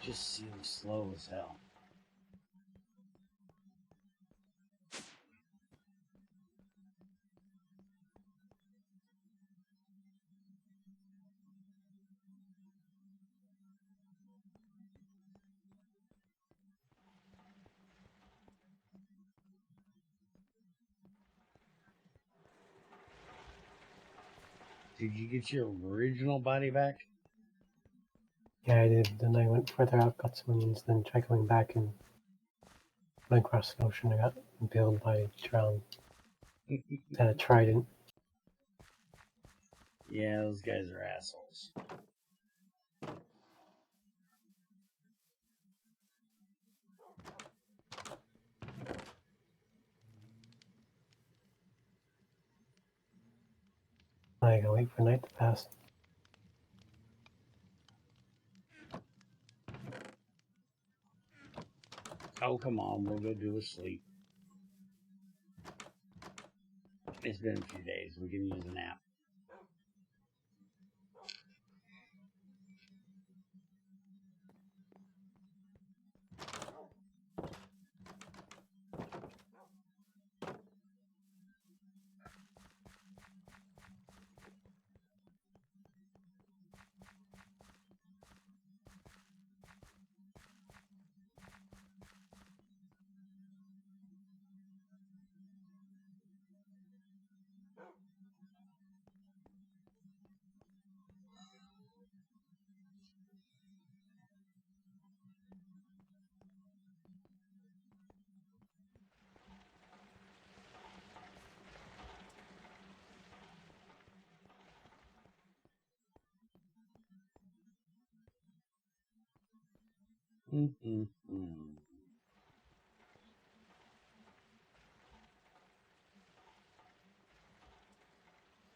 Just seems slow as hell. Did you get your original body back? Yeah, I did. Then I went further out, got some onions, then tried going back and went across the ocean. I got impaled by a drown. Had a trident. Yeah, those guys are assholes. I gotta wait for night to pass. Oh, come on, we'll go do a sleep. It's been a few days. We can use a nap.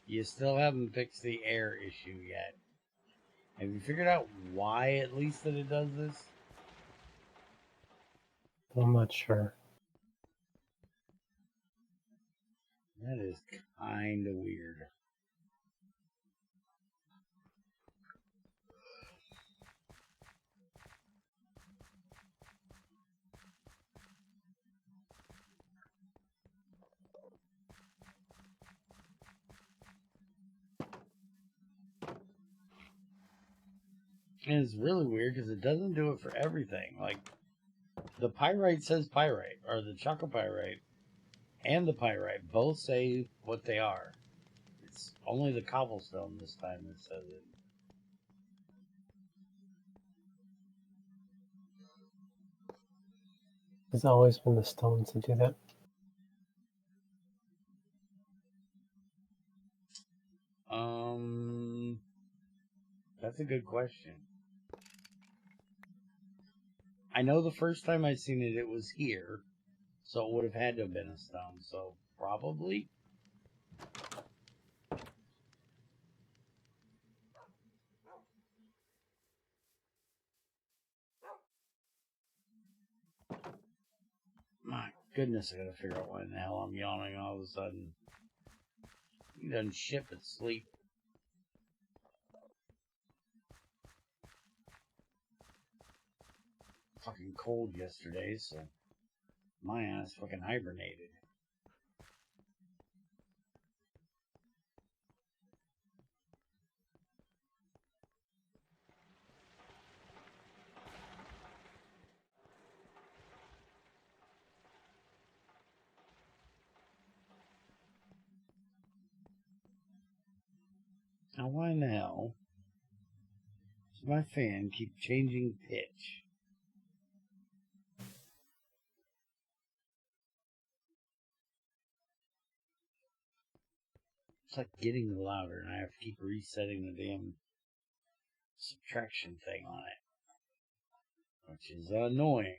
You still haven't fixed the air issue yet. Have you figured out why, at least, that it does this? I'm not sure. That is kind of weird. And it's really weird because it doesn't do it for everything. Like, the pyrite says pyrite, or the chalcopyrite and the pyrite both say what they are. It's only the cobblestone this time that says it. It's always been the stones that do that. That's a good question. I know the first time I seen it, it was here, so it would have had to have been a stone. So probably. My goodness, I gotta figure out why in the hell I'm yawning all of a sudden. He doesn't shit but sleep. Fucking cold yesterday, so my ass fucking hibernated. Now why in the hell does my fan keep changing pitch? It's like getting louder and I have to keep resetting the damn subtraction thing on it, which is annoying.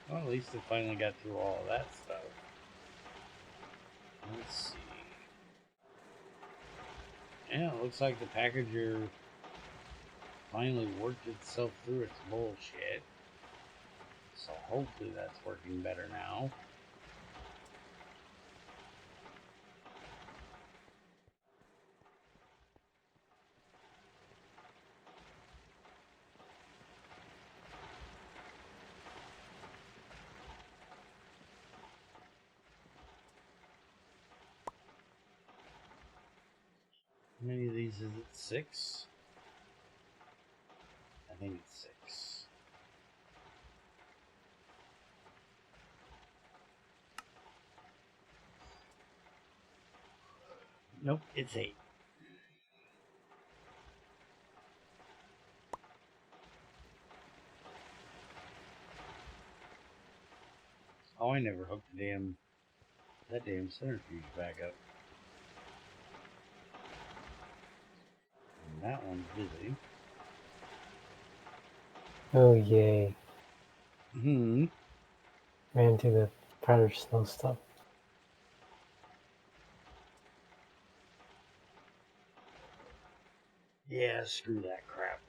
Well, at least I finally got through all of that stuff. Let's see. Yeah, it looks like the packager finally worked itself through its bullshit. So hopefully that's working better now. How many of these is it? 6? I think it's 6. Nope, it's 8. Oh, I never hooked that damn centrifuge back up. And that one's busy. Oh, yay. Hmm. Ran into the powder snow stuff. Yeah, screw that crap.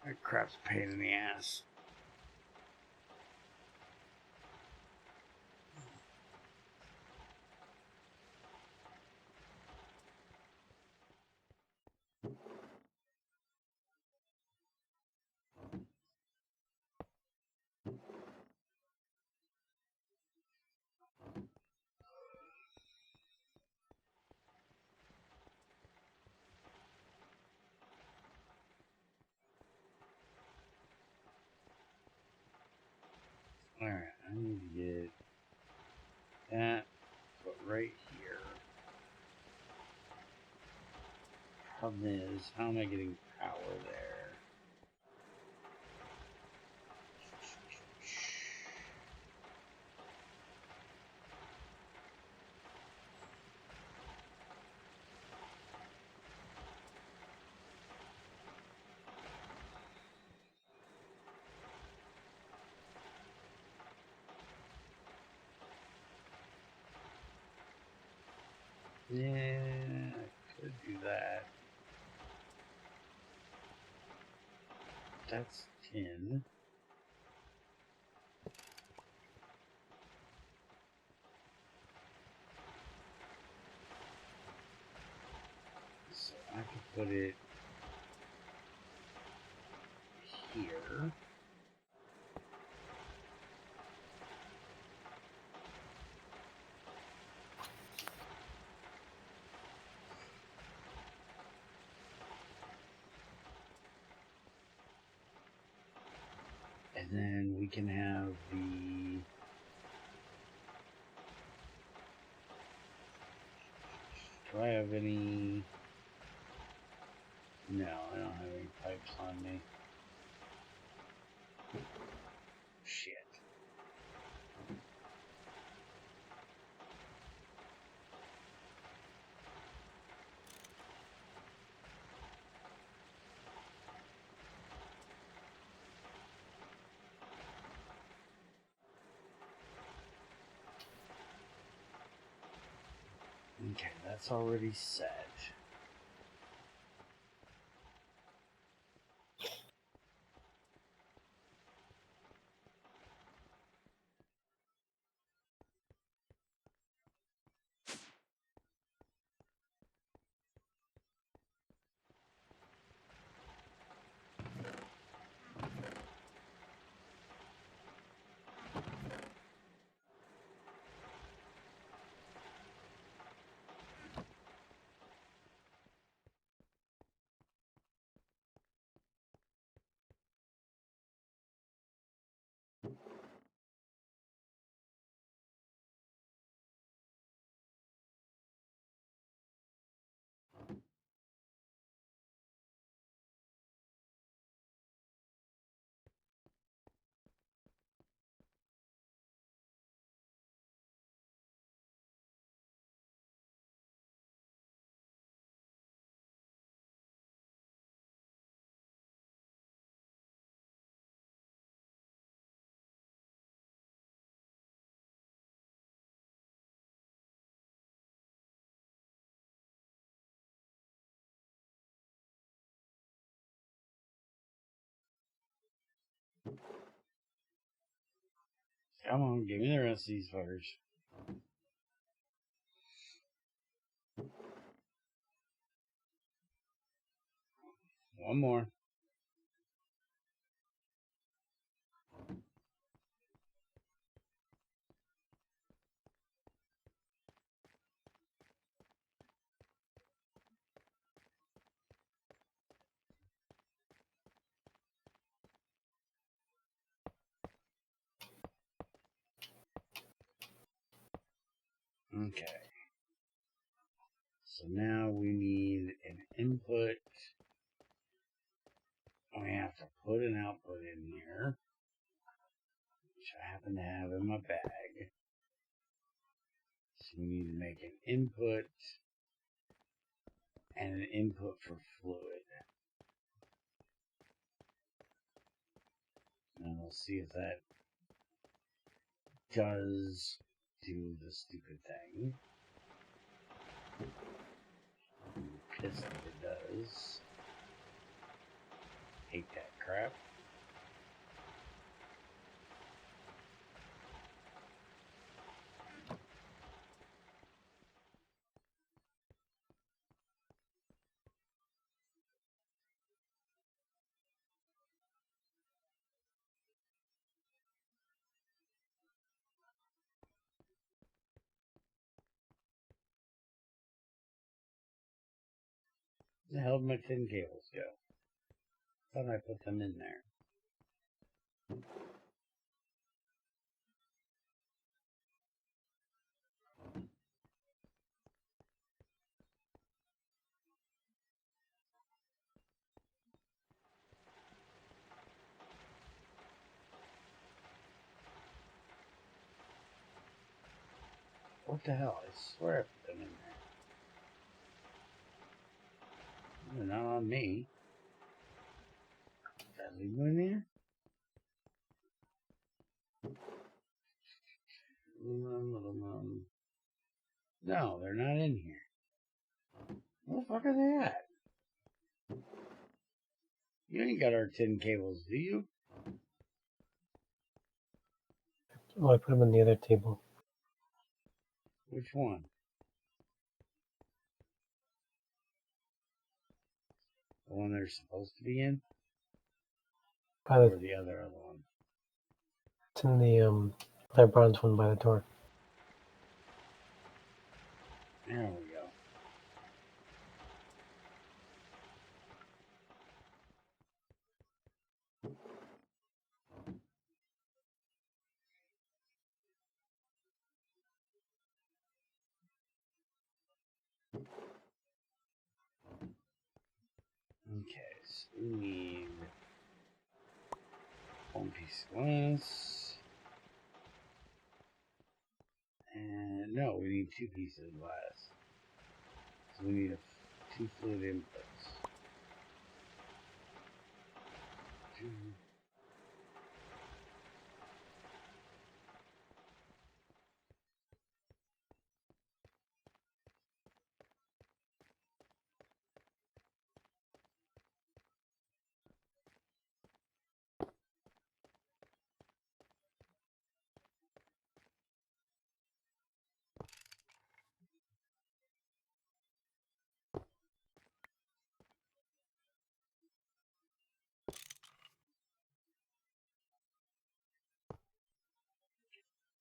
That crap's a pain in the ass. Alright, I need to get that put right here. Problem is, how am I getting power there? Yeah, I could do that. That's 10. So I could put it here. And then we can have the... Do I have any... No, I don't have any pipes on me. Shit. Okay, that's already set. Come on, give me the rest of these fuckers. One more. Okay. So now we need an input. We have to put an output in here, which I happen to have in my bag. So we need to make an input and an input for fluid. And we'll see if that does do the stupid thing. Pissed if it does. Hate that crap. Where the hell did my tin cables go? Thought I put them in there. What the hell? I swear I put them in there. They're not on me. Did I leave them in there? No, they're not in here. Where the fuck are they at? You ain't got our tin cables, do you? Oh, I put them on the other table. Which one? The one they're supposed to be in? By Or the, the other one? it's in the that bronze one by the door. There we go. Okay, so we need one piece of glass. And no, we need two pieces of glass. So we need two fluid inputs. Two.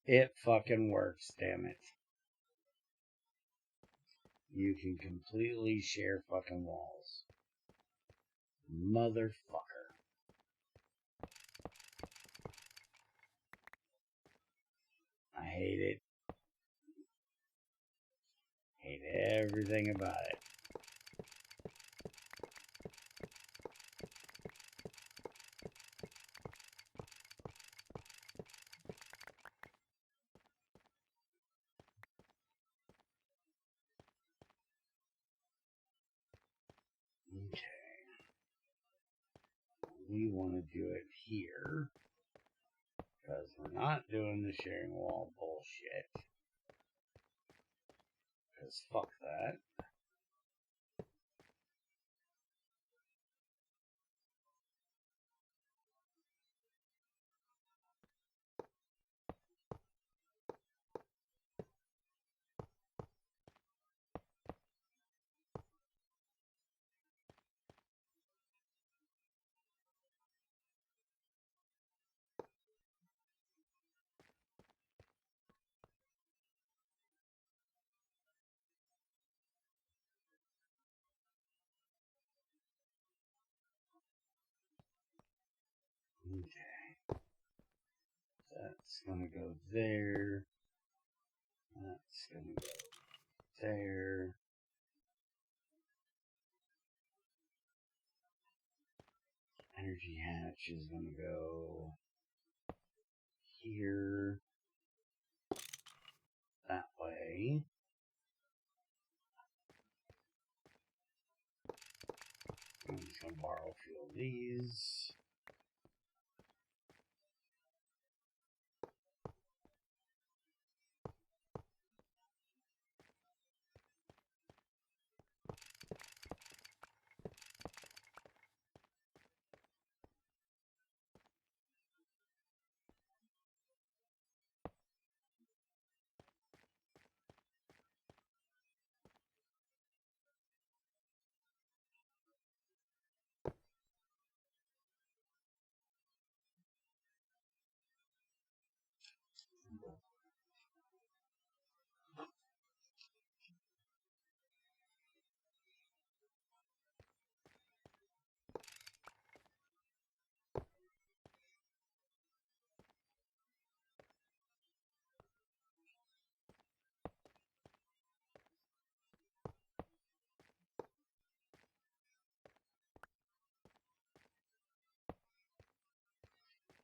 It fucking works, damn it. You can completely share fucking walls. Motherfucker. I hate it. Hate everything about it. Okay. We want to do it here. Because we're not doing the sharing wall bullshit. Because fuck that. Okay. That's gonna go there. That's gonna go there. Energy hatch is gonna go here. That way. I'm just gonna borrow a few of these.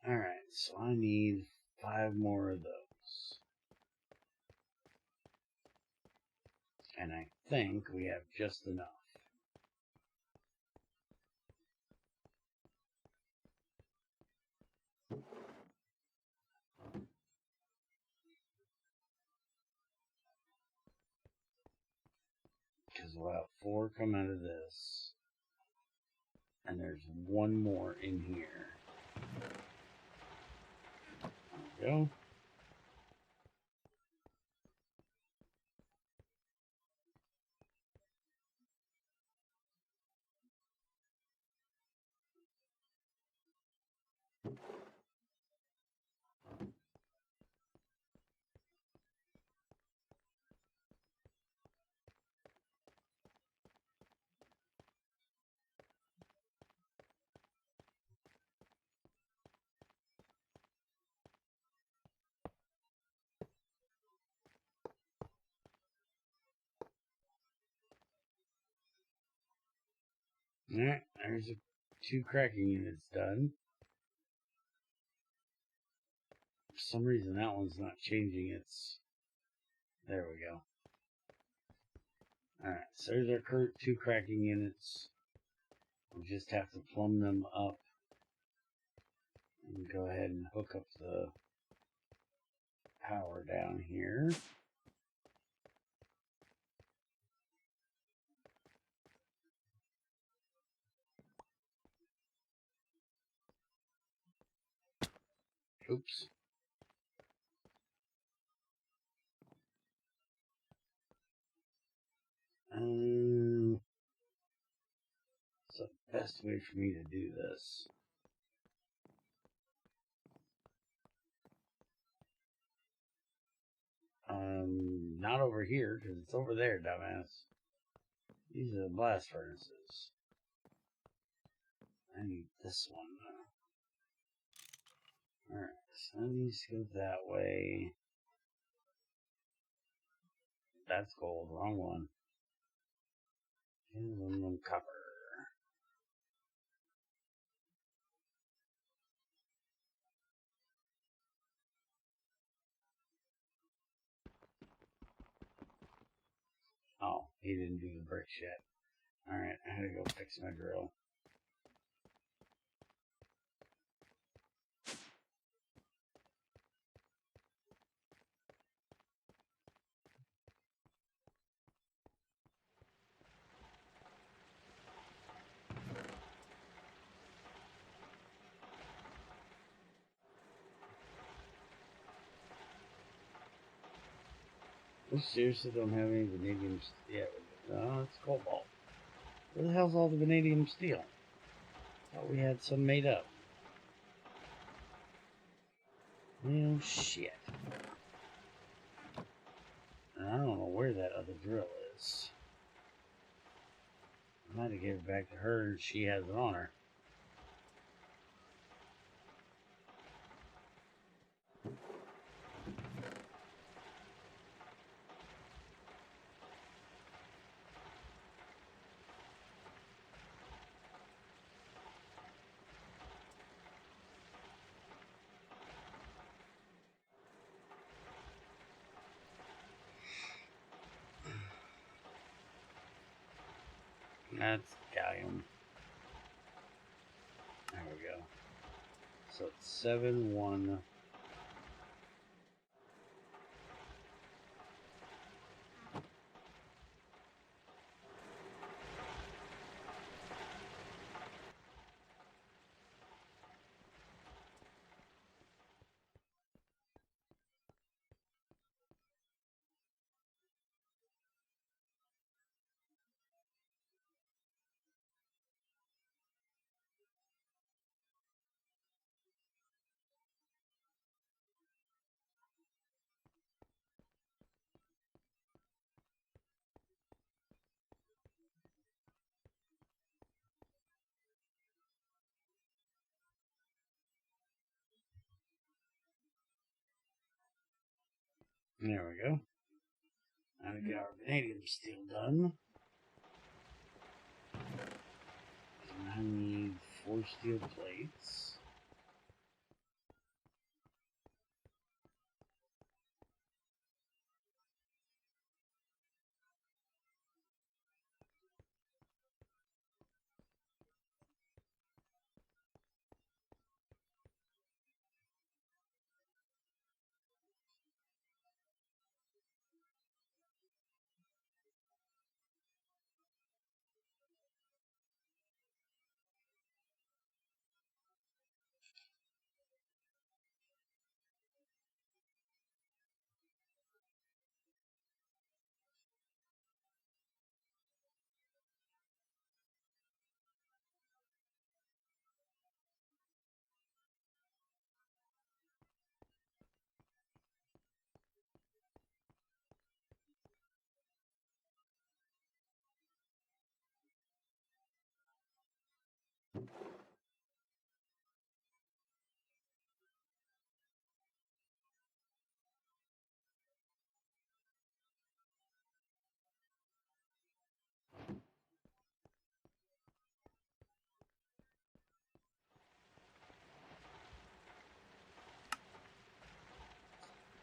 Alright, so I need 5 more of those. And I think we have just enough. Because we'll have 4 come out of this. And there's 1 more in here. There we go. Alright, there's 2 cracking units done. For some reason that one's not changing its... There we go. Alright, so there's our 2 cracking units. We just have to plumb them up. And go ahead and hook up the power down here. Oops. What's the best way for me to do this? Not over here, because it's over there, dumbass. These are the blast furnaces. I need this one, though. Alright, so that needs to go that way. That's gold, wrong one. Aluminum copper. Oh, he didn't do the bricks yet. Alright, I had to go fix my drill. We seriously don't have any vanadium steel. No, it's cobalt. Where the hell's all the vanadium steel? Thought we had some made up. Well, shit. And I don't know where that other drill is. I might have gave it back to her and she has it on her. That's gallium. There we go. So it's 7-1. There we go. Now we get our vanadium steel done. And I need 4 steel plates.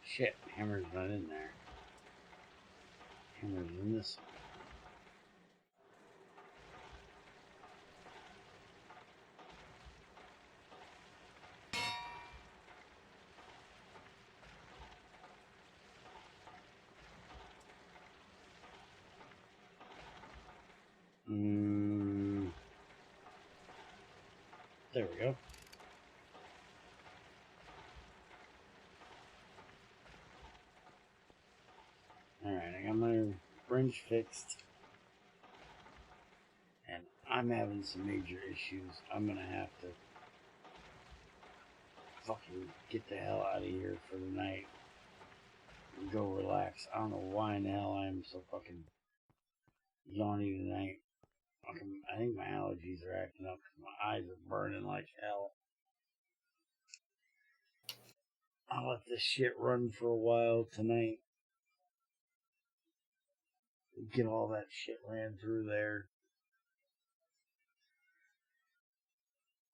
Shit, hammer's not in there. Hammer's in this one. There we go. Alright, I got my wrench fixed. And I'm having some major issues. I'm gonna have to fucking get the hell out of here for the night and go relax. I don't know why in the hell I'm so fucking yawny tonight. I think my allergies are acting up because my eyes are burning like hell. I'll let this shit run for a while tonight. Get all that shit ran through there.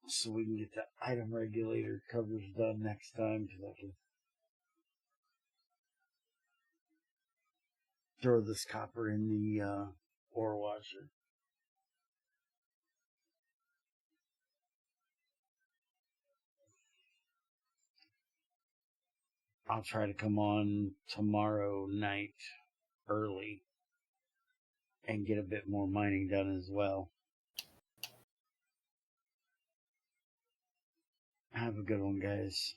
So we can get the item regulator covers done next time, because I can throw this copper in the ore washer. I'll try to come on tomorrow night early and get a bit more mining done as well. Have a good one, guys.